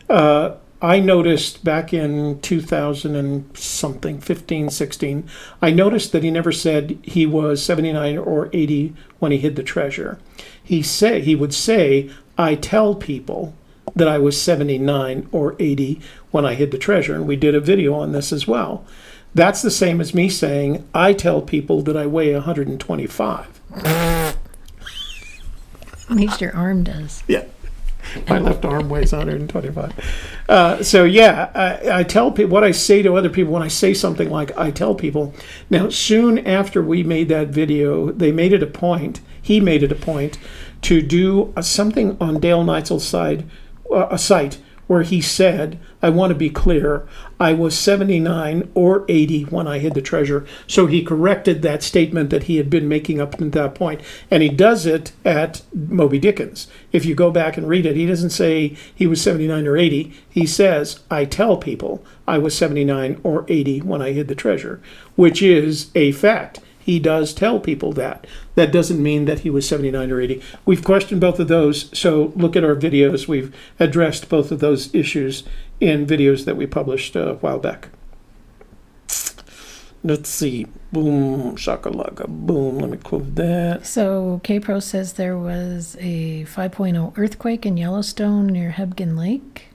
[SPEAKER 2] I noticed back in 2000 and something, 15, 16, I noticed that he never said he was 79 or 80 when he hid the treasure. He would say, I tell people that I was 79 or 80 when I hid the treasure, and we did a video on this as well. That's the same as me saying, I tell people that I weigh 125.
[SPEAKER 3] At least your arm does.
[SPEAKER 2] Yeah. My left arm weighs 125. I tell people what I say to other people when I say something like, I tell people. Now, soon after we made that video, he made it a point to do something on Dale Neitzel's side, a site where he said, I want to be clear, I was 79 or 80 when I hid the treasure. So he corrected that statement that he had been making up to that point. And he does it at Moby Dickens. If you go back and read it, he doesn't say he was 79 or 80. He says, I tell people I was 79 or 80 when I hid the treasure, which is a fact. He does tell people that. That doesn't mean that he was 79 or 80. We've questioned both of those, so look at our videos. We've addressed both of those issues in videos that we published a while back. Let's see. Boom, shakalaka, boom. Let me close that.
[SPEAKER 3] So KPro says there was a 5.0 earthquake in Yellowstone near Hebgen Lake.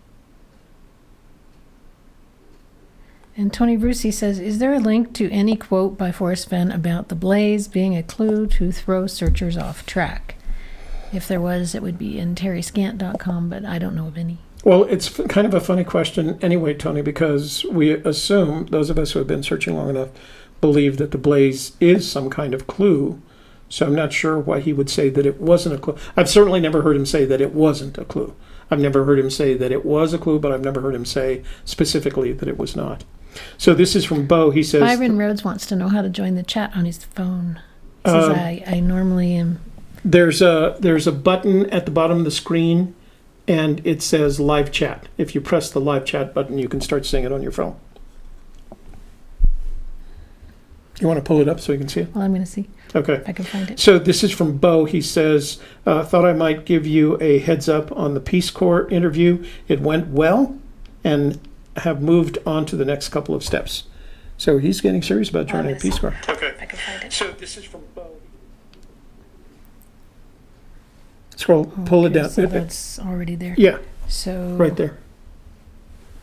[SPEAKER 3] And Tony Brucey says, is there a link to any quote by Forrest Fenn about the blaze being a clue to throw searchers off track? If there was, it would be in terryscant.com, but I don't know of any.
[SPEAKER 2] Well, it's kind of a funny question anyway, Tony, because we assume, those of us who have been searching long enough, believe that the blaze is some kind of clue. So I'm not sure why he would say that it wasn't a clue. I've certainly never heard him say that it wasn't a clue. I've never heard him say that it was a clue, but I've never heard him say specifically that it was not. So this is from Bo. He says...
[SPEAKER 3] Byron Rhodes wants to know how to join the chat on his phone. Says I normally am...
[SPEAKER 2] There's a button at the bottom of the screen, and it says live chat. If you press the live chat button, you can start seeing it on your phone. You want to pull it up so you can see it?
[SPEAKER 3] Well, I'm going to see.
[SPEAKER 2] Okay.
[SPEAKER 3] If I can find it.
[SPEAKER 2] So this is from Bo. He says, thought I might give you a heads up on the Peace Corps interview. It went well and have moved on to the next couple of steps. So he's getting serious about joining the Peace Corps. Okay.
[SPEAKER 3] If I can find it.
[SPEAKER 2] So this is from Bo. Scroll, pull it down.
[SPEAKER 3] So that's already there.
[SPEAKER 2] Yeah.
[SPEAKER 3] So
[SPEAKER 2] right there.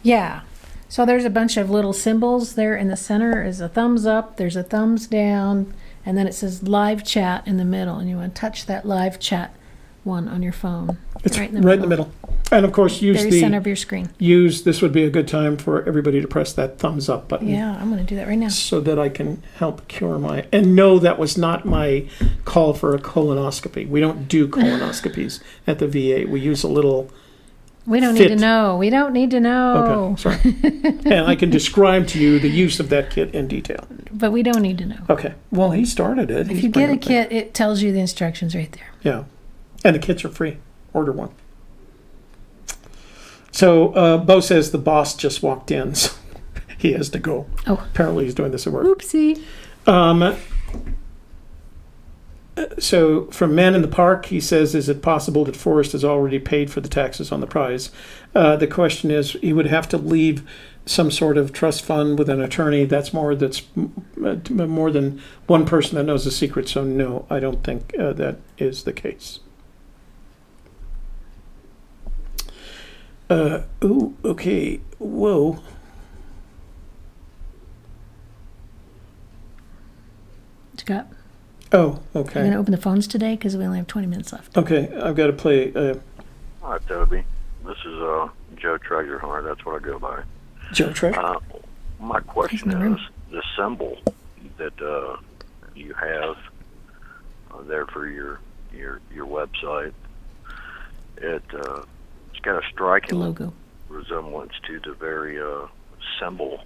[SPEAKER 3] Yeah. So there's a bunch of little symbols there in the center. Is a thumbs up, there's a thumbs down, and then it says live chat in the middle. And you want to touch that live chat one on your phone.
[SPEAKER 2] It's right in the middle. And of course, use
[SPEAKER 3] Very center of your screen.
[SPEAKER 2] This would be a good time for everybody to press that thumbs up button.
[SPEAKER 3] Yeah, I'm going to do that right now.
[SPEAKER 2] So that I can help cure my... And no, that was not my call for a colonoscopy. We don't do colonoscopies at the VA. We use a little...
[SPEAKER 3] We don't need to know. We don't need to know.
[SPEAKER 2] Okay, sorry. And I can describe to you the use of that kit in detail.
[SPEAKER 3] But we don't need to know.
[SPEAKER 2] Okay. Well, he started it.
[SPEAKER 3] If you get a kit, it tells you the instructions right there.
[SPEAKER 2] Yeah. And the kits are free. Order one. So Bo says the boss just walked in. So he has to go.
[SPEAKER 3] Oh.
[SPEAKER 2] Apparently he's doing this at work.
[SPEAKER 3] Oopsie.
[SPEAKER 2] So from Man in the Park, he says, is it possible that Forrest has already paid for the taxes on the prize? The question is, he would have to leave some sort of trust fund with an attorney. That's more than one person that knows the secret. So no, I don't think that is the case. Okay. Whoa.
[SPEAKER 3] What you got?
[SPEAKER 2] Oh, okay.
[SPEAKER 3] I'm going to open the phones today because we only have 20 minutes left.
[SPEAKER 2] Okay, I've got to play.
[SPEAKER 14] Hi, Toby. This is Joe Treasure Hunter. That's what I go by.
[SPEAKER 2] Joe Treasure?
[SPEAKER 14] My question is, the symbol that you have there for your website, it's got a striking
[SPEAKER 3] logo
[SPEAKER 14] resemblance to the very symbol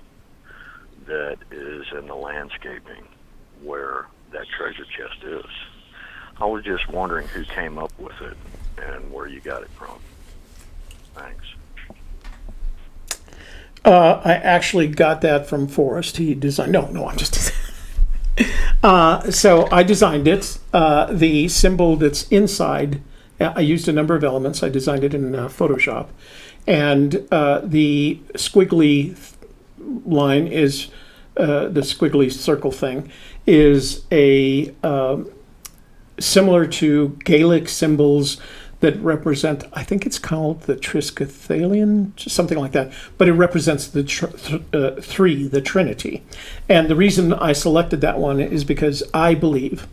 [SPEAKER 14] that is in the landscaping where that treasure chest is. I was just wondering who came up with it and where you got it from. Thanks.
[SPEAKER 2] I actually got that from Forrest. He designed. No, I'm just. So I designed it. The symbol that's inside, I used a number of elements. I designed it in Photoshop, and the squiggly line is the squiggly circle thing is a similar to Gaelic symbols that represent, I think it's called the Triskathalion, something like that, but it represents the three, the Trinity. And the reason I selected that one is because I believe,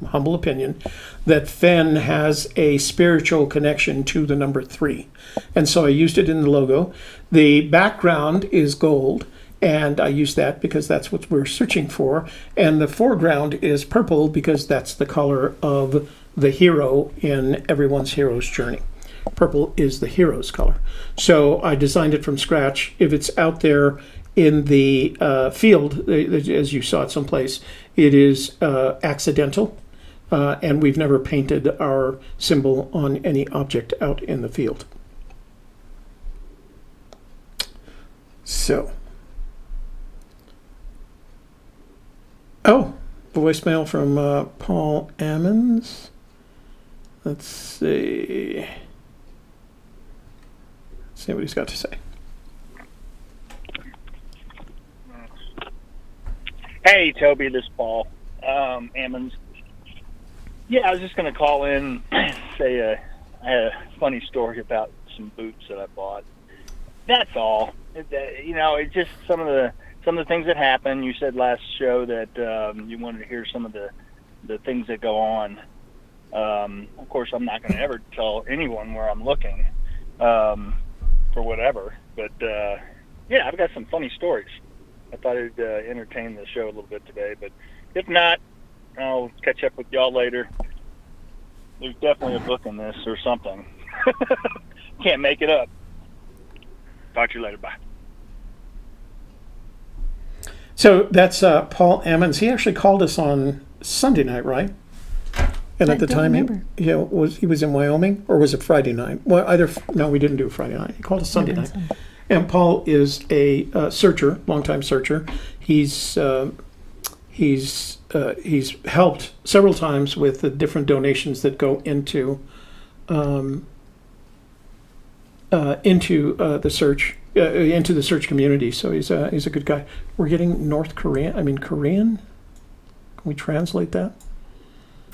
[SPEAKER 2] humble opinion, that Fenn has a spiritual connection to the number 3. And so I used it in the logo. The background is gold, and I use that because that's what we're searching for. And the foreground is purple because that's the color of the hero in everyone's hero's journey. Purple is the hero's color. So I designed it from scratch. If it's out there in the field, as you saw it someplace, it is accidental. And we've never painted our symbol on any object out in the field. So. Oh, voicemail from Paul Ammons. Let's see. Let's see what he's got to say.
[SPEAKER 15] Hey, Toby, this is Paul Ammons. Yeah, I was just going to call in and say I had a funny story about some boots that I bought. That's all. It's just some of the things that happen. You said last show that you wanted to hear some of the things that go on. Of course, I'm not going to ever tell anyone where I'm looking for whatever. But, yeah, I've got some funny stories. I thought it'd entertain the show a little bit today, but if not, I'll catch up with y'all later. There's definitely a book in this or something. Can't make it up. Talk to you later. Bye.
[SPEAKER 2] So that's Paul Ammons. He actually called us on Sunday night, right? And at the time, he was in Wyoming, or was it Friday night? Well, no, we didn't do Friday night. He called us Sunday night. And Paul is a searcher, longtime searcher. He's helped several times with the different donations that go into the search into the search community. So he's a good guy. We're getting Korean. Can we translate that?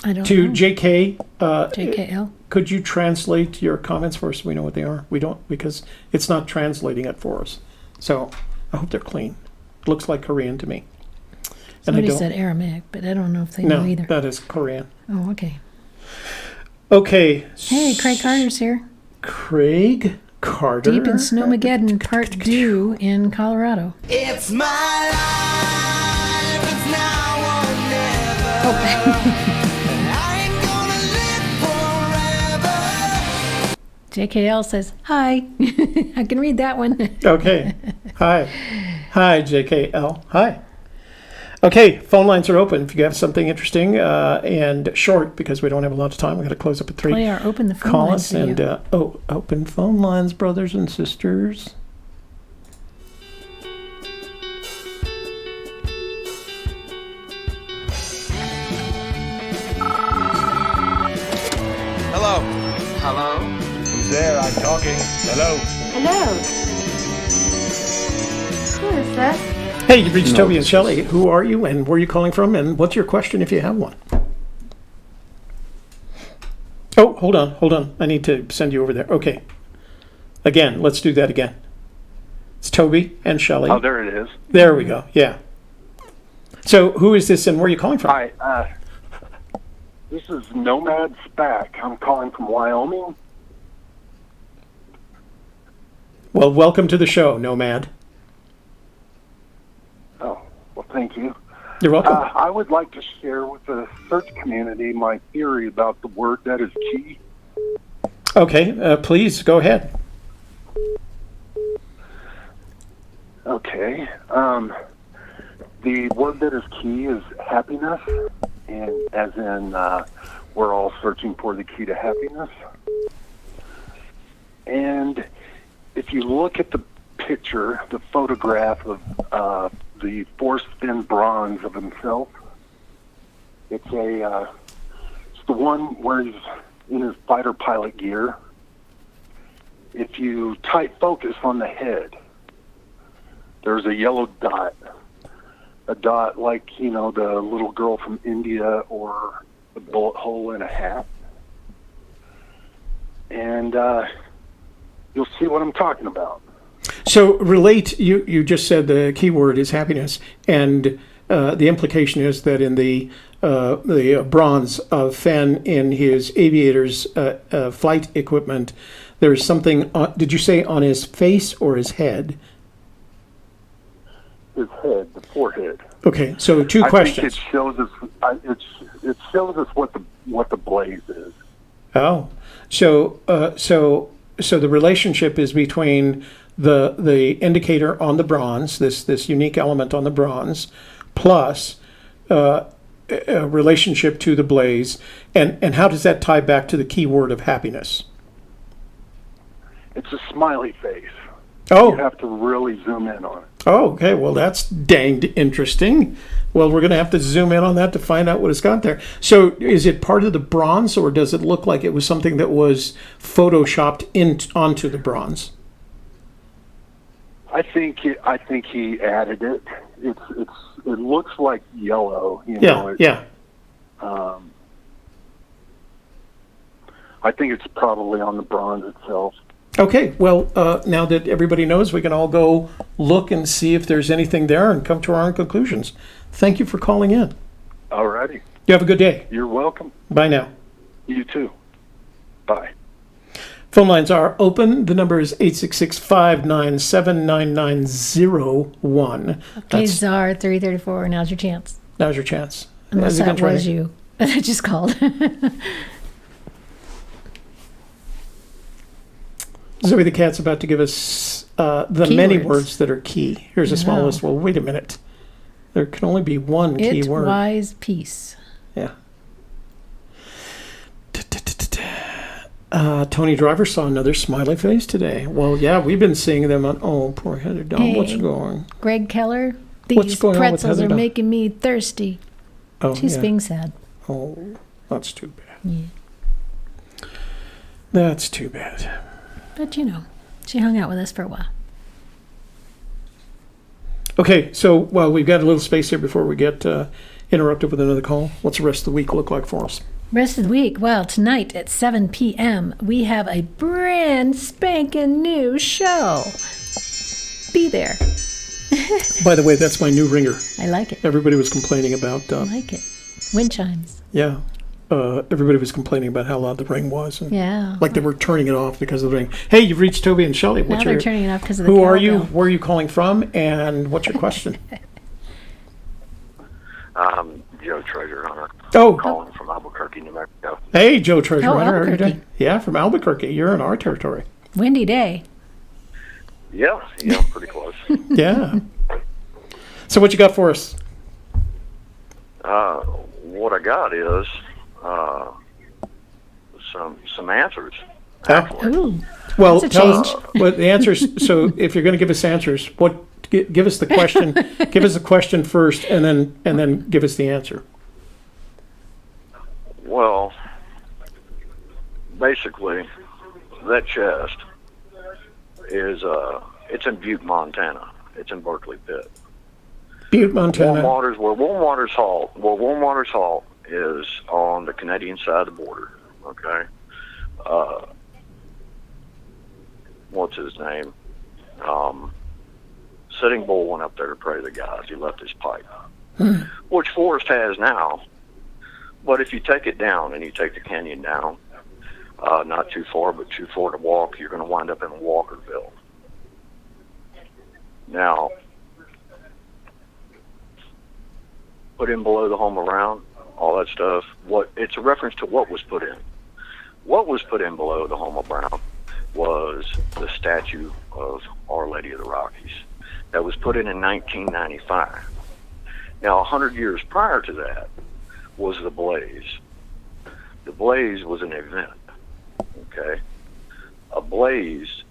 [SPEAKER 3] I don't
[SPEAKER 2] to
[SPEAKER 3] know.
[SPEAKER 2] JK.
[SPEAKER 3] JKL.
[SPEAKER 2] Could you translate your comments for us so we know what they are? We don't, because it's not translating it for us. So I hope they're clean. It looks like Korean to me.
[SPEAKER 3] Somebody said Aramaic, but I don't know if they know either.
[SPEAKER 2] No, that is Korean.
[SPEAKER 3] Oh, okay.
[SPEAKER 2] Okay.
[SPEAKER 3] Hey, Craig Carter's here.
[SPEAKER 2] Craig Carter.
[SPEAKER 3] Deep in Snowmageddon, Part 2 in Colorado.
[SPEAKER 6] It's my life, it's now or never. I ain't gonna live forever.
[SPEAKER 3] JKL says, hi. I can read that one.
[SPEAKER 2] Okay. Hi. Hi, JKL. Hi. Okay, phone lines are open. If you have something interesting and short, because we don't have a lot of time, we got to close up at 3.
[SPEAKER 3] Play our open the phone
[SPEAKER 2] Call
[SPEAKER 3] lines
[SPEAKER 2] us
[SPEAKER 3] for
[SPEAKER 2] and
[SPEAKER 3] you.
[SPEAKER 2] open phone lines, brothers and sisters.
[SPEAKER 16] Hello. Hello. Who's there? I'm talking. Hello.
[SPEAKER 17] Hello. Who is this?
[SPEAKER 2] Hey, you've reached Toby and Shelley. Who are you and where are you calling from? And what's your question if you have one? Oh, hold on. I need to send you over there. Okay. Again, let's do that again. It's Toby and Shelley.
[SPEAKER 18] Oh, there it is.
[SPEAKER 2] There we go. Yeah. So who is this and where are you calling from?
[SPEAKER 18] Hi, this is Nomad Spack. I'm calling from Wyoming.
[SPEAKER 2] Well, welcome to the show, Nomad.
[SPEAKER 18] Oh, well, thank you.
[SPEAKER 2] You're welcome.
[SPEAKER 18] I would like to share with the search community my theory about the word that is key.
[SPEAKER 2] Okay, please go ahead.
[SPEAKER 18] Okay. The word that is key is happiness, and as in we're all searching for the key to happiness. And if you look at the picture, the photograph of the Forrest Fenn bronze of himself, it's the one where he's in his fighter pilot gear. If you tight focus on the head, there's a yellow dot. A dot like, the little girl from India or the bullet hole in a hat. And you'll see what I'm talking about.
[SPEAKER 2] So relate, you just said the key word is happiness, and the implication is that in the bronze of Fenn in his aviator's flight equipment, there's something, did you say on his face or his head?
[SPEAKER 18] His head, the forehead.
[SPEAKER 2] Okay, so two questions.
[SPEAKER 18] I think it shows us. It shows us what the blaze is.
[SPEAKER 2] Oh, so the relationship is between the indicator on the bronze, this unique element on the bronze, plus a relationship to the blaze, and how does that tie back to the key word of happiness?
[SPEAKER 18] It's a smiley face.
[SPEAKER 2] Oh.
[SPEAKER 18] You have to really zoom in on it.
[SPEAKER 2] Oh, okay. Well, that's danged interesting. Well, we're going to have to zoom in on that to find out what it's got there. So is it part of the bronze, or does it look like it was something that was photoshopped onto the bronze?
[SPEAKER 18] I think he added it. It looks like yellow.
[SPEAKER 2] Yeah.
[SPEAKER 18] I think it's probably on the bronze itself.
[SPEAKER 2] Okay, well, now that everybody knows, we can all go look and see if there's anything there and come to our own conclusions. Thank you for calling in.
[SPEAKER 18] All righty.
[SPEAKER 2] You have a good day.
[SPEAKER 18] You're welcome.
[SPEAKER 2] Bye now.
[SPEAKER 18] You too. Bye.
[SPEAKER 2] Phone lines are open. The number is 866-597-9901.
[SPEAKER 3] Okay, Czar 334. Now's your chance.
[SPEAKER 2] Now's your chance.
[SPEAKER 3] Unless that was you that just called.
[SPEAKER 2] Zoe the Cat's about to give us the many words that are key. Here's a small list. Well, wait a minute. There can only be one key word.
[SPEAKER 3] Wise peace.
[SPEAKER 2] Yeah. Tony Driver saw another smiley face today. Well, yeah, we've been seeing them on. Oh, poor Heather Dawn.
[SPEAKER 3] Hey,
[SPEAKER 2] what's going?
[SPEAKER 3] Greg Keller.
[SPEAKER 2] What's
[SPEAKER 3] These
[SPEAKER 2] going on with
[SPEAKER 3] pretzels
[SPEAKER 2] Heather
[SPEAKER 3] are
[SPEAKER 2] Dawn?
[SPEAKER 3] making me thirsty.
[SPEAKER 2] Oh,
[SPEAKER 3] She's
[SPEAKER 2] yeah.
[SPEAKER 3] being sad.
[SPEAKER 2] Oh, that's too bad.
[SPEAKER 3] Yeah.
[SPEAKER 2] That's too bad.
[SPEAKER 3] But she hung out with us for a while.
[SPEAKER 2] Okay, so while we've got a little space here before we get interrupted with another call, what's the rest of the week look like for us?
[SPEAKER 3] Rest of the week, well, tonight at 7 p.m., we have a brand spanking new show. Be there.
[SPEAKER 2] By the way, that's my new ringer.
[SPEAKER 3] I like it.
[SPEAKER 2] Everybody was complaining about...
[SPEAKER 3] I like it. Wind chimes.
[SPEAKER 2] Yeah. Everybody was complaining about how loud the ring was. And
[SPEAKER 3] Yeah.
[SPEAKER 2] Like they were turning it off because of the ring. Hey, you've reached Toby and Shelley.
[SPEAKER 3] Now they're turning it off because of the
[SPEAKER 2] Who are you?
[SPEAKER 3] cowbell.
[SPEAKER 2] Where are you calling from? And what's your question?
[SPEAKER 14] Joe Treasure Hunter.
[SPEAKER 2] Oh.
[SPEAKER 14] Calling from Albuquerque, New Mexico.
[SPEAKER 2] Hey, Joe Treasure
[SPEAKER 3] Oh,
[SPEAKER 2] Hunter. How are you
[SPEAKER 3] Albuquerque.
[SPEAKER 2] doing? Yeah, from Albuquerque. You're in our territory.
[SPEAKER 3] Windy day.
[SPEAKER 14] Yeah, pretty close.
[SPEAKER 2] Yeah. So what you got for us?
[SPEAKER 14] What I got is some answers.
[SPEAKER 3] Ooh.
[SPEAKER 2] Well,
[SPEAKER 3] That's a
[SPEAKER 2] tell us
[SPEAKER 3] change.
[SPEAKER 2] what the answers. So if you're going to give us answers, give us the question. Give us the question first, and then give us the answer.
[SPEAKER 14] Well, basically, that chest is it's in Butte, Montana. It's in Berkeley Pit.
[SPEAKER 2] Butte, Montana.
[SPEAKER 14] Warm Waters Halt is on the Canadian side of the border. Okay. What's his name? Sitting Bull went up there to pray to the gods. He left his pipe, which Forrest has now. But if you take it down and you take the canyon down, not too far, but too far to walk, you're going to wind up in Walkerville. Now, put in below the home around, all that stuff. It's a reference to what was put in. What was put in below the home around was the statue of Our Lady of the Rockies that was put in 1995. Now, 100 years prior to that was the Blaze. The Blaze was an event, okay? A blaze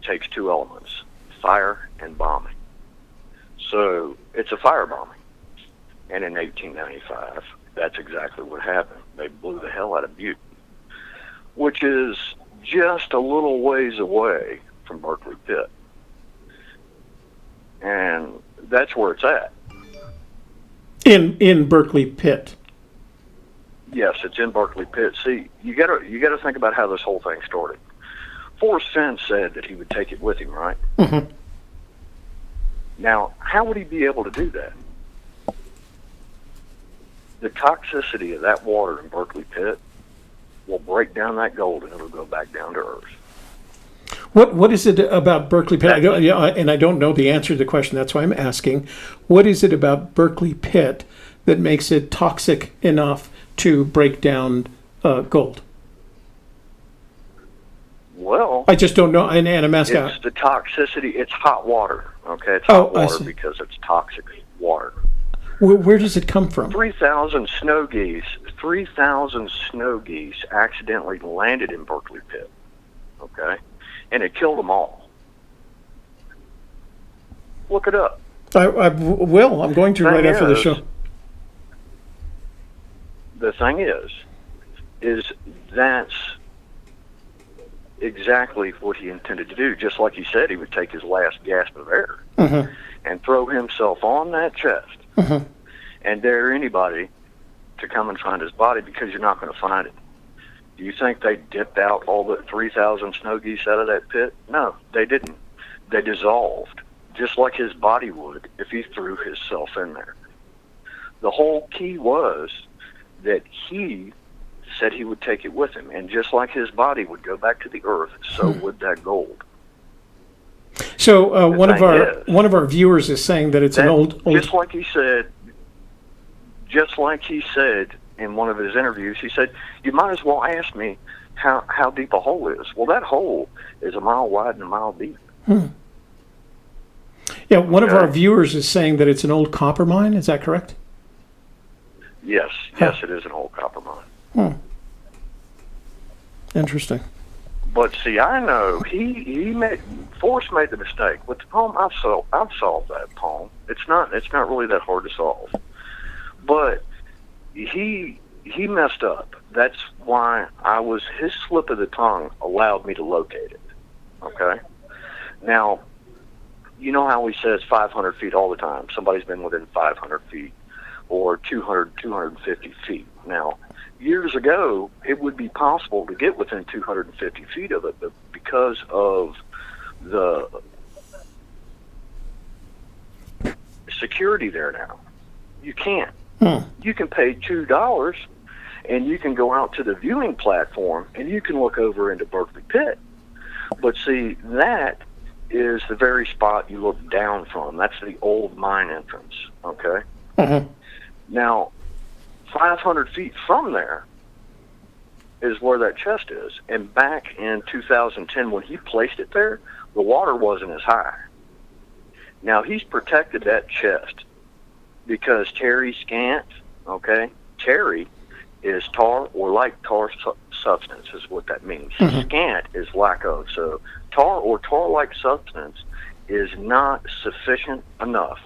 [SPEAKER 14] takes two elements, fire and bombing. So it's a fire bombing. And in 1895, that's exactly what happened. They blew the hell out of Butte, which is just a little ways away from Berkeley Pit. And that's where it's at.
[SPEAKER 2] In Berkeley Pit.
[SPEAKER 14] Yes, it's in Berkeley Pit. See, you gotta think about how this whole thing started. Forrest Fenn said that he would take it with him, right?
[SPEAKER 2] Mm-hmm.
[SPEAKER 14] Now, how would he be able to do that? The toxicity of that water in Berkeley Pit will break down that gold and it'll go back down to earth.
[SPEAKER 2] What is it about Berkeley Pit? I don't know the answer to the question. That's why I'm asking. What is it about Berkeley Pit that makes it toxic enough to break down gold?
[SPEAKER 14] Well,
[SPEAKER 2] I just don't know. And I'm asking.
[SPEAKER 14] It's the toxicity. It's hot water. Okay, it's hot water because it's toxic water.
[SPEAKER 2] Where does it come from?
[SPEAKER 14] 3,000 snow geese. 3,000 snow geese accidentally landed in Berkeley Pit. Okay, and it killed them all. Look it up.
[SPEAKER 2] I will. I'm going to right after the show.
[SPEAKER 14] The thing is that's exactly what he intended to do. Just like he said, he would take his last gasp of air and throw himself on that chest and dare anybody to come and find his body, because you're not going to find it. Do you think they dipped out all but 3,000 snow geese out of that pit? No, they didn't. They dissolved, just like his body would if he threw himself in there. The whole key was that he said he would take it with him. And just like his body would go back to the earth, so would that gold.
[SPEAKER 2] So one of our viewers is saying that it's an old.
[SPEAKER 14] Just like he said in one of his interviews, he said, "You might as well ask me how deep a hole is." Well, that hole is a mile wide and a mile deep.
[SPEAKER 2] Yeah, one of our viewers is saying that it's an old copper mine. Is that correct?
[SPEAKER 14] Yes, it is an old copper mine.
[SPEAKER 2] Interesting.
[SPEAKER 14] But see, I know Forrest made the mistake with the poem. I've solved that poem. It's not really that hard to solve. But he messed up. That's why his slip of the tongue allowed me to locate it. Okay. Now, you know how he says 500 feet all the time. Somebody's been within 500 feet or 200, 250 feet. Now, years ago, it would be possible to get within 250 feet of it, but because of the security there now, you can't. You can pay $2 and you can go out to the viewing platform and you can look over into Berkeley Pit. But see, that is the very spot you look down from. That's the old mine entrance, okay? Now, 500 feet from there is where that chest is. And back in 2010, when he placed it there, the water wasn't as high. Now, he's protected that chest because Terry Scant, okay? Terry is tar or like tar substance is what that means. Scant is lack of. So tar or tar-like substance is not sufficient enough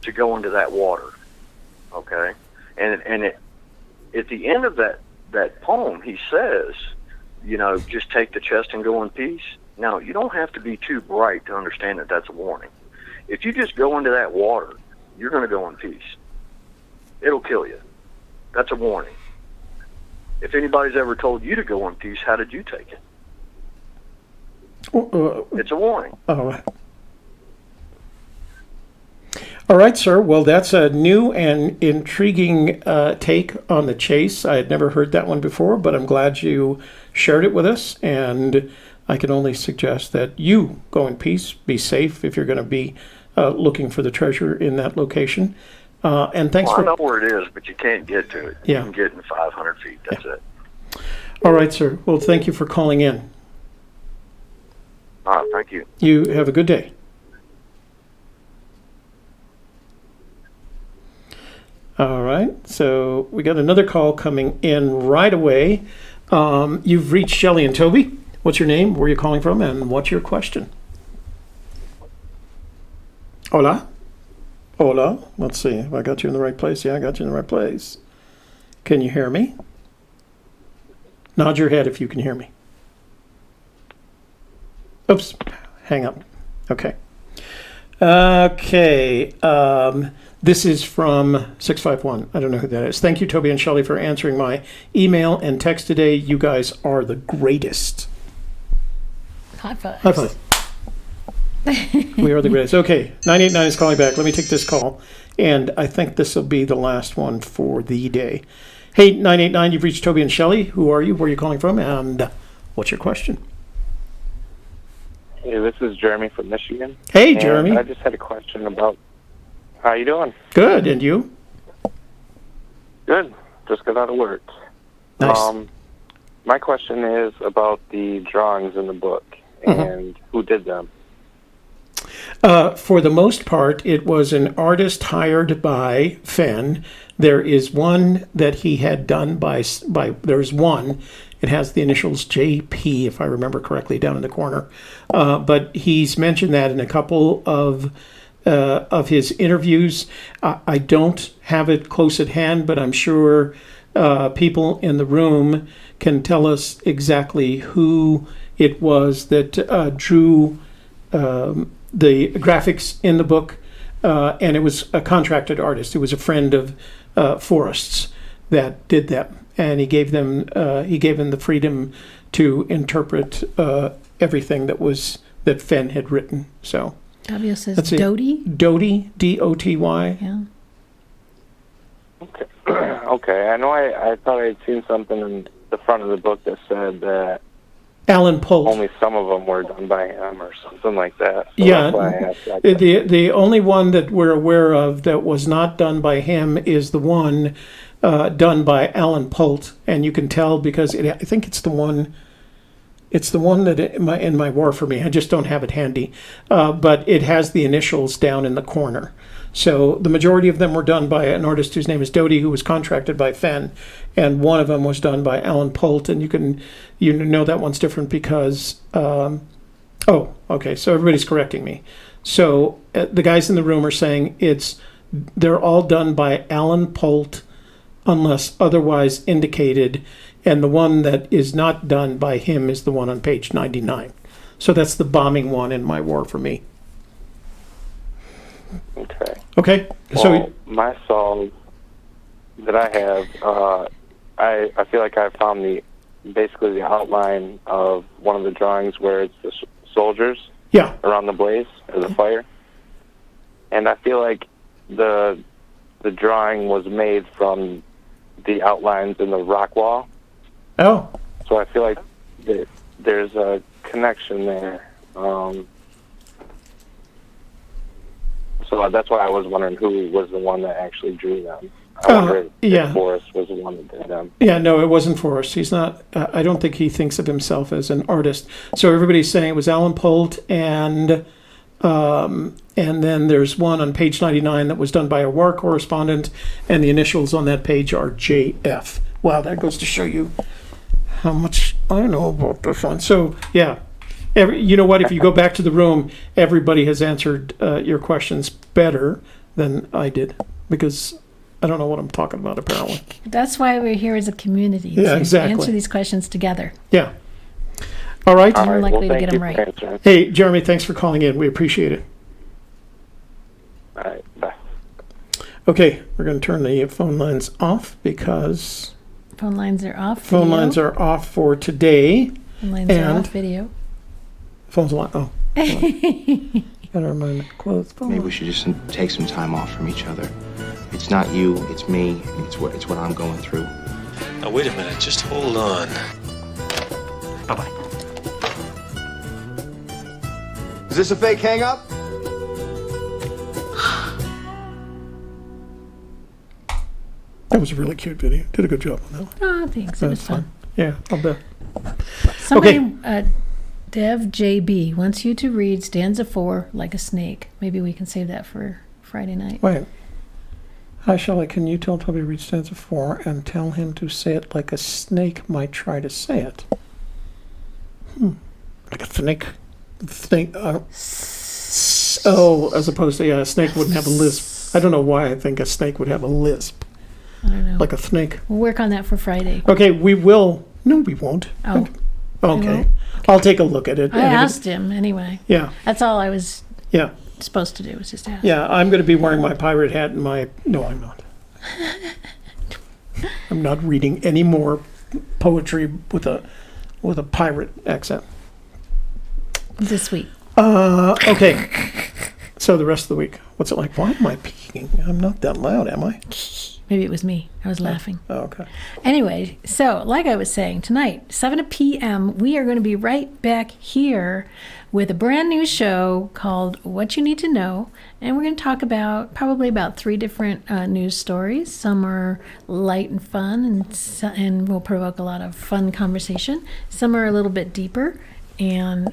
[SPEAKER 14] to go into that water, okay? And at the end of that poem, he says, just take the chest and go in peace. Now, you don't have to be too bright to understand that that's a warning. If you just go into that water, you're going to go in peace. It'll kill you. That's a warning. If anybody's ever told you to go in peace, how did you take it? It's a warning.
[SPEAKER 2] All right, sir. Well, that's a new and intriguing take on the chase. I had never heard that one before, but I'm glad you shared it with us. And I can only suggest that you go in peace, be safe if you're going to be looking for the treasure in that location. And thanks
[SPEAKER 14] I know where it is, but you can't get to it.
[SPEAKER 2] Yeah.
[SPEAKER 14] You can get in 500 feet. That's it.
[SPEAKER 2] All right, sir. Well, thank you for calling in.
[SPEAKER 14] Thank you.
[SPEAKER 2] You have a good day. All right. So we got another call coming in right away. You've reached Shelley and Toby. What's your name? Where are you calling from? And what's your question? Hola? Hola? Let's see. Have I got you in the right place? Yeah, I got you in the right place. Can you hear me? Nod your head if you can hear me. Oops. Hang up. Okay. Okay. This is from 651. I don't know who that is. Thank you, Toby and Shelley, for answering my email and text today. You guys are the greatest.
[SPEAKER 3] High five.
[SPEAKER 2] High five. We are the greatest. Okay, 989 is calling back. Let me take this call. And I think this will be the last one for the day. Hey, 989, you've reached Toby and Shelley. Who are you? Where are you calling from? And what's your question?
[SPEAKER 17] Hey, this is Jeremy from Michigan.
[SPEAKER 2] Hey,
[SPEAKER 17] And
[SPEAKER 2] Jeremy.
[SPEAKER 17] I just had a question about how you doing?
[SPEAKER 2] Good, and you?
[SPEAKER 17] Good. Just got out of work.
[SPEAKER 2] Nice.
[SPEAKER 17] My question is about the drawings in the book and who did them.
[SPEAKER 2] For the most part, it was an artist hired by Fenn. There is one that he had done by there's one. It has the initials JP, if I remember correctly, down in the corner. But he's mentioned that in a couple of his interviews. I don't have it close at hand, but I'm sure people in the room can tell us exactly who it was that drew the graphics in the book, and it was a contracted artist. It was a friend of Forrest's that did that, and he gave them the freedom to interpret everything that Fenn had written. So
[SPEAKER 3] W says
[SPEAKER 2] let's see.
[SPEAKER 3] Doty.
[SPEAKER 2] Doty, Doty.
[SPEAKER 3] Yeah.
[SPEAKER 17] Okay, I know I thought I'd seen something in the front of the book that said that
[SPEAKER 2] Alan Polt.
[SPEAKER 17] only some of them were done by him or something like that. So
[SPEAKER 2] Yeah,
[SPEAKER 17] that's why I asked that.
[SPEAKER 2] the only one that we're aware of that was not done by him is the one done by Alan Polt, and you can tell because I think it's the one. It's the one that in my War for Me. I just don't have it handy, but it has the initials down in the corner. So the majority of them were done by an artist whose name is Doty, who was contracted by Fenn, and one of them was done by Alan Polt. And you know that one's different because okay, so everybody's correcting me. So the guys in the room are saying they're all done by Alan Polt, unless otherwise indicated. And the one that is not done by him is the one on page 99. So that's the bombing one in my War for Me.
[SPEAKER 17] Okay.
[SPEAKER 2] Okay.
[SPEAKER 17] Well,
[SPEAKER 2] So
[SPEAKER 17] my solve that I have, I feel like I found basically the outline of one of the drawings where it's the soldiers around the blaze or the fire, and I feel like the drawing was made from the outlines in the rock wall.
[SPEAKER 2] Oh.
[SPEAKER 17] So I feel like there's a connection there. So that's why I was wondering who was the one that actually drew them. I wonder if Forrest was the one that did them.
[SPEAKER 2] Yeah, no, it wasn't Forrest. He's not. I don't think he thinks of himself as an artist. So everybody's saying it was Alan Polt, and then there's one on page 99 that was done by a war correspondent, and the initials on that page are JF. Wow, that goes to show you how much I know about this one. So yeah, you know what? If you go back to the room, everybody has answered your questions better than I did because I don't know what I'm talking about. Apparently,
[SPEAKER 3] That's why we're here as a community.
[SPEAKER 2] Yeah,
[SPEAKER 3] to
[SPEAKER 2] exactly.
[SPEAKER 3] Answer these questions together.
[SPEAKER 2] Yeah. All right.
[SPEAKER 3] More likely to get them right.
[SPEAKER 2] Hey, Jeremy, thanks for calling in. We appreciate it.
[SPEAKER 17] All right. Bye.
[SPEAKER 2] Okay, we're going to turn the phone lines off because
[SPEAKER 3] Phone lines are off.
[SPEAKER 2] phone
[SPEAKER 3] video.
[SPEAKER 2] lines are off for today.
[SPEAKER 3] Phone lines are off video.
[SPEAKER 2] Phone's a lot. Oh. Gotta remind me to close phone.
[SPEAKER 19] Maybe we should just take some time off from each other. It's not you, it's me. It's what I'm going through.
[SPEAKER 20] Now wait a minute, just hold on.
[SPEAKER 19] Bye-bye.
[SPEAKER 16] Is this a fake hang-up?
[SPEAKER 2] That was a really cute video. Did a good job on that one.
[SPEAKER 3] Oh, thanks. It was fun.
[SPEAKER 2] Yeah, I'll bet.
[SPEAKER 3] Somebody,
[SPEAKER 2] Okay.
[SPEAKER 3] Dev JB wants you to read stanza 4 like a snake. Maybe we can save that for Friday night.
[SPEAKER 2] Wait. Hi, Shelley. Can you tell Toby to read stanza 4 and tell him to say it like a snake might try to say it? Like a snake. As opposed to, a snake wouldn't have a lisp. I don't know why I think a snake would have a lisp.
[SPEAKER 3] I don't know.
[SPEAKER 2] Like a snake.
[SPEAKER 3] We'll work on that for Friday.
[SPEAKER 2] Okay, we will. No, we won't.
[SPEAKER 3] Oh.
[SPEAKER 2] Okay. I'll take a look at it.
[SPEAKER 3] I asked him anyway.
[SPEAKER 2] Yeah.
[SPEAKER 3] That's all I was
[SPEAKER 2] Yeah.
[SPEAKER 3] supposed to do, was just ask.
[SPEAKER 2] Yeah, I'm going to be wearing my pirate hat and my... No, I'm not. I'm not reading any more poetry with a pirate accent.
[SPEAKER 3] This week.
[SPEAKER 2] Okay. So the rest of the week, what's it like? Why am I peeking? I'm not that loud, am I?
[SPEAKER 3] Maybe it was me. I was laughing.
[SPEAKER 2] Oh, okay.
[SPEAKER 3] Anyway, so like I was saying, tonight, 7 p.m., we are going to be right back here with a brand new show called What You Need to Know. And we're going to talk probably about 3 different news stories. Some are light and fun and will provoke a lot of fun conversation. Some are a little bit deeper and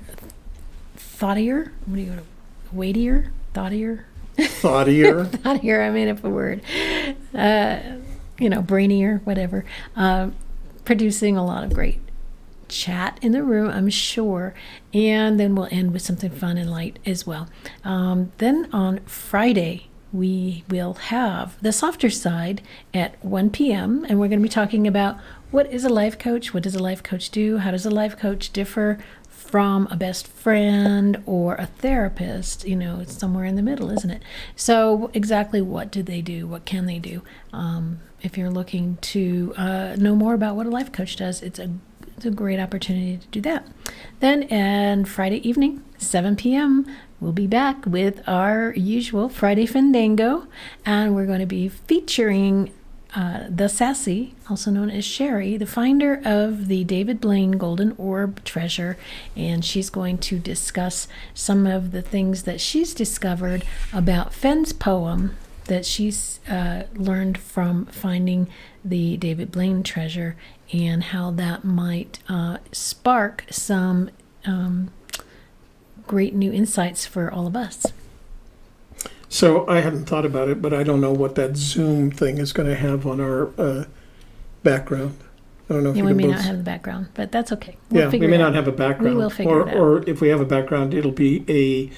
[SPEAKER 3] thoughtier. What do you go to? Weightier? Thoughtier?
[SPEAKER 2] Thoughtier.
[SPEAKER 3] Thoughtier, I made up a word. Brainier, whatever. Producing a lot of great chat in the room, I'm sure. And then we'll end with something fun and light as well. Then on Friday, we will have the softer side at 1 p.m. And we're going to be talking about what is a life coach? What does a life coach do? How does a life coach differ from a best friend or a therapist? It's somewhere in the middle, isn't it? So exactly what do they do? What can they do? If you're looking to know more about what a life coach does, it's a great opportunity to do that. Then, and Friday evening, 7 p.m., we'll be back with our usual Friday Fandango, and we're going to be featuring the Sassy, also known as Sherry, the finder of the David Blaine Golden Orb treasure, and she's going to discuss some of the things that she's discovered about Fenn's poem that she's learned from finding the David Blaine treasure, and how that might spark some great new insights for all of us.
[SPEAKER 2] So I hadn't thought about it, but I don't know what that Zoom thing is going to have on our background. I don't know if
[SPEAKER 3] Yeah,
[SPEAKER 2] you
[SPEAKER 3] we
[SPEAKER 2] can
[SPEAKER 3] may
[SPEAKER 2] both...
[SPEAKER 3] not have the background, but that's okay.
[SPEAKER 2] Yeah, we
[SPEAKER 3] figure
[SPEAKER 2] may
[SPEAKER 3] it
[SPEAKER 2] not
[SPEAKER 3] out.
[SPEAKER 2] have a background.
[SPEAKER 3] We will figure it out.
[SPEAKER 2] Or if we have a background, it'll be a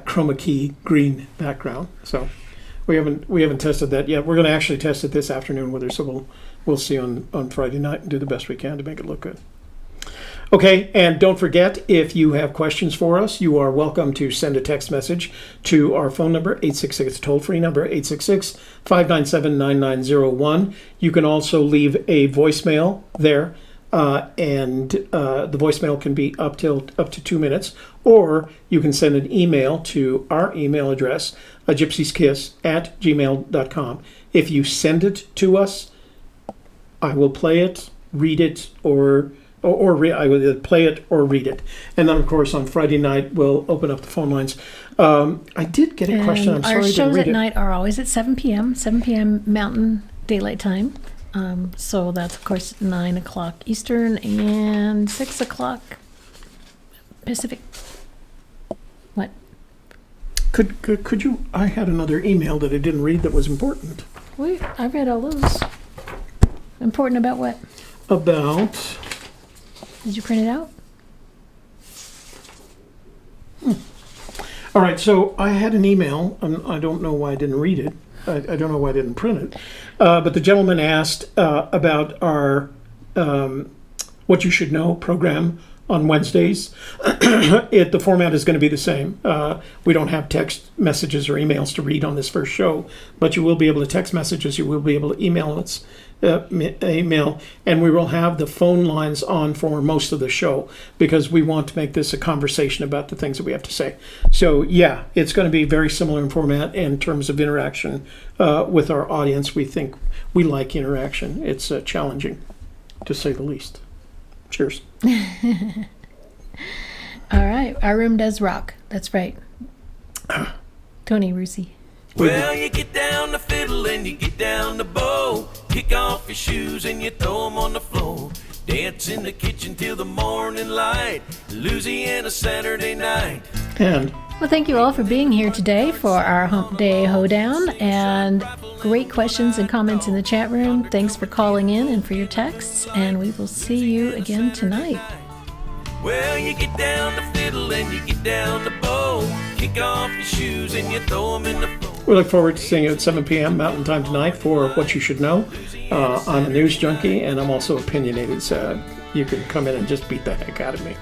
[SPEAKER 2] chroma key green background. So we haven't tested that yet. We're going to actually test it this afternoon with her, so we'll see on Friday night and do the best we can to make it look good. Okay, and don't forget, if you have questions for us, you are welcome to send a text message to our phone number, 866, toll-free number, 866-597-9901. You can also leave a voicemail there, and the voicemail can be up to 2 minutes, or you can send an email to our email address, gypsieskiss@gmail.com. If you send it to us, I will play it, read it, I will either play it or read it. And then, of course, on Friday night, we'll open up the phone lines. I did get a question. I'm sorry
[SPEAKER 3] Our
[SPEAKER 2] I didn't
[SPEAKER 3] shows
[SPEAKER 2] read
[SPEAKER 3] at
[SPEAKER 2] it.
[SPEAKER 3] night are always at 7 p.m., 7 p.m. Mountain Daylight Time. So that's, of course, 9 o'clock Eastern and 6 o'clock Pacific. What?
[SPEAKER 2] Could you? I had another email that I didn't read that was important.
[SPEAKER 3] Wait, I read all those. Important about what?
[SPEAKER 2] About...
[SPEAKER 3] Did you print it out?
[SPEAKER 2] All right, so I had an email, and I don't know why I didn't read it. I don't know why I didn't print it. But the gentleman asked about our What You Should Know program on Wednesdays. The format is going to be the same. We don't have text messages or emails to read on this first show, but you will be able to text messages. You will be able to email us. Email, and we will have the phone lines on for most of the show because we want to make this a conversation about the things that we have to say. So yeah, it's going to be very similar in format in terms of interaction with our audience. We think we like interaction. It's challenging, to say the least. Cheers.
[SPEAKER 3] All right, our room does rock. That's right. Tony Rusi.
[SPEAKER 1] Well, you get down the fiddle and you get down the bow. Kick off your shoes and you throw 'em on the floor. Dance in the kitchen till the morning light. Louisiana Saturday night.
[SPEAKER 2] And
[SPEAKER 3] Well, thank you all for being here today for our Hump Day Hoedown, and great questions and comments in the chat room. Thanks for calling in and for your texts, and we will see you again tonight.
[SPEAKER 1] Well, you get down the fiddle and you get down the bow. Kick off your shoes and you throw 'em in the floor.
[SPEAKER 2] we look forward to seeing you at 7 p.m. Mountain Time tonight for What You Should Know. I'm a news junkie, and I'm also opinionated, so you can come in and just beat the heck out of me.